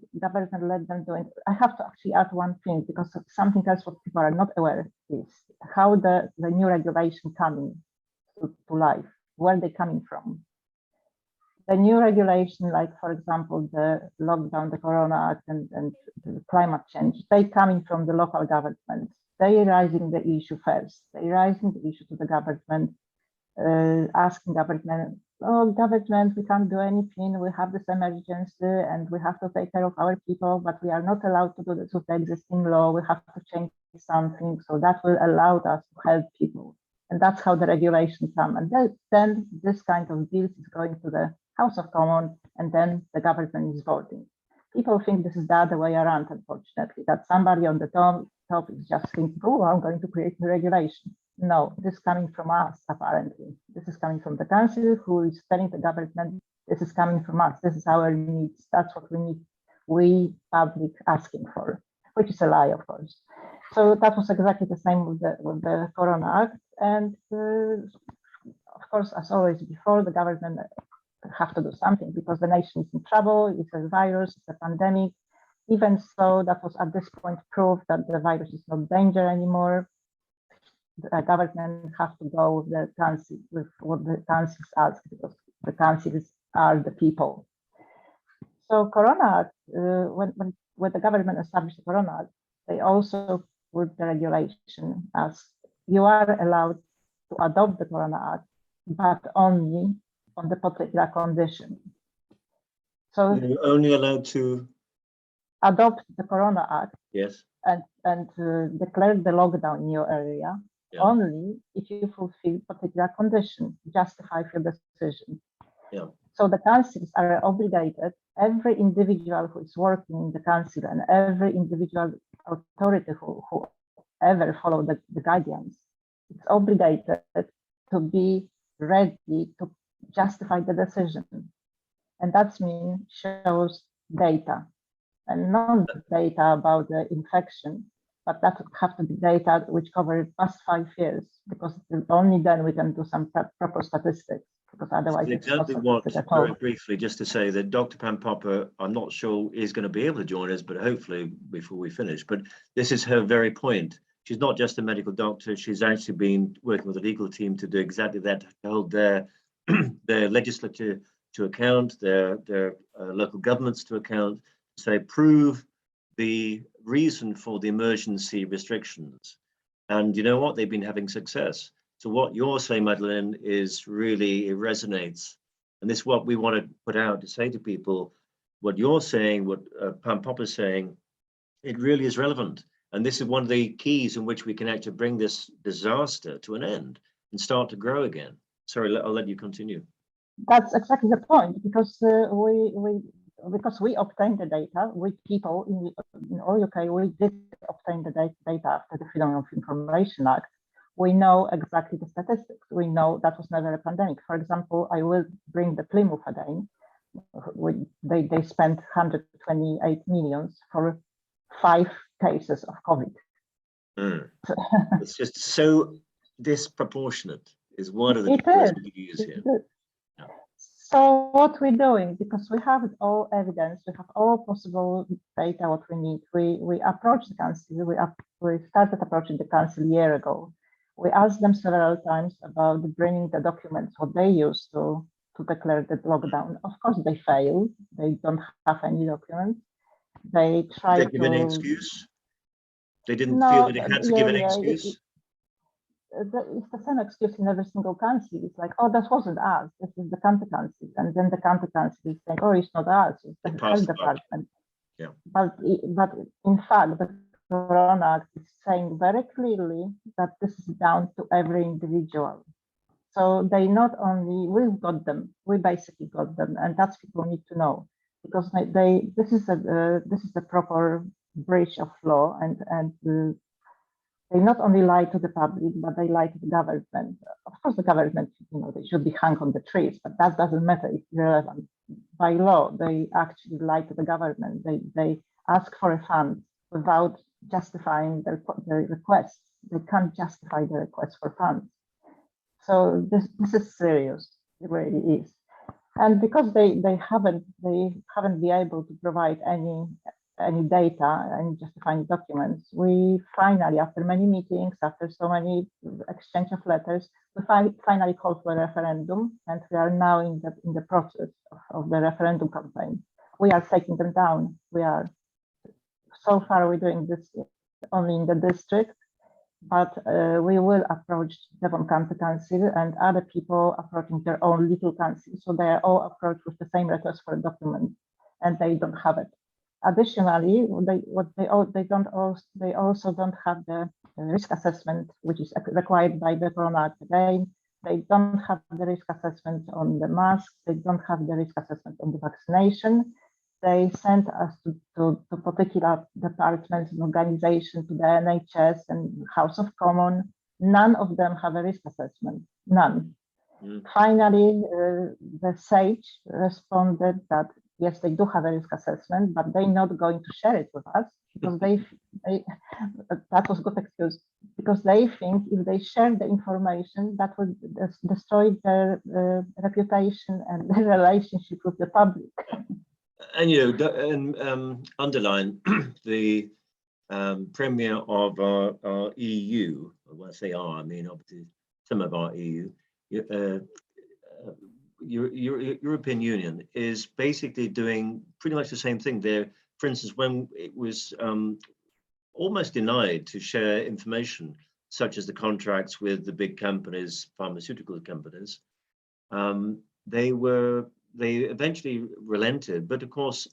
them doing. I have to actually add one thing because something else what people are not aware is how the new regulation coming to life. where they're coming from. The new regulation, like for example, the lockdown, the Corona Act, and the climate change, they coming from the local governments. They raising the issue first. They raising the issue to the government, asking government, oh, government, we can't do anything. We have this emergency and we have to take care of our people, but we are not allowed to do this with the existing law. We have to change something. So that will allow us to help people. And that's how the regulations come. And then this kind of bills is going to the House of Commons, and then the government is voting. People think this is the other way around, unfortunately, that somebody on the top is just thinking, oh, I'm going to create new regulation. No, this is coming from us, apparently. This is coming from the council who is telling the government, this is coming from us. This is our needs. That's what we need, we public asking for, which is a lie, of course. So that was exactly the same with the Corona Act. And of course, as always before, the government have to do something because the nation is in trouble. It's a virus, it's a pandemic. Even so, that was at this point proof that the virus is not danger anymore. The government has to go with the council, with what the councils ask, because the councils are the people. So Corona Act, when the government established the Corona Act, they also put the regulation as you are allowed to adopt the Corona Act, but only on the particular condition. So you're only allowed to adopt the Corona Act, yes, and declare the lockdown in your area, yeah, only if you fulfill particular condition, justify your decision. yeah. So the councils are obligated, every individual who is working in the council and every individual authority who ever follow the guidelines, it's obligated to be ready to justify the decision. And that means shows data, and not data about the infection, but that have to be data which cover past 5 years, because only then we can do some proper statistics, because otherwise it's Exactly not what, statistic at all. very briefly, just to say that Dr. Pam Popper, I'm not sure is going to be able to join us, but hopefully before we finish, but this is her very point. She's not just a medical doctor, she's actually been working with a legal team to do exactly that, to hold their legislature to account, their local governments to account, say prove the reason for the emergency restrictions. And you know what, they've been having success. So what you're saying, Madeleine, is really, it resonates. And this is what we want to put out to say to people, what you're saying, what Pam Popper's saying, it really is relevant. And this is one of the keys in which we can actually bring this disaster to an end and start to grow again. Sorry, I'll let you continue. That's exactly the point, because we obtained the data, we people in all UK, we did obtain the data after the Freedom of Information Act. We know exactly the statistics. We know that was never a pandemic. For example, I will bring the Plymouth again. They spent 128 million for 5 cases of COVID. It's just so disproportionate is one of the words we could use here. Yeah. So what we're doing, because we have all evidence, we have all possible data, what we need, we approached the council, we started approaching the council a year ago. We asked them several times about bringing the documents, what they use to declare the lockdown. Of course, they failed. They don't have any documents. They tried Did they give to... any excuse? They didn't feel that they had to give an excuse? It's the same excuse in every single council. It's like, oh, that wasn't us. This is the county council. And then the county council is saying, oh, it's not us. It's the health department. Yeah. But in fact, the Corona Act is saying very clearly that this is down to every individual. So they not only, we've got them, we basically got them, and that's what people need to know, because this is a proper breach of law, and they not only lie to the public, but they lie to the government. Of course, the government, they should be hung on the trees, but that doesn't matter. It's irrelevant. By law, they actually lie to the government. They ask for a fund without justifying the request. They can't justify the request for funds. So this is serious. It really is. And because they haven't been able to provide any any data, any justifying documents. We finally, after many meetings, after so many exchange of letters, we finally called for a referendum, and we are now in the process of the referendum campaign. We are taking them down. So far we're doing this only in the district, but we will approach Devon County Council and other people approaching their own little council. So they are all approached with the same request for a document, and they don't have it. Additionally, they also don't have the risk assessment, which is required by the Corona Act. They don't have the risk assessment on the masks. They don't have the risk assessment on the vaccination. They sent us to particular departments and organizations, to the NHS and House of Commons. None of them have a risk assessment, none. Finally, the SAGE responded that yes, they do have a risk assessment, but they're not going to share it with us because that was a good excuse, because they think if they share the information, that would destroy their reputation and their relationship with the public. And underline the Premier of our EU, when I say our, I mean obviously some of our EU, European Union is basically doing pretty much the same thing there. For instance, when it was almost denied to share information, such as the contracts with the big companies, pharmaceutical companies, they eventually relented. But of course,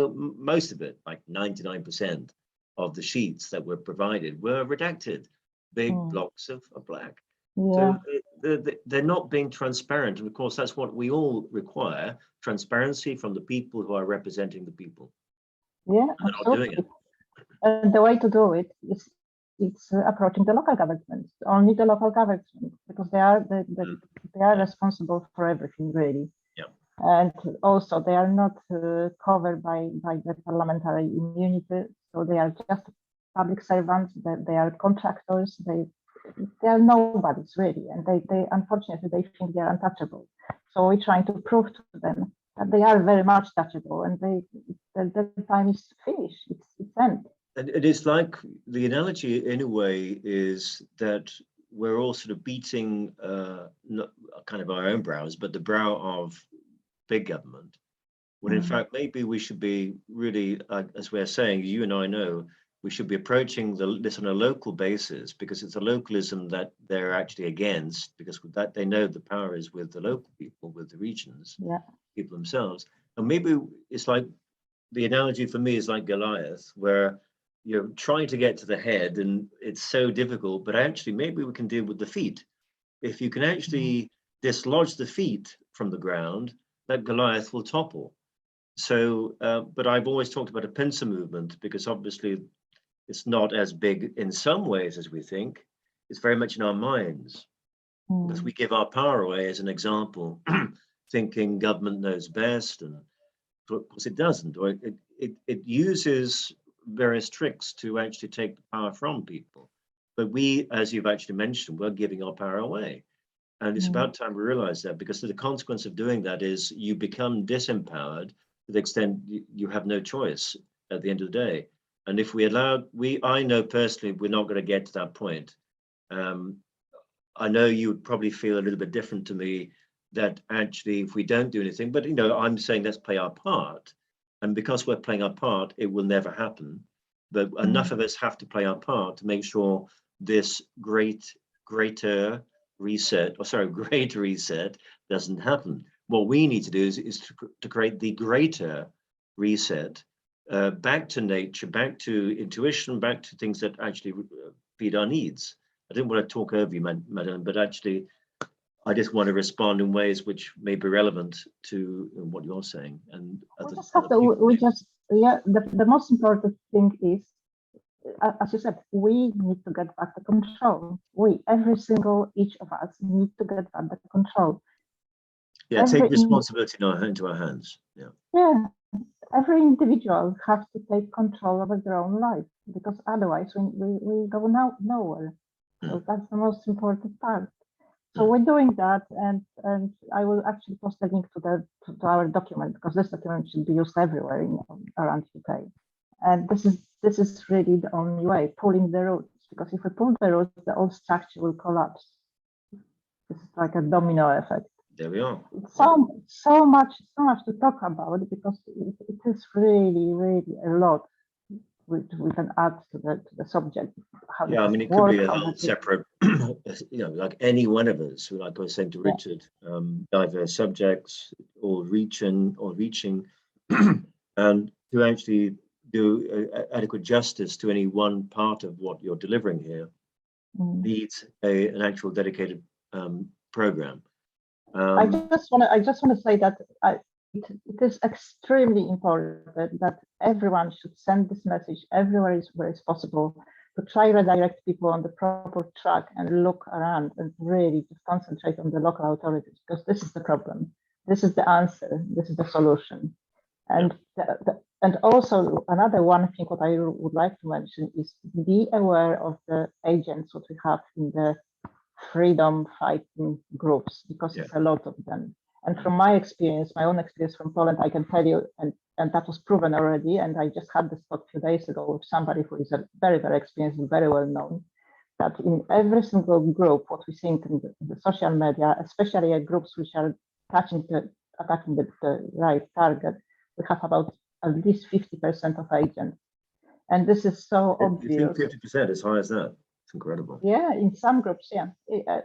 most of it, like 99% of the sheets that were provided were redacted, big blocks of black. Yeah. So they're not being transparent. And of course, that's what we all require, transparency from the people who are representing the people. Yeah, and they're not doing it. And the way to do it is approaching the local government, only the local government, because they are they are responsible for everything, really. Yeah. And also they are not covered by the parliamentary immunity, so they are just public servants. They are contractors. They are nobodies, really, and they unfortunately they think they are untouchable. So we're trying to prove to them that they are very much touchable, and the time is finished. It's end. And it is like the analogy in a way is that we're all sort of beating not kind of our own brows, but the brow of big government. When in fact maybe we should be really, as we're saying, you and I know, we should be approaching this on a local basis, because it's a localism that they're actually against, because with that they know the power is with the local people, with the regions, people themselves. And maybe it's like, the analogy for me is like Goliath, where you're trying to get to the head and it's so difficult, but actually maybe we can deal with the feet. If you can actually dislodge the feet from the ground, that Goliath will topple. So, but I've always talked about a pincer movement, because obviously it's not as big in some ways as we think. It's very much in our minds, because we give our power away, as an example, thinking government knows best, and of course it doesn't, or it uses various tricks to actually take the power from people. But we, as you've actually mentioned, we're giving our power away. And it's about time we realize that, because the consequence of doing that is you become disempowered to the extent you have no choice at the end of the day. And if we allowed, I know personally, we're not going to get to that point. I know you would probably feel a little bit different to me, that actually if we don't do anything, but I'm saying let's play our part. And because we're playing our part, it will never happen. But enough of us have to play our part to make sure this greater reset doesn't happen. What we need to do is to create the greater reset, back to nature, back to intuition, back to things that actually feed our needs. I didn't want to talk over you, Madam, but actually, I just want to respond in ways which may be relevant to what you're saying. And the most important thing is, as you said, we need to get back the control. Each of us need to get back the control. Yeah, take responsibility into our hands. Yeah, every individual has to take control over their own life, because otherwise we go nowhere. So that's the most important part. So we're doing that, and I will actually post a link to our document, because this document should be used everywhere around UK. And this is really the only way, pulling the roots, because if we pull the roots, the whole structure will collapse. This is like a domino effect. There we are. So much to talk about, because it is really a lot we can add to the subject. How Yeah, I mean, it could be a whole separate, like any one of us, like I was saying to Richard, diverse subjects, all reaching, and to actually do adequate justice to any one part of what you're delivering here needs an actual dedicated program. I just want to say that it is extremely important that everyone should send this message everywhere where it's possible, to try to redirect people on the proper track and look around and really just concentrate on the local authorities, because this is the problem. This is the answer. This is the solution. And and also another one thing what I would like to mention is be aware of the agents what we have in the freedom fighting groups, because it's a lot of them. And from my experience, my own experience from Poland, I can tell you, and that was proven already, and I just had this talk a few days ago with somebody who is a very experienced and very well known, that in every single group, what we see in the social media, especially groups which are attacking the right target, we have about at least 50% of agents. And this is so obvious. 50%, as high as that? It's incredible. Yeah, in some groups, yeah.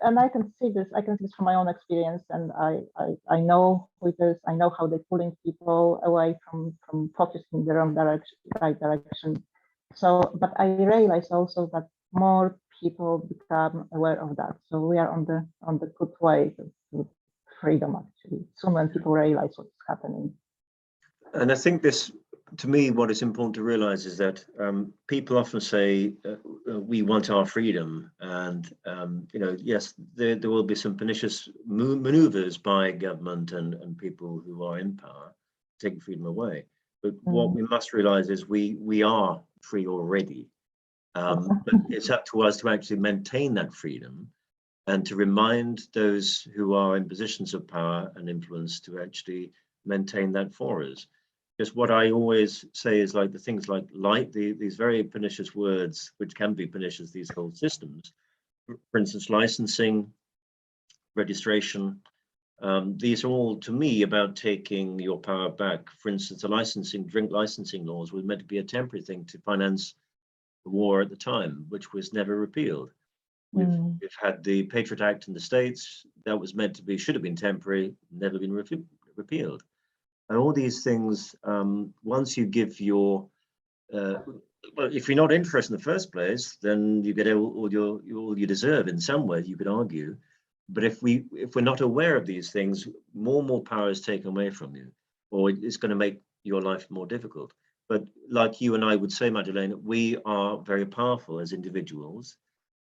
And I can see this from my own experience, and I know who it is. I know how they're pulling people away from focusing in the right direction. So, but I realize also that more people become aware of that. So we are on the good way to freedom, actually. Soon when people realize what's happening. And I think this, to me, what is important to realize is that people often say, we want our freedom. And, yes, there will be some pernicious maneuvers by government and people who are in power, taking freedom away. But what we must realize is we are free already. But it's up to us to actually maintain that freedom and to remind those who are in positions of power and influence to actually maintain that for us. Just what I always say is like the things like these very pernicious words, which can be pernicious, these whole systems, for instance, licensing, registration, these are all, to me, about taking your power back. For instance, the drink licensing laws were meant to be a temporary thing to finance the war at the time, which was never repealed. We've had the Patriot Act in the States, that was meant to be, should have been temporary, never been repealed. And all these things, once you give your, well, if you're not interested in the first place, then you get all you deserve in some way, you could argue. But if we're not aware of these things, more power is taken away from you, or it's going to make your life more difficult. But like you and I would say, Magdalena, we are very powerful as individuals,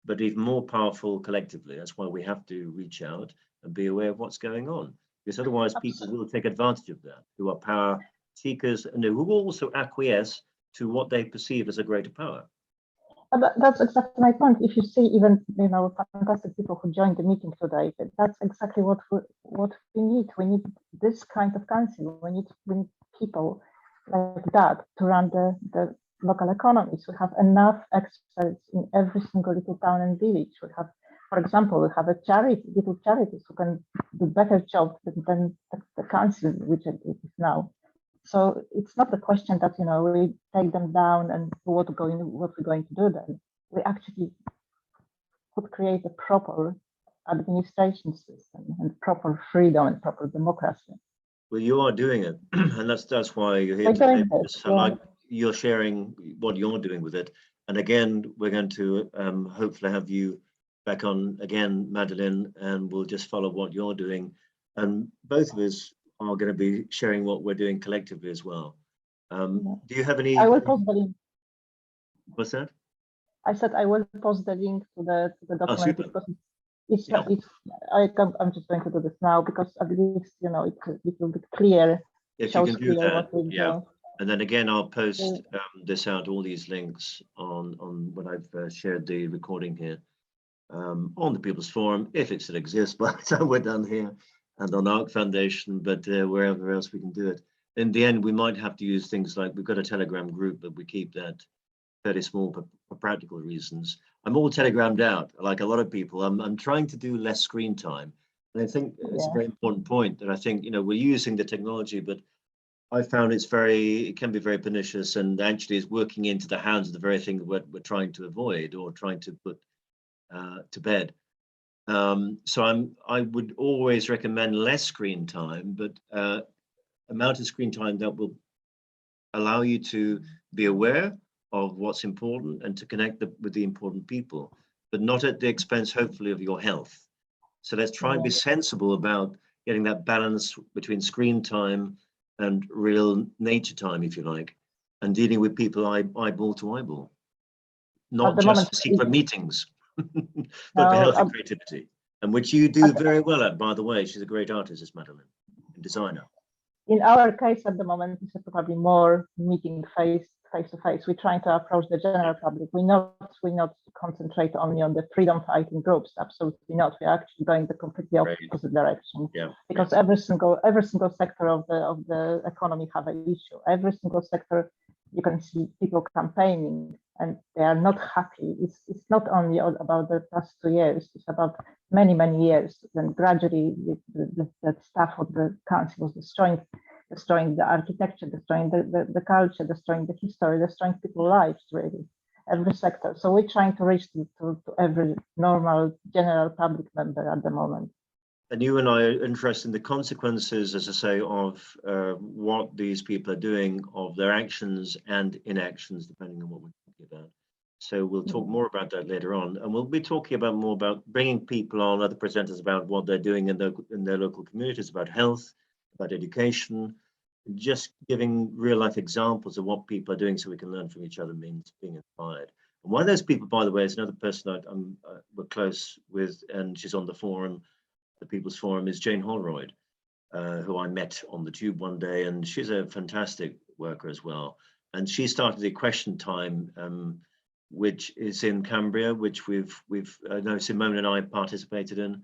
but even more powerful collectively. That's why we have to reach out and be aware of what's going on. Because otherwise people will take advantage of that, who are power seekers and who also acquiesce to what they perceive as a greater power. That's exactly my point. If you see even fantastic people who joined the meeting today, that's exactly what we need. We need this kind of council. We need people like that to run the local economies. We have enough experts in every single little town and village. We have, for example, we have little charities who can do better job than the council, which it is now. So it's not a question that we take them down and what we're going to do then. We actually could create a proper administration system and proper freedom and proper democracy. Well, you are doing it, and that's why you're here today. Like you're sharing what you're doing with it, and again, we're going to hopefully have you back on again, Madeline, and we'll just follow what you're doing, and both of us are going to be sharing what we're doing collectively as well. Do you have any? I will post the link. What's that? I said I will post the link to the document because I'm just going to do this now because at least it will be clear. If you can do that, yeah. And then again, I'll post this out, all these links on when I've shared the recording here on the People's Forum, if it still exists by the time we're done here, and on ARC Foundation, but wherever else we can do it. in the end, we might have to use things like, we've got a Telegram group, but we keep that fairly small for practical reasons. I'm all telegrammed out, like a lot of people. I'm trying to do less screen time. And I think it's a very important point that I think, we're using the technology, but I found it can be very pernicious, and actually is working into the hands of the very thing that we're trying to avoid or trying to put to bed. So I would always recommend less screen time, but amount of screen time that will allow you to be aware of what's important and to connect with the important people, but not at the expense, hopefully, of your health. So let's try and be sensible about getting that balance between screen time and real nature time, if you like, and dealing with people eyeball to eyeball, not just for secret meetings, but for healthy creativity, and which you do very well at, by the way. She's a great artist, this Madeline, and designer. In our case at the moment, it's probably more meeting face to face. We're trying to approach the general public. We not concentrate only on the freedom fighting groups. Absolutely not. We're actually going the completely opposite direction. Because every single sector of the economy have an issue. Every single sector, you can see people campaigning, and they are not happy. It's not only about the past 2 years. It's about many years. Then gradually, the staff of the council was destroying the architecture, destroying the culture, destroying the history, destroying people's lives, really, every sector. So we're trying to reach to every normal general public member at the moment. And you and I are interested in the consequences, as I say, of what these people are doing, of their actions and inactions, depending on what we're talking about. So we'll talk more about that later on, and we'll be talking more about bringing people on, other presenters, about what they're doing in their local communities, about health, about education, just giving real life examples of what people are doing so we can learn from each other, means being inspired. And one of those people, by the way, is another person we're close with, and she's on the forum, the People's Forum, is Jane Holroyd, who I met on the tube one day, and she's a fantastic worker as well. And she started the Question Time, which is in Cambria, which I know Simone and I participated in.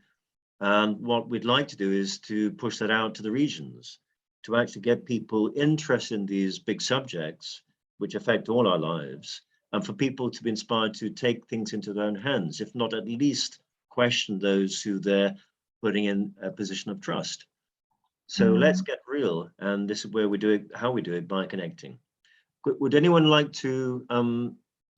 And what we'd like to do is to push that out to the regions, to actually get people interested in these big subjects, which affect all our lives, and for people to be inspired to take things into their own hands, if not at least question those who they're putting in a position of trust. So let's get real, and this is where we do it, how we do it, by connecting. Would anyone like to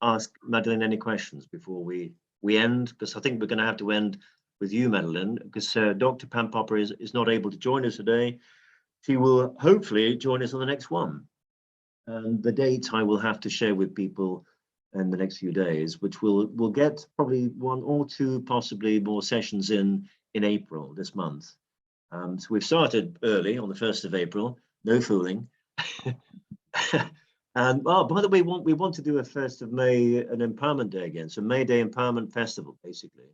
ask Madeline any questions before we end? Because I think we're going to have to end with you, Madeline, because Dr. Pam Popper is not able to join us today. She will hopefully join us on the next one. And the date I will have to share with people in the next few days, which we'll get probably 1 or 2, possibly more sessions in April this month. So we've started early on the 1st of April, no fooling. And by the way, we want to do a 1st of May, an Empowerment Day again. So May Day Empowerment Festival, basically,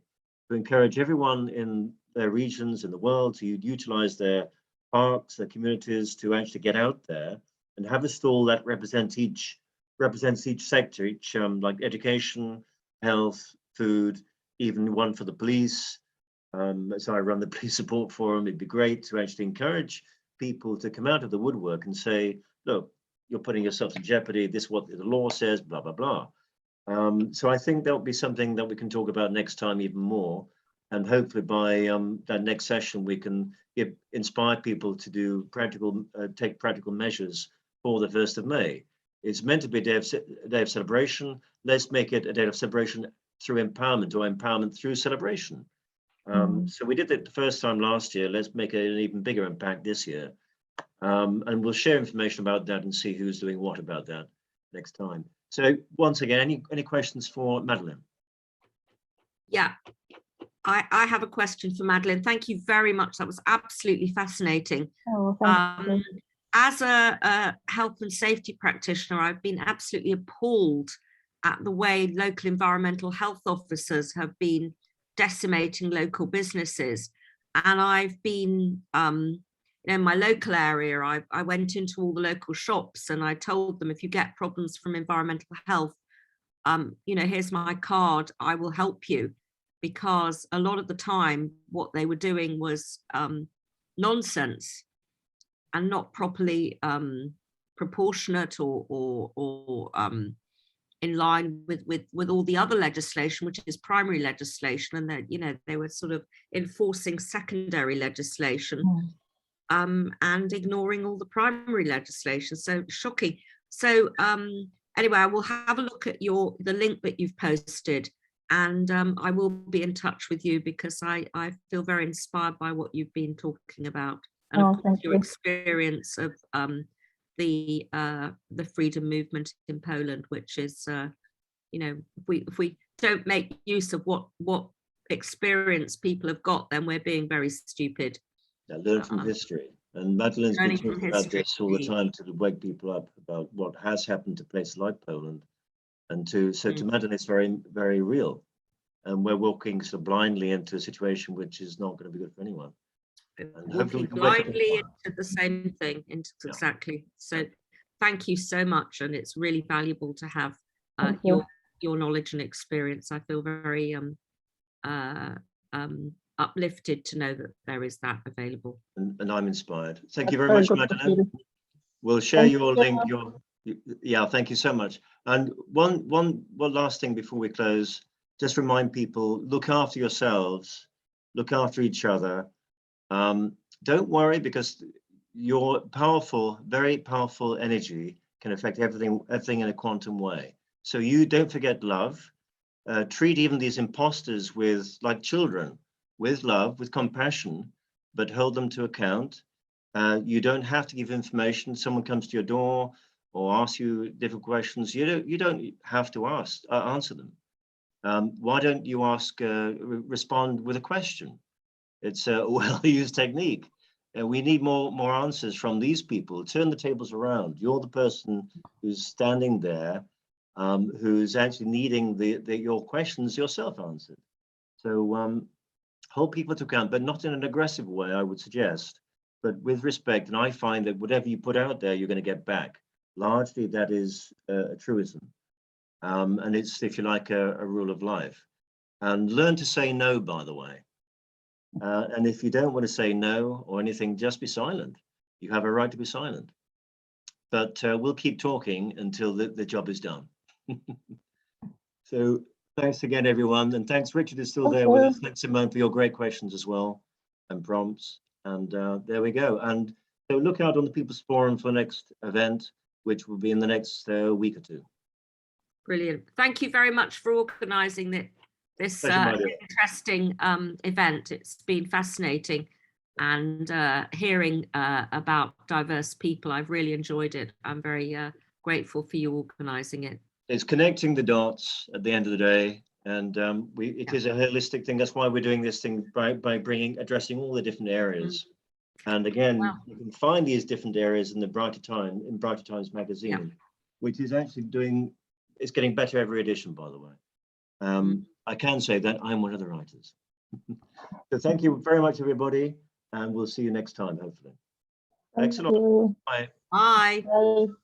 to encourage everyone in their regions in the world to utilize their parks, their communities, to actually get out there and have a stall that represents each sector, like education, health, food, even one for the police. So I run the police support forum. It'd be great to actually encourage people to come out of the woodwork and say, look, you're putting yourself in jeopardy. This is what the law says, blah, blah, blah. So I think that'll be something that we can talk about next time even more. And hopefully by that next session, we can inspire people to do take practical measures for the 1st of May. It's meant to be a day of celebration. Let's make it a day of celebration through empowerment, or empowerment through celebration. So we did it the first time last year. Let's make it an even bigger impact this year. And we'll share information about that and see who's doing what about that next time. So once again, any questions for Madeline? Yeah, I have a question for Madeline. Thank you very much. That was absolutely fascinating. Oh, thank you. As a health and safety practitioner, I've been absolutely appalled at the way local environmental health officers have been decimating local businesses. And I've been, in my local area, I went into all the local shops and I told them, if you get problems from environmental health, here's my card, I will help you. Because a lot of the time, what they were doing was nonsense. not properly proportionate or in line with all the other legislation, which is primary legislation, and that, you know, they were sort of enforcing secondary legislation and ignoring all the primary legislation. So shocking. So anyway, I will have a look at the link that you've posted, and I will be in touch with you, because I feel very inspired by what you've been talking about, and of course your experience of the freedom movement in Poland, which is, you know, if we don't make use of what experience people have got, then we're being very stupid. Yeah, learn from history. And Madeleine's been talking about this all the time to wake people up about what has happened to places like Poland, and to Madeleine, it's very, very real, and we're walking so blindly into a situation which is not going to be good for anyone. And hopefully blindly into the same thing, exactly. So thank you so much, and it's really valuable to have your knowledge and experience. I feel very uplifted to know that there is that available. And I'm inspired. Thank you very much, Madeleine. We'll share your link. Thank you so much. And one last thing before we close, just remind people, look after yourselves, look after each other. Don't worry, because your powerful, very powerful energy can affect everything in a quantum way. So you don't forget love. Treat even these imposters like children, with love, with compassion, but hold them to account. You don't have to give information. Someone comes to your door or asks you different questions. You don't have to answer them. Why don't you respond with a question? It's a well-used technique. We need more answers from these people. Turn the tables around. You're the person who's standing there, who's actually needing your questions yourself answered. So hold people to account, but not in an aggressive way, I would suggest, but with respect. And I find that whatever you put out there, you're going to get back. Largely, that is a truism. And it's, if you like, a rule of life. And learn to say no, by the way. And if you don't want to say no or anything, just be silent. You have a right to be silent. But we'll keep talking until the job is done. So thanks again, everyone. And thanks, Richard is still there with us. Thanks, Simone, for your great questions as well, and prompts. And there we go. And so look out on the People's Forum for the next event, which will be in the next week or two. Brilliant. Thank you very much for organising this interesting event. It's been fascinating, and hearing about diverse people. I've really enjoyed it. I'm very grateful for you organising it. It's connecting the dots at the end of the day, and it is a holistic thing. That's why we're doing this thing by addressing all the different areas. And again, you can find these different areas in Brighter Times magazine, which is actually it's getting better every edition, by the way. I can say that I'm one of the writers. So thank you very much, everybody, and we'll see you next time, hopefully. Thanks a lot. Bye. Bye. Bye.